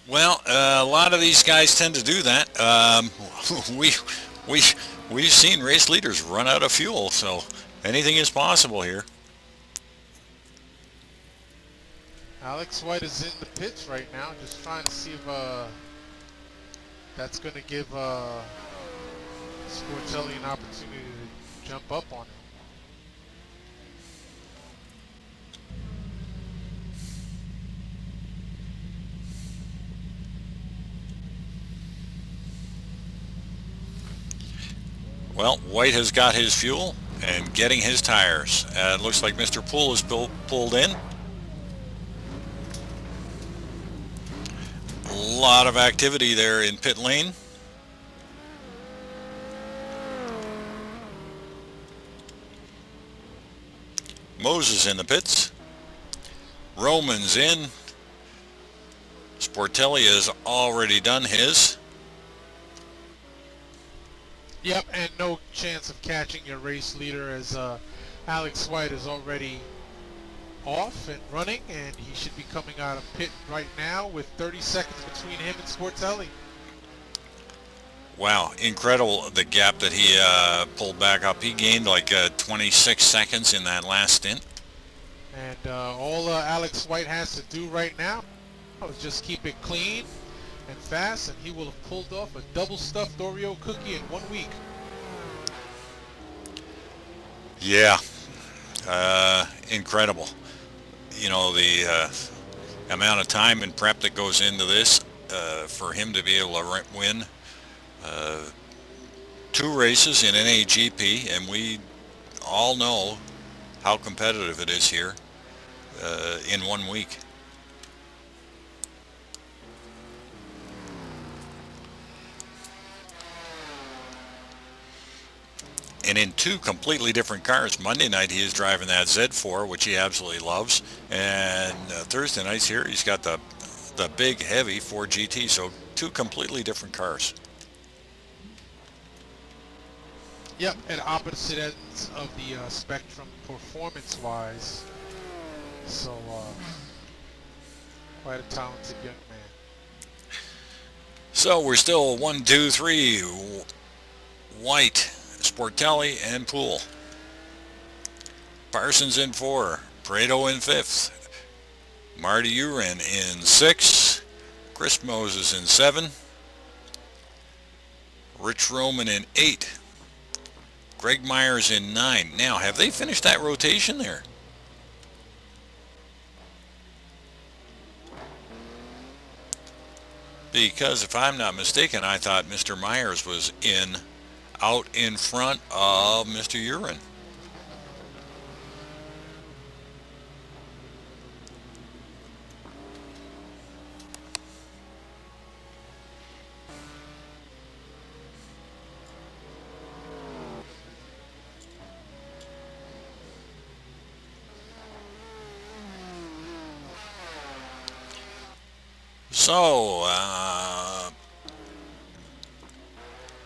Well, a lot of these guys tend to do that. We've seen race leaders run out of fuel, so anything is possible here. Alex White is in the pits right now, just trying to see if that's going to give Sportelli an opportunity to jump up on him. Well, White has got his fuel and getting his tires. It looks like Mr. Poole is pulled in. A lot of activity there in pit lane. Moses in the pits. Roman's in. Sportelli has already done his. Yep, and no chance of catching your race leader as Alex White is already off and running, and he should be coming out of pit right now with 30 seconds between him and Sportelli. Wow, incredible the gap that he pulled back up. He gained like 26 seconds in that last stint. And all Alex White has to do right now is just keep it clean and fast, and he will have pulled off a double stuffed Oreo cookie in 1 week. Yeah, incredible. You know, the amount of time and prep that goes into this for him to be able to win 2 races in NAGP, and we all know how competitive it is here in 1 week. And in 2 completely different cars. Monday night he is driving that Z4, which he absolutely loves, and Thursday nights here he's got the the big, heavy Ford GT. So two completely different cars. Yep, at opposite ends of the spectrum performance-wise. So, quite a talented young man. So we're still 1, 2, 3. White, Sportelli, and Poole. Parsons in 4. Prado in 5th. Marty Uren in 6. Chris Moses in 7. Rich Roman in 8. Greg Myers in 9. Now, have they finished that rotation there? Because if I'm not mistaken, I thought Mr. Myers was out in front of Mr. Uren. So,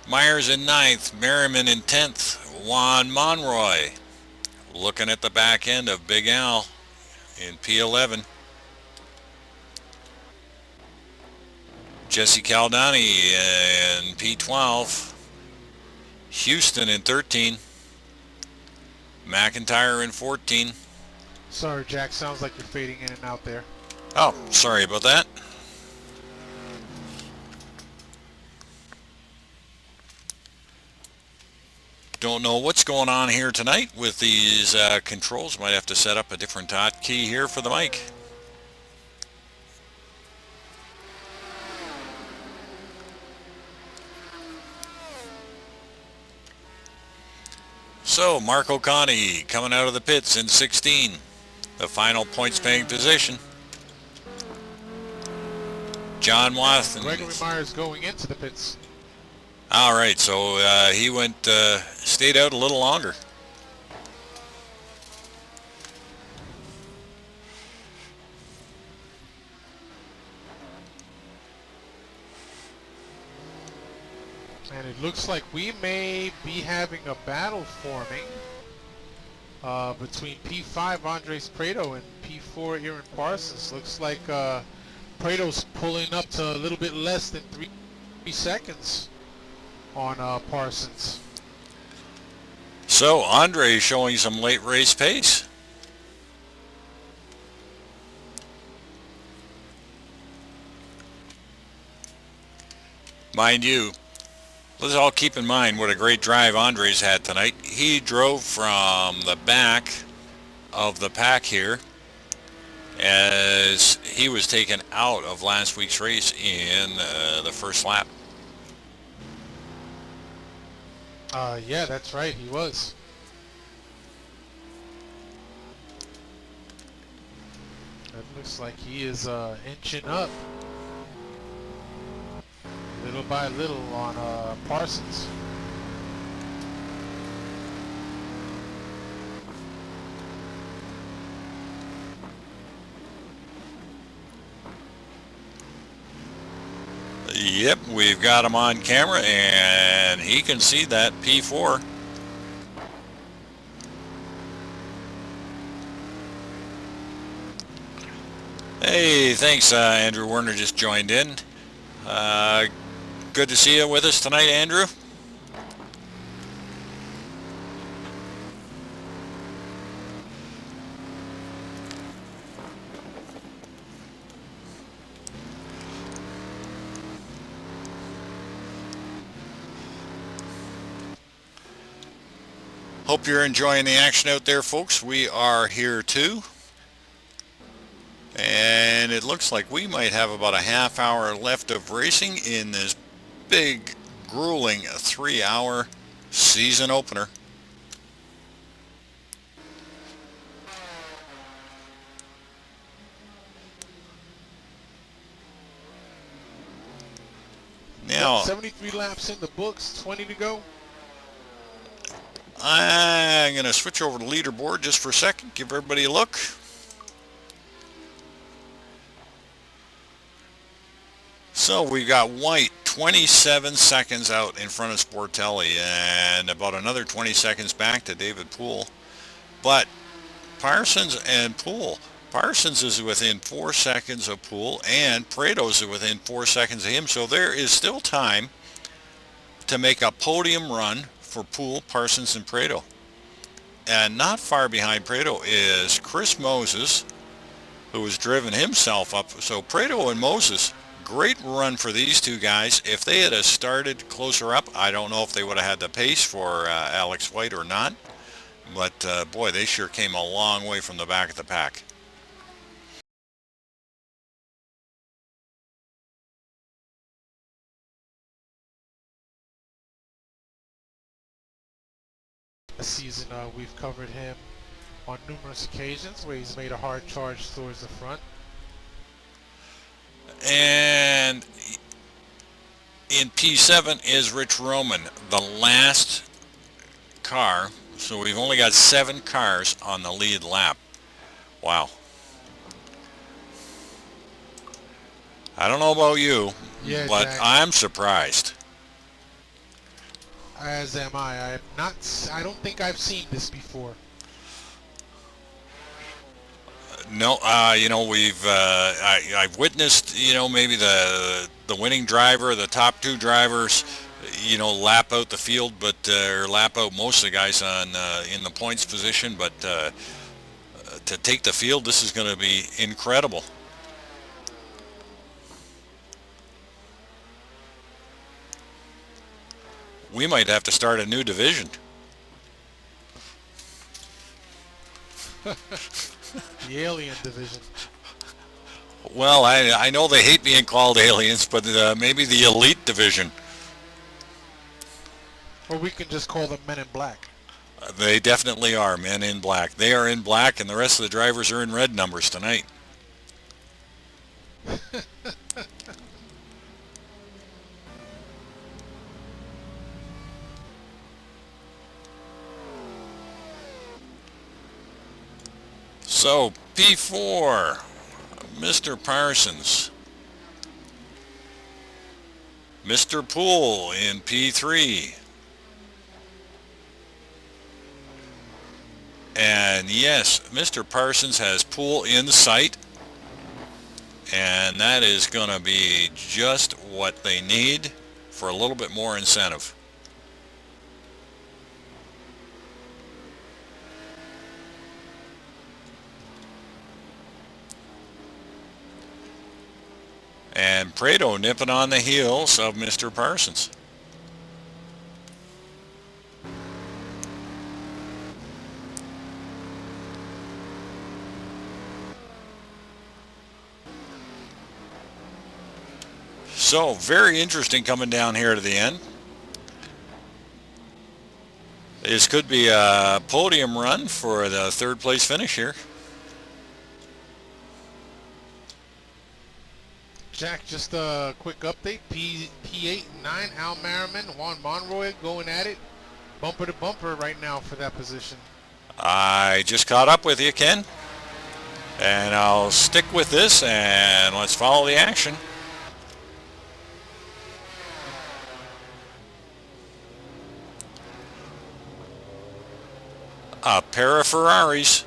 Myers in 9th, Merriman in 10th, Juan Monroy looking at the back end of Big Al in P11. Jesse Caldani in P12, Houston in 13, McIntyre in 14. Sorry, Jack, sounds like you're fading in and out there. Oh, sorry about that. Don't know what's going on here tonight with these controls. Might have to set up a different hotkey here for the mic. So Marco Conti coming out of the pits in 16, the final points paying position. John Watson. Gregory Myers going into the pits. All right, so he stayed out a little longer. And it looks like we may be having a battle forming between P5 Andres Prado and P4 Aaron Parsons. Looks like Prado's pulling up to a little bit less than 3 seconds on Parsons. So Andre showing some late race pace. Mind you, let's all keep in mind what a great drive Andre's had tonight. He drove from the back of the pack here as he was taken out of last week's race in the first lap. Yeah, that's right, he was. That looks like he is inching up little by little on Parsons. Yep, we've got him on camera, and he can see that P4. Hey, thanks, Andrew Werner just joined in. Good to see you with us tonight, Andrew. Hope you're enjoying the action out there, folks. We are here too. And it looks like we might have about a half hour left of racing in this big, grueling 3-hour season opener. Now, 73 laps in the books, 20 to go. I'm going to switch over to leaderboard just for a second, give everybody a look. So we've got White 27 seconds out in front of Sportelli and about another 20 seconds back to David Poole. But Parsons and Poole. Parsons is within 4 seconds of Poole and Prado's within 4 seconds of him. So there is still time to make a podium run for Poole, Parsons, and Prado. And not far behind Prado is Chris Moses, who has driven himself up. So Prado and Moses, great run for these two guys. If they had started closer up, I don't know if they would have had the pace for Alex White or not. But boy, they sure came a long way from the back of the pack. This season, we've covered him on numerous occasions where he's made a hard charge towards the front. And in P7 is Rich Roman, the last car. So we've only got 7 cars on the lead lap. Wow. I don't know about you, Yeah, but Jack, I'm surprised. as am I. I don't think I've seen this before. No, I've witnessed, maybe the winning driver, the top 2 drivers, lap out the field, but or lap out most of the guys on in the points position. But to take the field, this is going to be incredible. We might have to start a new division. The alien division. Well, I know they hate being called aliens, but maybe the elite division. Or we can just call them Men in Black. They definitely are men in black. They are in black, and the rest of the drivers are in red numbers tonight. So, P4, Mr. Parsons. Mr. Poole in P3. And yes, Mr. Parsons has Poole in sight. And that is going to be just what they need for a little bit more incentive. And Prado nipping on the heels of Mr. Parsons. So, very interesting coming down here to the end. This could be a podium run for the 3rd place finish here. Jack, just a quick update. P8 and 9, Al Merriman, Juan Monroy going at it. Bumper to bumper right now for that position. I just caught up with you, Ken. And I'll stick with this and let's follow the action. A pair of Ferraris.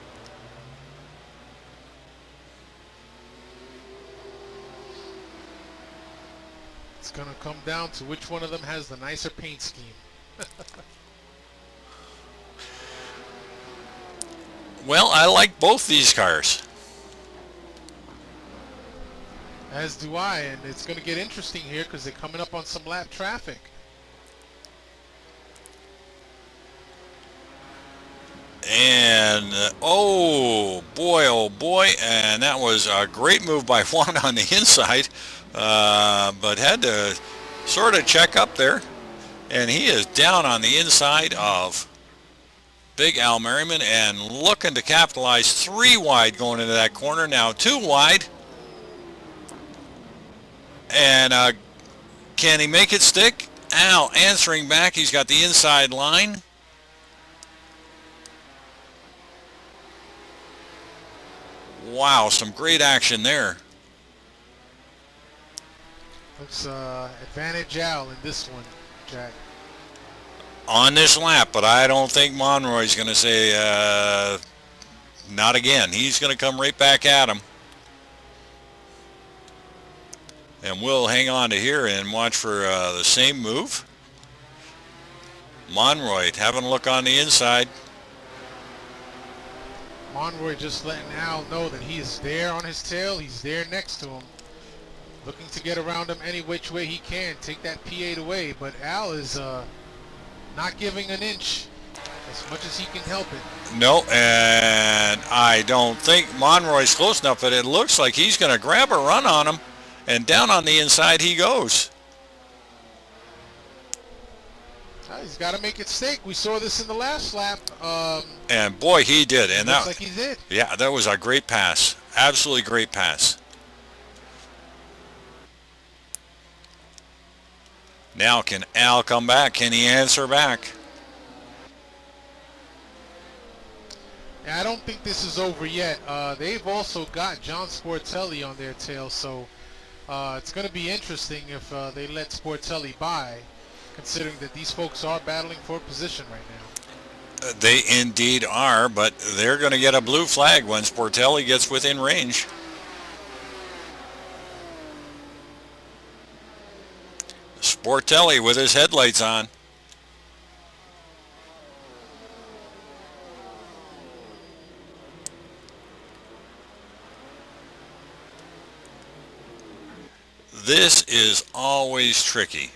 It's going to come down to which one of them has the nicer paint scheme. Well, I like both these cars. As do I, and it's going to get interesting here because they're coming up on some lap traffic. And oh boy, and that was a great move by Juan on the inside, but had to sort of check up there, and he is down on the inside of Big Al Merriman and looking to capitalize. 3 wide going into that corner, now 2 wide, and can he make it stick? Al answering back, he's got the inside line. Wow, some great action there. Looks advantage Al in this one, Jack. On this lap, but I don't think Monroy's going to say not again. He's going to come right back at him. And we'll hang on to here and watch for the same move. Monroy having a look on the inside. Monroy just letting Al know that he is there on his tail. He's there next to him. Looking to get around him any which way he can. Take that P8 away. But Al is not giving an inch as much as he can help it. No, and I don't think Monroy's close enough, but it looks like he's going to grab a run on him. And down on the inside he goes. He's got to make it stick. We saw this in the last lap. And boy, he did. And looks like he did. Yeah, that was a great pass. Absolutely great pass. Now can Al come back? Can he answer back? Yeah, I don't think this is over yet. They've also got John Sportelli on their tail, so it's going to be interesting if they let Sportelli by, considering that these folks are battling for position right now. They indeed are, but they're going to get a blue flag when Sportelli gets within range. Sportelli with his headlights on. This is always tricky,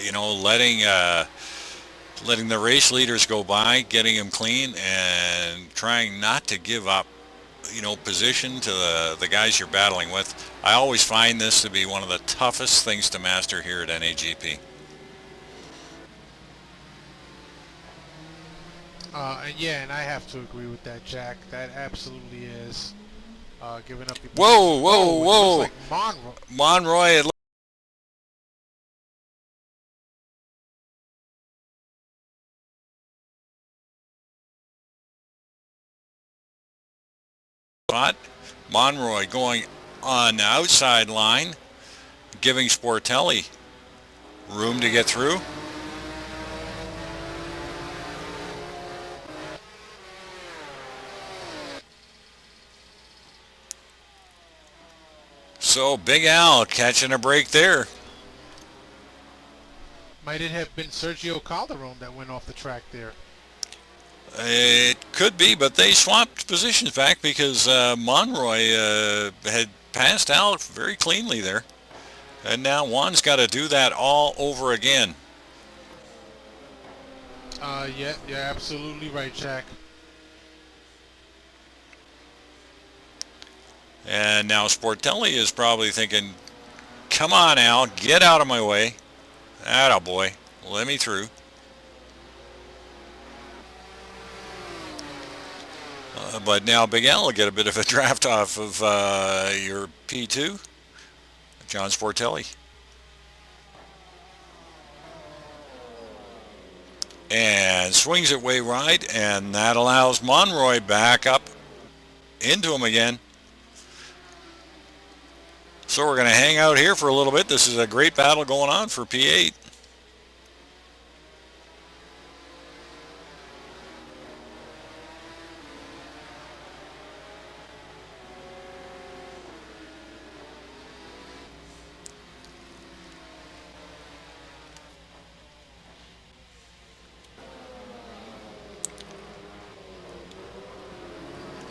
you know, letting the race leaders go by, getting them clean, and trying not to give up, you know, position to the guys you're battling with. I always find this to be one of the toughest things to master here at NAGP. And I have to agree with that, Jack. That absolutely is giving up. Whoa, whoa, whoa! Like Monroy. Monroy going on the outside line, giving Sportelli room to get through. So Big Al catching a break there. Might it have been Sergio Calderon that went off the track there? It could be, but they swapped positions back because Monroy had passed out very cleanly there. And now Juan's got to do that all over again. Yeah, you're absolutely right, Jack. And now Sportelli is probably thinking, come on, Al, get out of my way. Attaboy, let me through. But now Big Al will get a bit of a draft off of your P2, John Sportelli. And swings it way right, and that allows Monroy back up into him again. So we're going to hang out here for a little bit. This is a great battle going on for P8.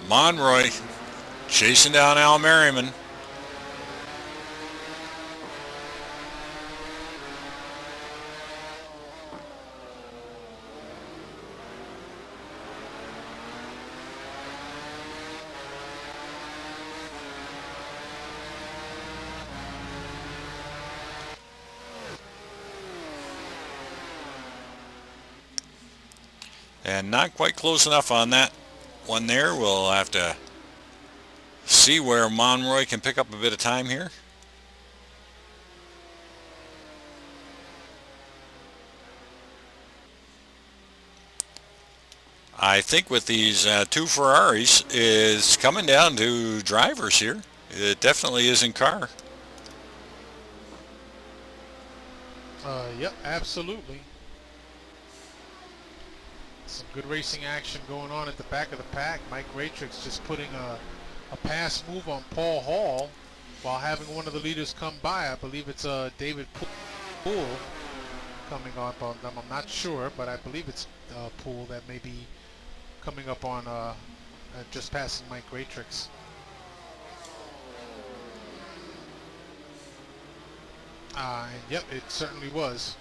Monroy chasing down Al Merriman. And not quite close enough on that one there. We'll have to see where Monroy can pick up a bit of time here. I think with these two Ferraris, it's coming down to drivers here. It definitely isn't car. Yep, absolutely. Some good racing action going on at the back of the pack. Mike Ratrix just putting a pass move on Paul Hall while having one of the leaders come by. I believe it's David Poole coming up on them. I'm not sure, but I believe it's Poole that may be coming up on just passing Mike Ratrix. And yep, it certainly was.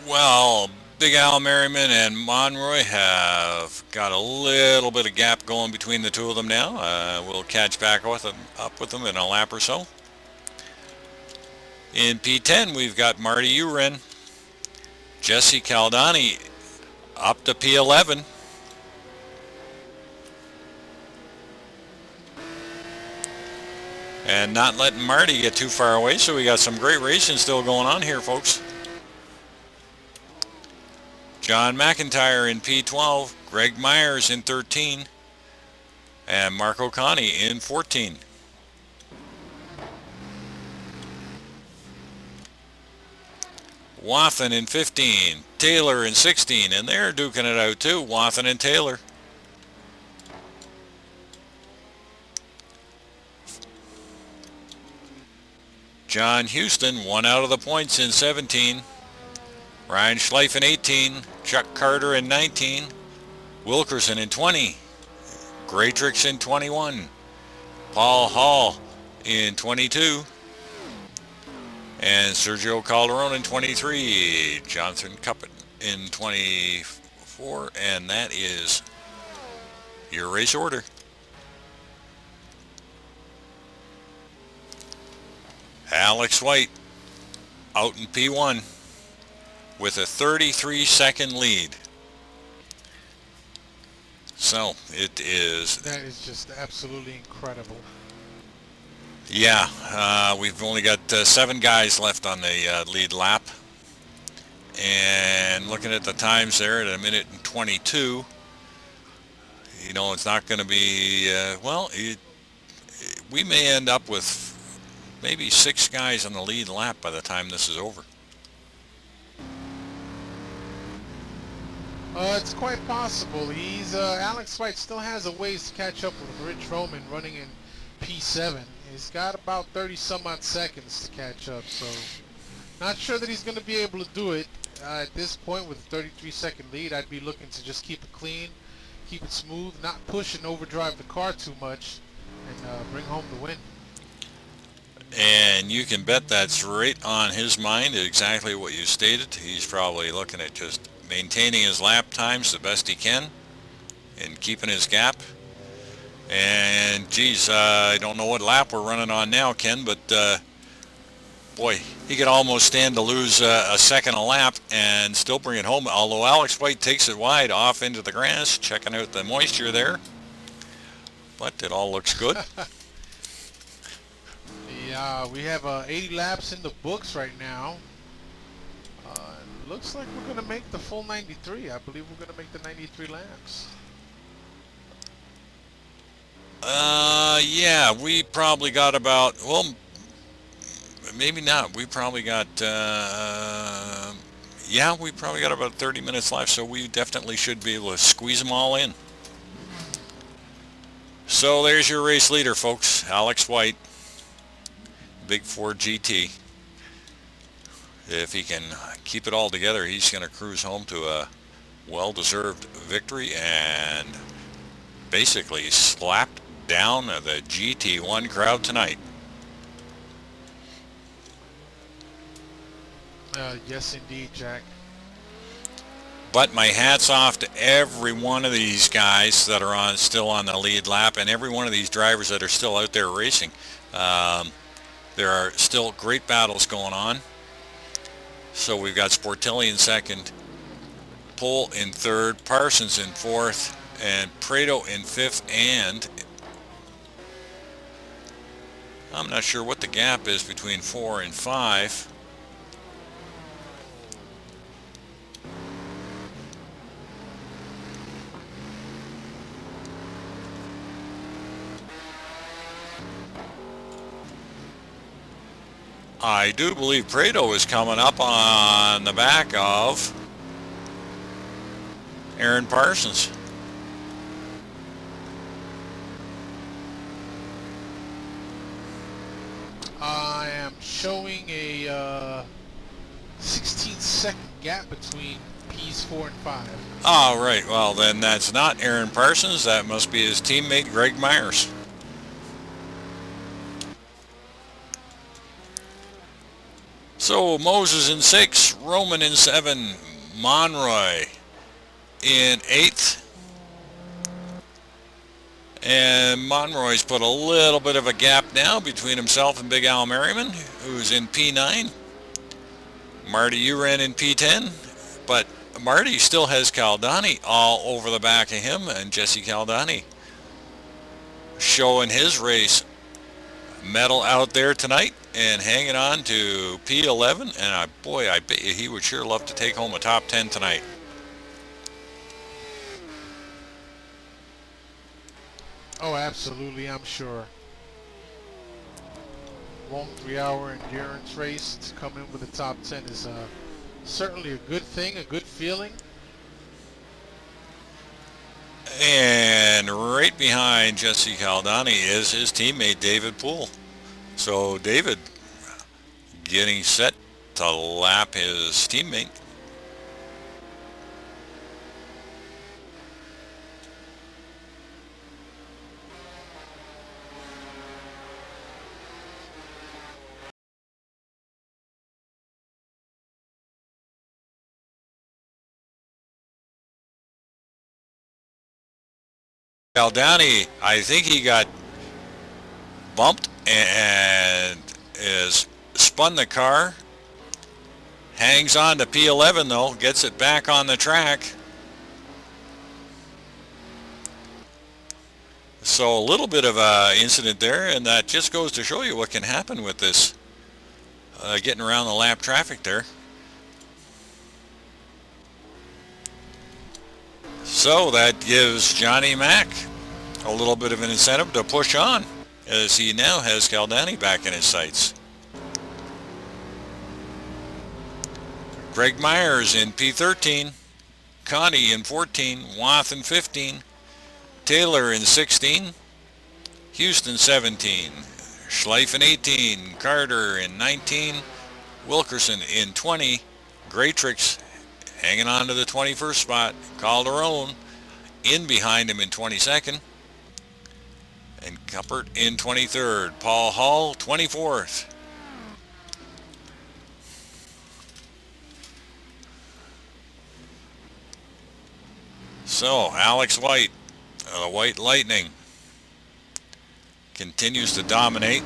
Well, Big Al Merriman and Monroy have got a little bit of gap going between the two of them now. We'll catch back up with them in a lap or so. In P10, we've got Marty Uren, Jesse Caldani up to P11. And not letting Marty get too far away, so we got some great racing still going on here, folks. John McIntyre in P12, Greg Myers in 13, and Marco Conti in 14. Wathen in 15, Taylor in 16, and they're duking it out too, Wathen and Taylor. John Houston, one out of the points in 17. Ryan Schleif in 18, Chuck Carter in 19, Wilkerson in 20, Gratrix in 21, Paul Hall in 22, and Sergio Calderon in 23, Jonathan Cuppet in 24, and that is your race order. Alex White out in P1 with a 33-second lead. So it is... That is just absolutely incredible. Yeah, we've only got 7 guys left on the lead lap. And looking at the times there at 1:22, you know, it's not going to be... we may end up with maybe 6 guys on the lead lap by the time this is over. It's quite possible. Alex White still has a ways to catch up with Rich Roman running in P7. He's got about 30 some odd seconds to catch up, so not sure that he's going to be able to do it at this point with a 33-second lead. I'd be looking to just keep it clean, keep it smooth, not push and overdrive the car too much, and bring home the win. And you can bet that's right on his mind, exactly what you stated. He's probably looking at just maintaining his lap times the best he can and keeping his gap. And geez, I don't know what lap we're running on now, Ken, but boy, he could almost stand to lose a second a lap and still bring it home. Although Alex White takes it wide off into the grass, checking out the moisture there. But it all looks good. Yeah, we have 80 laps in the books right now. Looks like we're going to make the full 93. I believe we're going to make the 93 laps. Yeah, we probably got about, well, maybe not. We probably got, yeah, we probably got about 30 minutes left, so we definitely should be able to squeeze them all in. So there's your race leader, folks, Alex White, Big Ford GT. If he can keep it all together, he's going to cruise home to a well-deserved victory and basically slapped down the GT1 crowd tonight. Yes, indeed, Jack. But my hat's off to every one of these guys that are still on the lead lap, and every one of these drivers that are still out there racing. There are still great battles going on. So we've got Sportelli in second, Pohl in third, Parsons in fourth, and Prado in fifth, and I'm not sure what the gap is between 4 and 5. I do believe Prado is coming up on the back of Aaron Parsons. I am showing a 16-second gap between P's 4 and 5. All right, well then that's not Aaron Parsons. That must be his teammate Greg Myers. So Moses in 6, Roman in 7, Monroy in 8th. And Monroy's put a little bit of a gap now between himself and Big Al Merriman, who's in P9. Marty Uren in P10, but Marty still has Caldani all over the back of him, and Jesse Caldani showing his race medal out there tonight and hanging on to P11, and boy, I bet you he would sure love to take home a top 10 tonight. Oh, absolutely, I'm sure. Long 3-hour endurance race to come in with the top 10 is certainly a good thing, a good feeling. And right behind Jesse Caldani is his teammate David Poole. So David getting set to lap his teammate. Caldani, I think he got bumped and is spun the car. Hangs on to P11 though, gets it back on the track. So a little bit of a incident there, and that just goes to show you what can happen with this getting around the lap traffic there. So that gives Johnny Mack a little bit of an incentive to push on, as he now has Caldani back in his sights. Greg Myers in P13, Connie in 14, Wath in 15, Taylor in 16, Houston 17, Schleif in 18, Carter in 19, Wilkerson in 20, Graytrix hanging on to the 21st spot, Calderon in behind him in 22nd, and Cuppert in 23rd, Paul Hall 24th. So Alex White, the White Lightning, continues to dominate.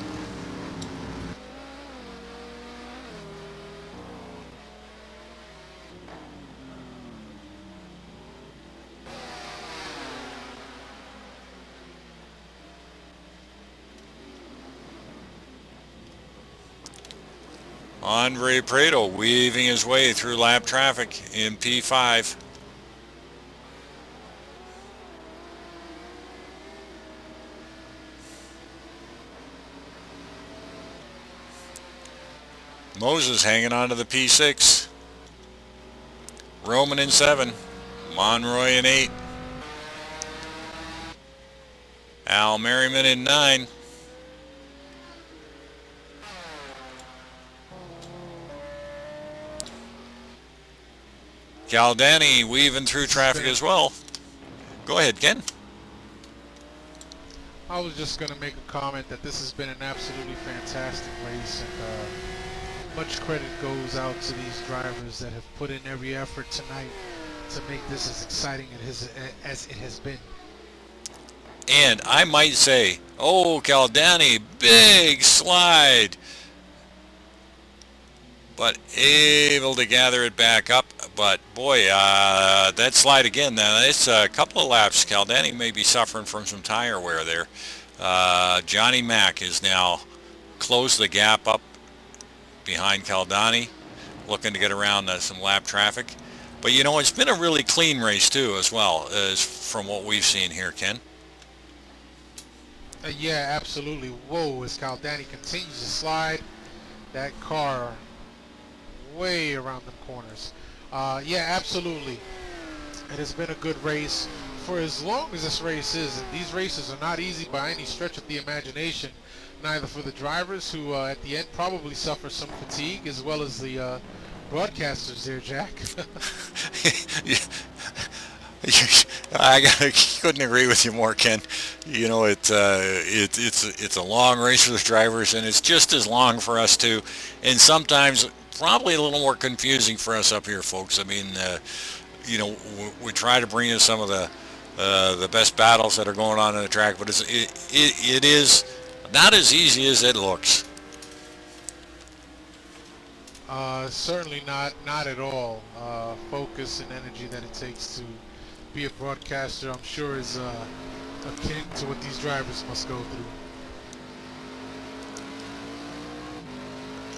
Andre Prado weaving his way through lap traffic in P5. Moses hanging on to the P6. Roman in 7. Monroy in 8. Al Merriman in 9. Caldani weaving through traffic as well. Go ahead, Ken. I was just going to make a comment that this has been an absolutely fantastic race, and much credit goes out to these drivers that have put in every effort tonight to make this as exciting as it has been. And I might say, oh, Caldani, big slide. But able to gather it back up. But boy, that slide again, it's a couple of laps. Caldani may be suffering from some tire wear there. Johnny Mack is now closed the gap up behind Caldani, looking to get around some lap traffic. But you know, it's been a really clean race too, as well as from what we've seen here, Ken. Yeah, absolutely. Whoa, as Caldani continues to slide. that car way around them corners. Yeah, absolutely. It has been a good race for as long as this race is, and these races are not easy by any stretch of the imagination, neither for the drivers, who at the end probably suffer some fatigue, as well as the broadcasters there, Jack. I couldn't agree with you more, Ken. You know, it's a long race for the drivers, and it's just as long for us too, and sometimes probably a little more confusing for us up here, folks. I mean, you know, we try to bring in some of the best battles that are going on in the track, but it is not as easy as it looks. Certainly not at all. Focus and energy that it takes to be a broadcaster, I'm sure, is akin to what these drivers must go through.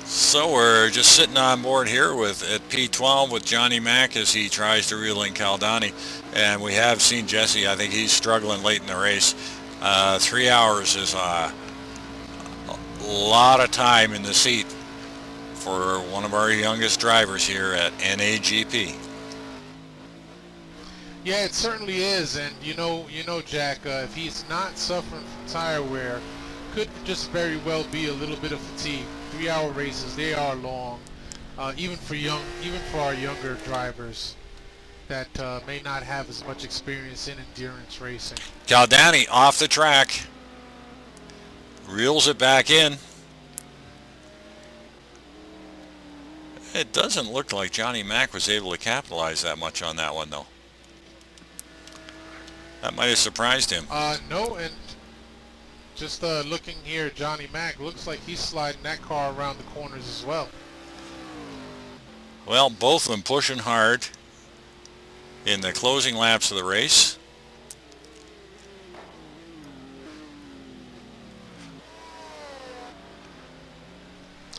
So we're just sitting on board here with at P12 with Johnny Mack as he tries to reel in Caldani, and we have seen Jesse. I think he's struggling late in the race. 3 hours is a lot of time in the seat for one of our youngest drivers here at NAGP. Yeah, it certainly is, and you know, Jack, if he's not suffering from tire wear, could just very well be a little bit of fatigue. 3-hour races, they are long, even for our younger drivers that may not have as much experience in endurance racing. Caldani off the track, reels it back in. It doesn't look like Johnny Mack was able to capitalize that much on that one, though. That might have surprised him. No, and just looking here, Johnny Mack looks like he's sliding that car around the corners as well. Well, both of them pushing hard in the closing laps of the race.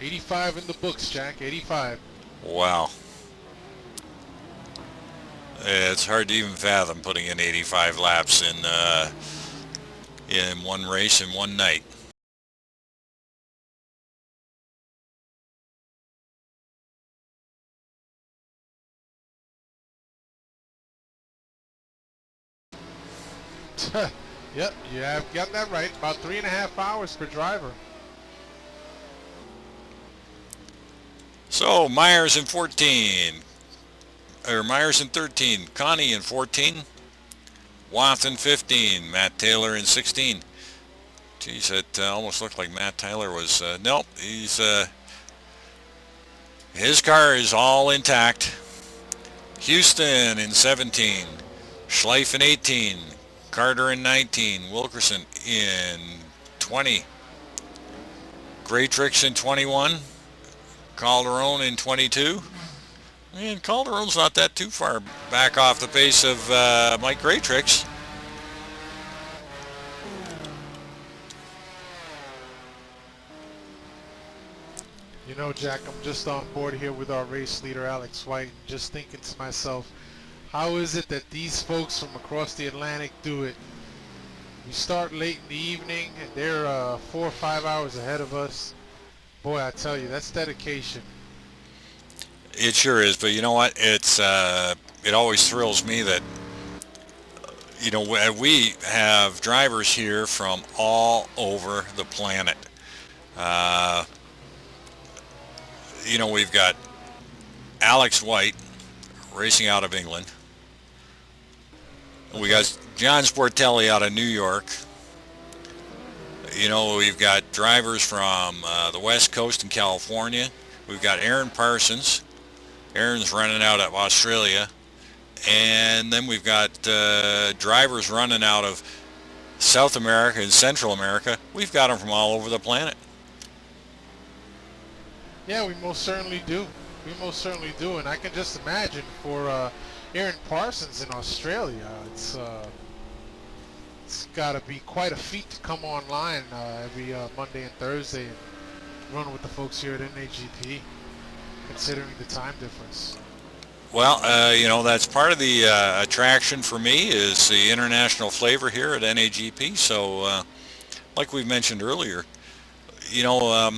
'85 in the books, Jack. 85. Wow. It's hard to even fathom putting in 85 laps in one race in one night. Yep, you have got that right. About 3.5 hours per driver. So Myers in 14, or Myers in 13, Connie in 14, Wath in 15, Matt Taylor in 16. Geez, it almost looked like Matt Taylor was, nope, he's, his car is all intact. Houston in 17, Schleif in 18, Carter in 19, Wilkerson in 20, Graytrix in 21, Calderon in 22. And Calderon's not that too far back off the pace of Mike Graytrix. You know, Jack, I'm just on board here with our race leader, Alex White, and just thinking to myself, how is it that these folks from across the Atlantic do it? We start late in the evening, and they're 4 or 5 hours ahead of us. Boy, I tell you, that's dedication. It sure is, but you know what? It's it always thrills me that, you know, we have drivers here from all over the planet. You know, we've got Alex White racing out of England. We got John Sportelli out of New York. You know, we've got drivers from the West Coast in California. We've got Aaron Parsons. Aaron's running out of Australia. And then we've got drivers running out of South America and Central America. We've got them from all over the planet. Yeah, we most certainly do. We most certainly do. And I can just imagine for Aaron Parsons in Australia, it's got to be quite a feat to come online every Monday and Thursday and run with the folks here at NAGP, considering the time difference. Well, you know, that's part of the attraction for me is the international flavor here at NAGP. So, like we mentioned earlier, you know,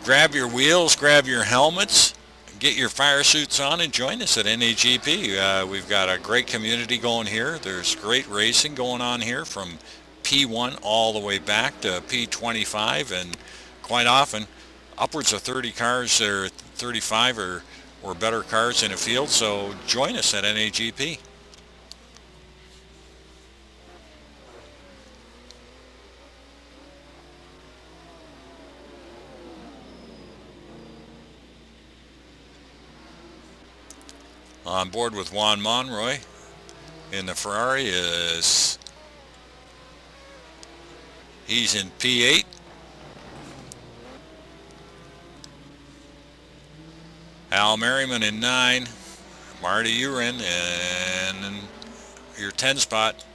grab your wheels, grab your helmets, get your fire suits on, and join us at NAGP. We've got a great community going here. There's great racing going on here from P1 all the way back to P25, and quite often upwards of 30 cars or 35 or better cars in a field. So join us at NAGP. On board with Juan Monroy in the Ferrari is, he's in P8. Al Merriman in 9. Marty Urin in your 10 spot.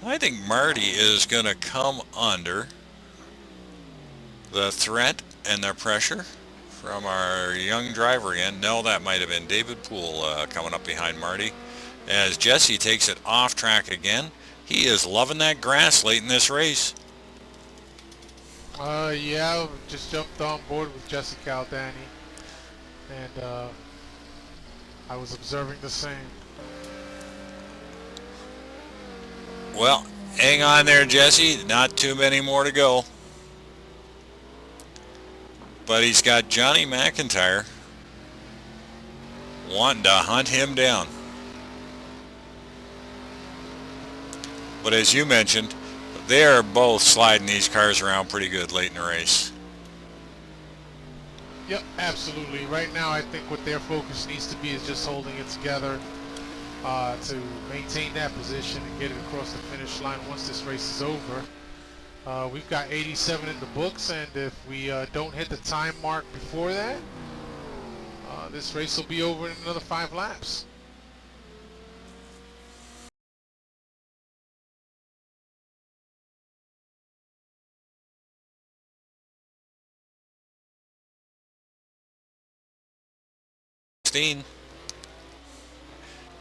I think Marty is going to come under the threat and the pressure from our young driver again. No, that might have been David Poole coming up behind Marty. As Jesse takes it off track again. He is loving that grass late in this race. Yeah, just jumped on board with Jesse Caldani, and I was observing the same. Well, hang on there, Jesse. Not too many more to go. But he's got Johnny McIntyre wanting to hunt him down. But as you mentioned, they are both sliding these cars around pretty good late in the race. Yep, absolutely. Right now, I think what their focus needs to be is just holding it together to maintain that position and get it across the finish line once this race is over. We've got 87 in the books, and if we don't hit the time mark before that, this race will be over in another 5 laps.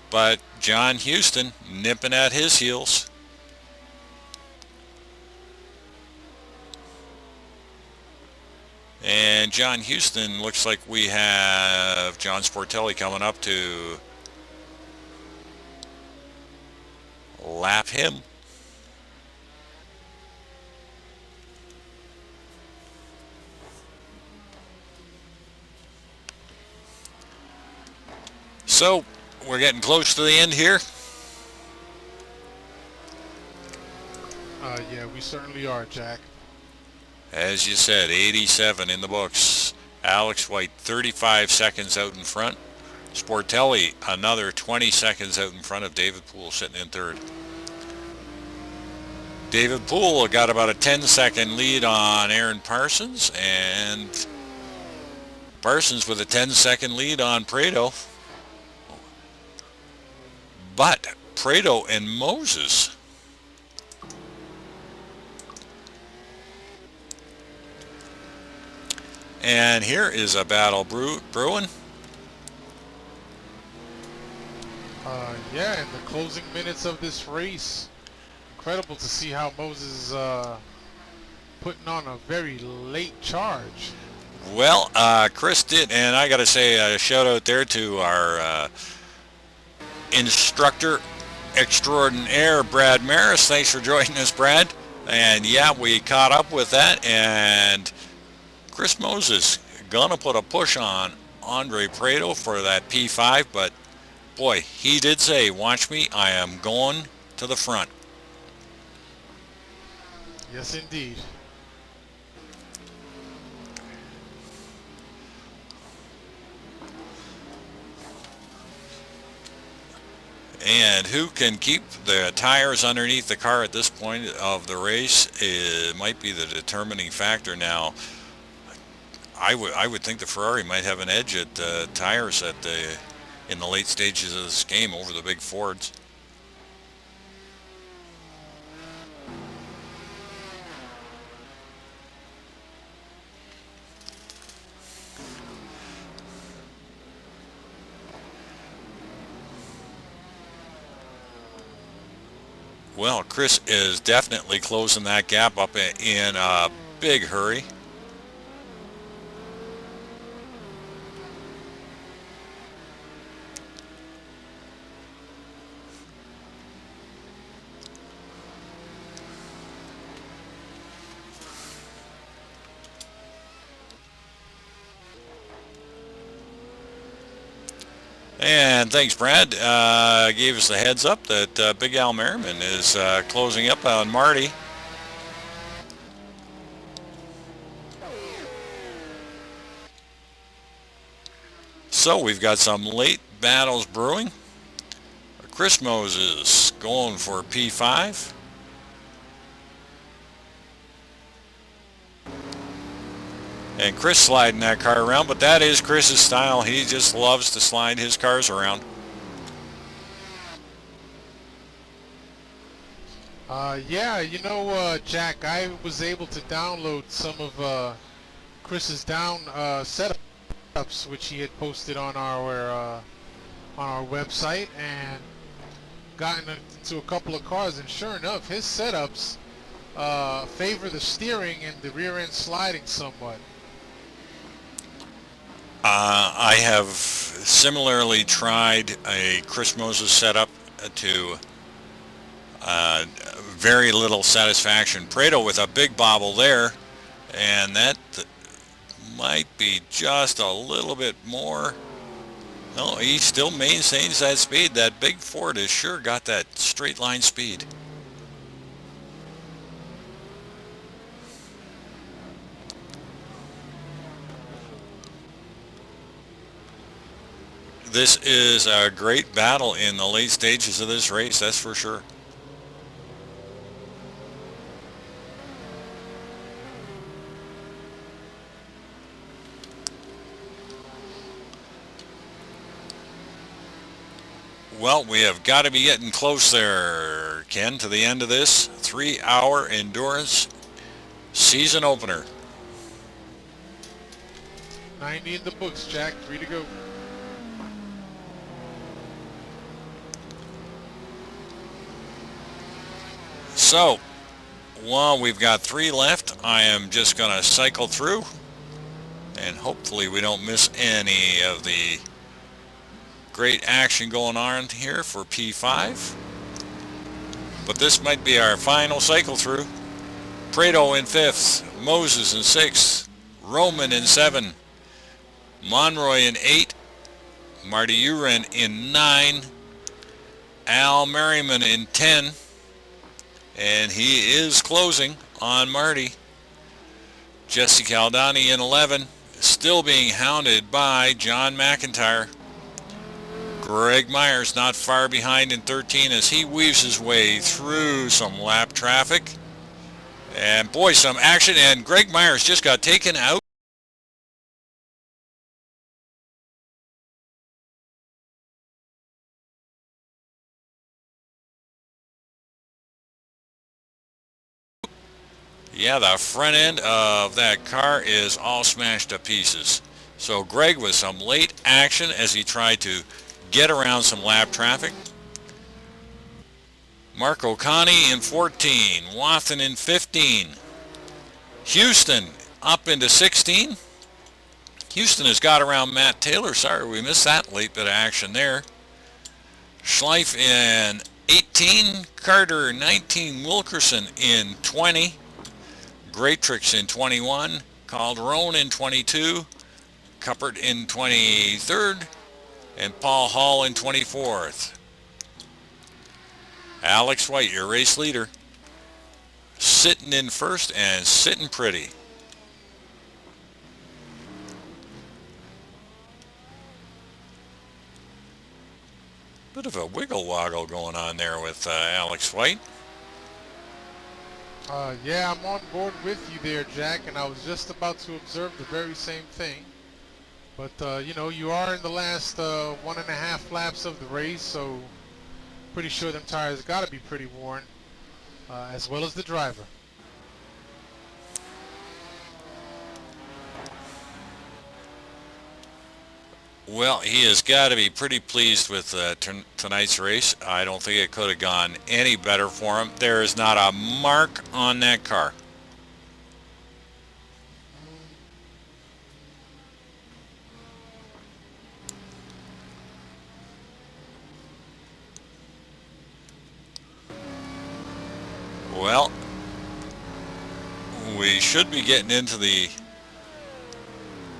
But John Houston nipping at his heels. And John Houston, looks like we have John Sportelli coming up to lap him. So we're getting close to the end here. Yeah, we certainly are, Jack. As you said, 87 in the books. Alex White 35 seconds out in front. Sportelli another 20 seconds out in front of David Poole sitting in third. David Poole got about a 10-second lead on Aaron Parsons, and Parsons with a 10-second lead on Prado. But Prado and Moses and here is a battle brewing. Yeah, in the closing minutes of this race, incredible to see how Moses is putting on a very late charge. Well, Chris did, and I got to say a shout out there to our instructor extraordinaire, Brad Maris. Thanks for joining us, Brad. And yeah, we caught up with that, and Chris Moses gonna put a push on Andre Prado for that P5, but boy, he did say, watch me, I am going to the front. Yes, indeed. And who can keep the tires underneath the car at this point of the race, it might be the determining factor. Now, I would think the Ferrari might have an edge at tires in the late stages of this game over the big Fords. Well, Chris is definitely closing that gap up in a big hurry. And thanks, Brad. Gave us the heads up that Big Al Merriman is closing up on Marty. So we've got some late battles brewing. Chris Moses going for P5. And Chris sliding that car around, but that is Chris's style. He just loves to slide his cars around. Yeah, you know, Jack, I was able to download some of Chris's down setups, which he had posted on our website, and gotten into a couple of cars, and sure enough, his setups favor the steering and the rear end sliding somewhat. I have similarly tried a Chris Moses setup to very little satisfaction. Prado with a big bobble there, and that might be just a little bit more. No, he still maintains that speed. That big Ford has sure got that straight line speed. This is a great battle in the late stages of this race, that's for sure. Well, we have got to be getting close there, Ken, to the end of this 3-hour endurance season opener. 90 in the books, Jack. 3 to go. So, while we've got 3 left, I am just going to cycle through, and hopefully we don't miss any of the great action going on here for P5. But this might be our final cycle through. Prado in 5th, Moses in 6th, Roman in 7, Monroy in 8, Marty Uren in 9, Al Merriman in 10, and he is closing on Marty. Jesse Caldani in 11, still being hounded by John McIntyre. Greg Myers not far behind in 13 as he weaves his way through some lap traffic. And boy, some action, and Greg Myers just got taken out. Yeah, the front end of that car is all smashed to pieces. So Greg with some late action as he tried to get around some lap traffic. Mark O'Connie in 14, Watson in 15. Houston up into 16. Houston has got around Matt Taylor. Sorry, we missed that late bit of action there. Schleif in 18, Carter 19, Wilkerson in 20, Greatrix in 21, Calderon in 22, Cuppert in 23rd, and Paul Hall in 24th. Alex White, your race leader, sitting in first and sitting pretty. Bit of a wiggle woggle going on there with Alex White. Yeah, I'm on board with you there, Jack, and I was just about to observe the very same thing. But, you know, you are in the last 1.5 laps of the race, so pretty sure them tires got to be pretty worn, as well as the driver. Well, he has got to be pretty pleased with tonight's race. I don't think it could have gone any better for him. There is not a mark on that car. Well, we should be getting into the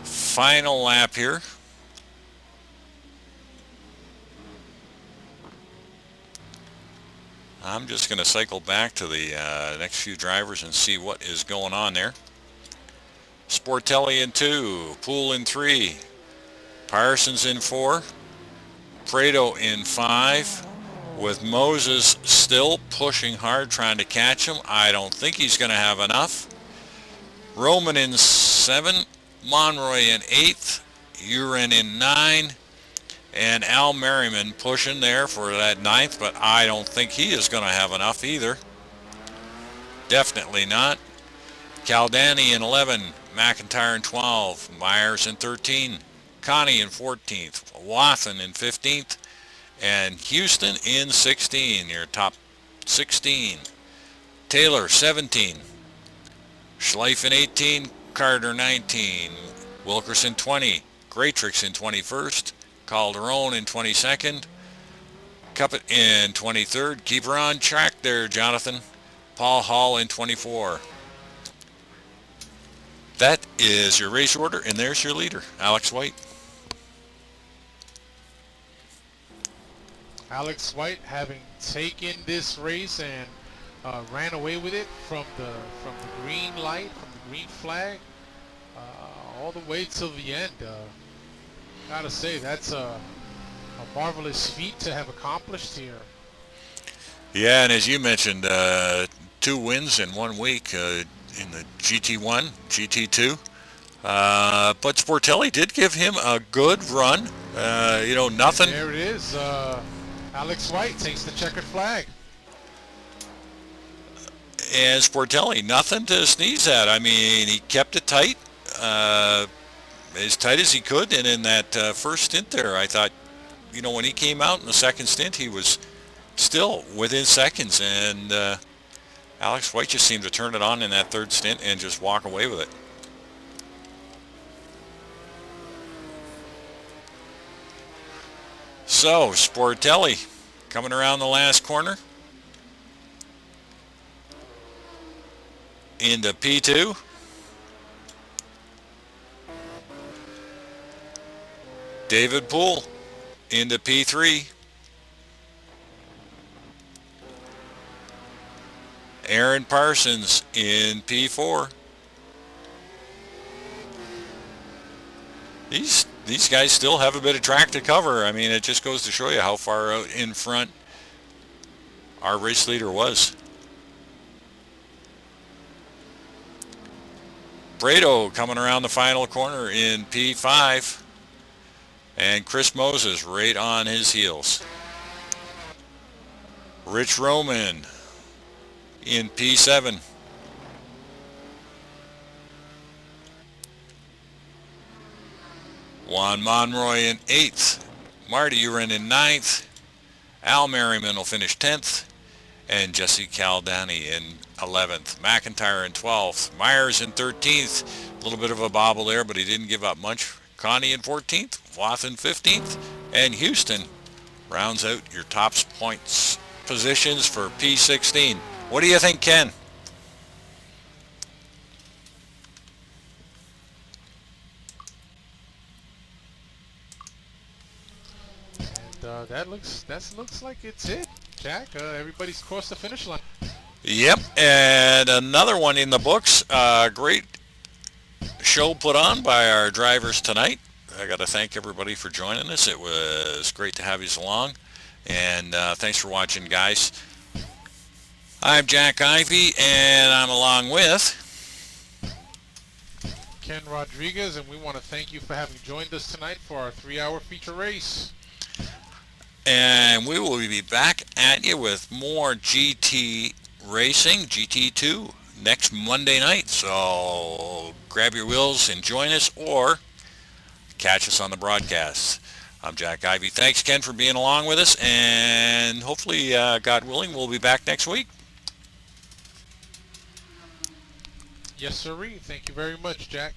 final lap here. I'm just going to cycle back to the next few drivers and see what is going on there. Sportelli in 2, Poole in 3, Parsons in 4, Prado in 5, with Moses still pushing hard trying to catch him. I don't think he's going to have enough. Roman in 7, Monroy in 8th, Uren in 9, and Al Merriman pushing there for that 9th, but I don't think he is going to have enough either. Definitely not. Caldani in 11, McIntyre in 12, Myers in 13, Connie in 14th, Watson in 15th, and Houston in 16, your top 16. Taylor 17, Schleif in 18, Carter 19, Wilkerson 20, Greatrix in 21st, Calderon in 22nd, Cuppet in 23rd. Keep her on track there, Jonathan. Paul Hall in 24. That is your race order, and there's your leader, Alex White. Alex White, having taken this race and ran away with it from the green light, from the green flag, all the way till the end. Gotta say, that's a marvelous feat to have accomplished here. Yeah, and as you mentioned, 2 wins in 1 week in the GT1, GT2. But Sportelli did give him a good run. Nothing. There it is. Alex White takes the checkered flag. And Sportelli, nothing to sneeze at. I mean, he kept it tight, as tight as he could. And in that first stint there, I thought, when he came out in the second stint, he was still within seconds. And Alex White just seemed to turn it on in that third stint and just walk away with it. So, Sportelli coming around the last corner into P2. David Poole into P3. Aaron Parsons in P4. These guys still have a bit of track to cover. I mean, it just goes to show you how far out in front our race leader was. Prado coming around the final corner in P5. And Chris Moses right on his heels. Rich Roman in P7. Juan Monroy in 8th. Marty Uren in 9th. Al Merriman will finish 10th. And Jesse Caldani in 11th. McIntyre in 12th. Myers in 13th. A little bit of a bobble there, but he didn't give up much. Connie in 14th. Watson 15th. And Houston rounds out your top points positions for P16. What do you think, Ken? That looks like it's it, Jack. Everybody's crossed the finish line. Yep, and another one in the books. Great show put on by our drivers tonight. I got to thank everybody for joining us. It was great to have you along, and thanks for watching, guys. I'm Jack Ivy, and I'm along with Ken Rodriguez, and we want to thank you for having joined us tonight for our 3-hour feature race. And we will be back at you with more GT racing, GT2, next Monday night. So grab your wheels and join us, or catch us on the broadcast. I'm Jack Ivy. Thanks, Ken, for being along with us. And hopefully, God willing, we'll be back next week. Yes, sirree. Thank you very much, Jack.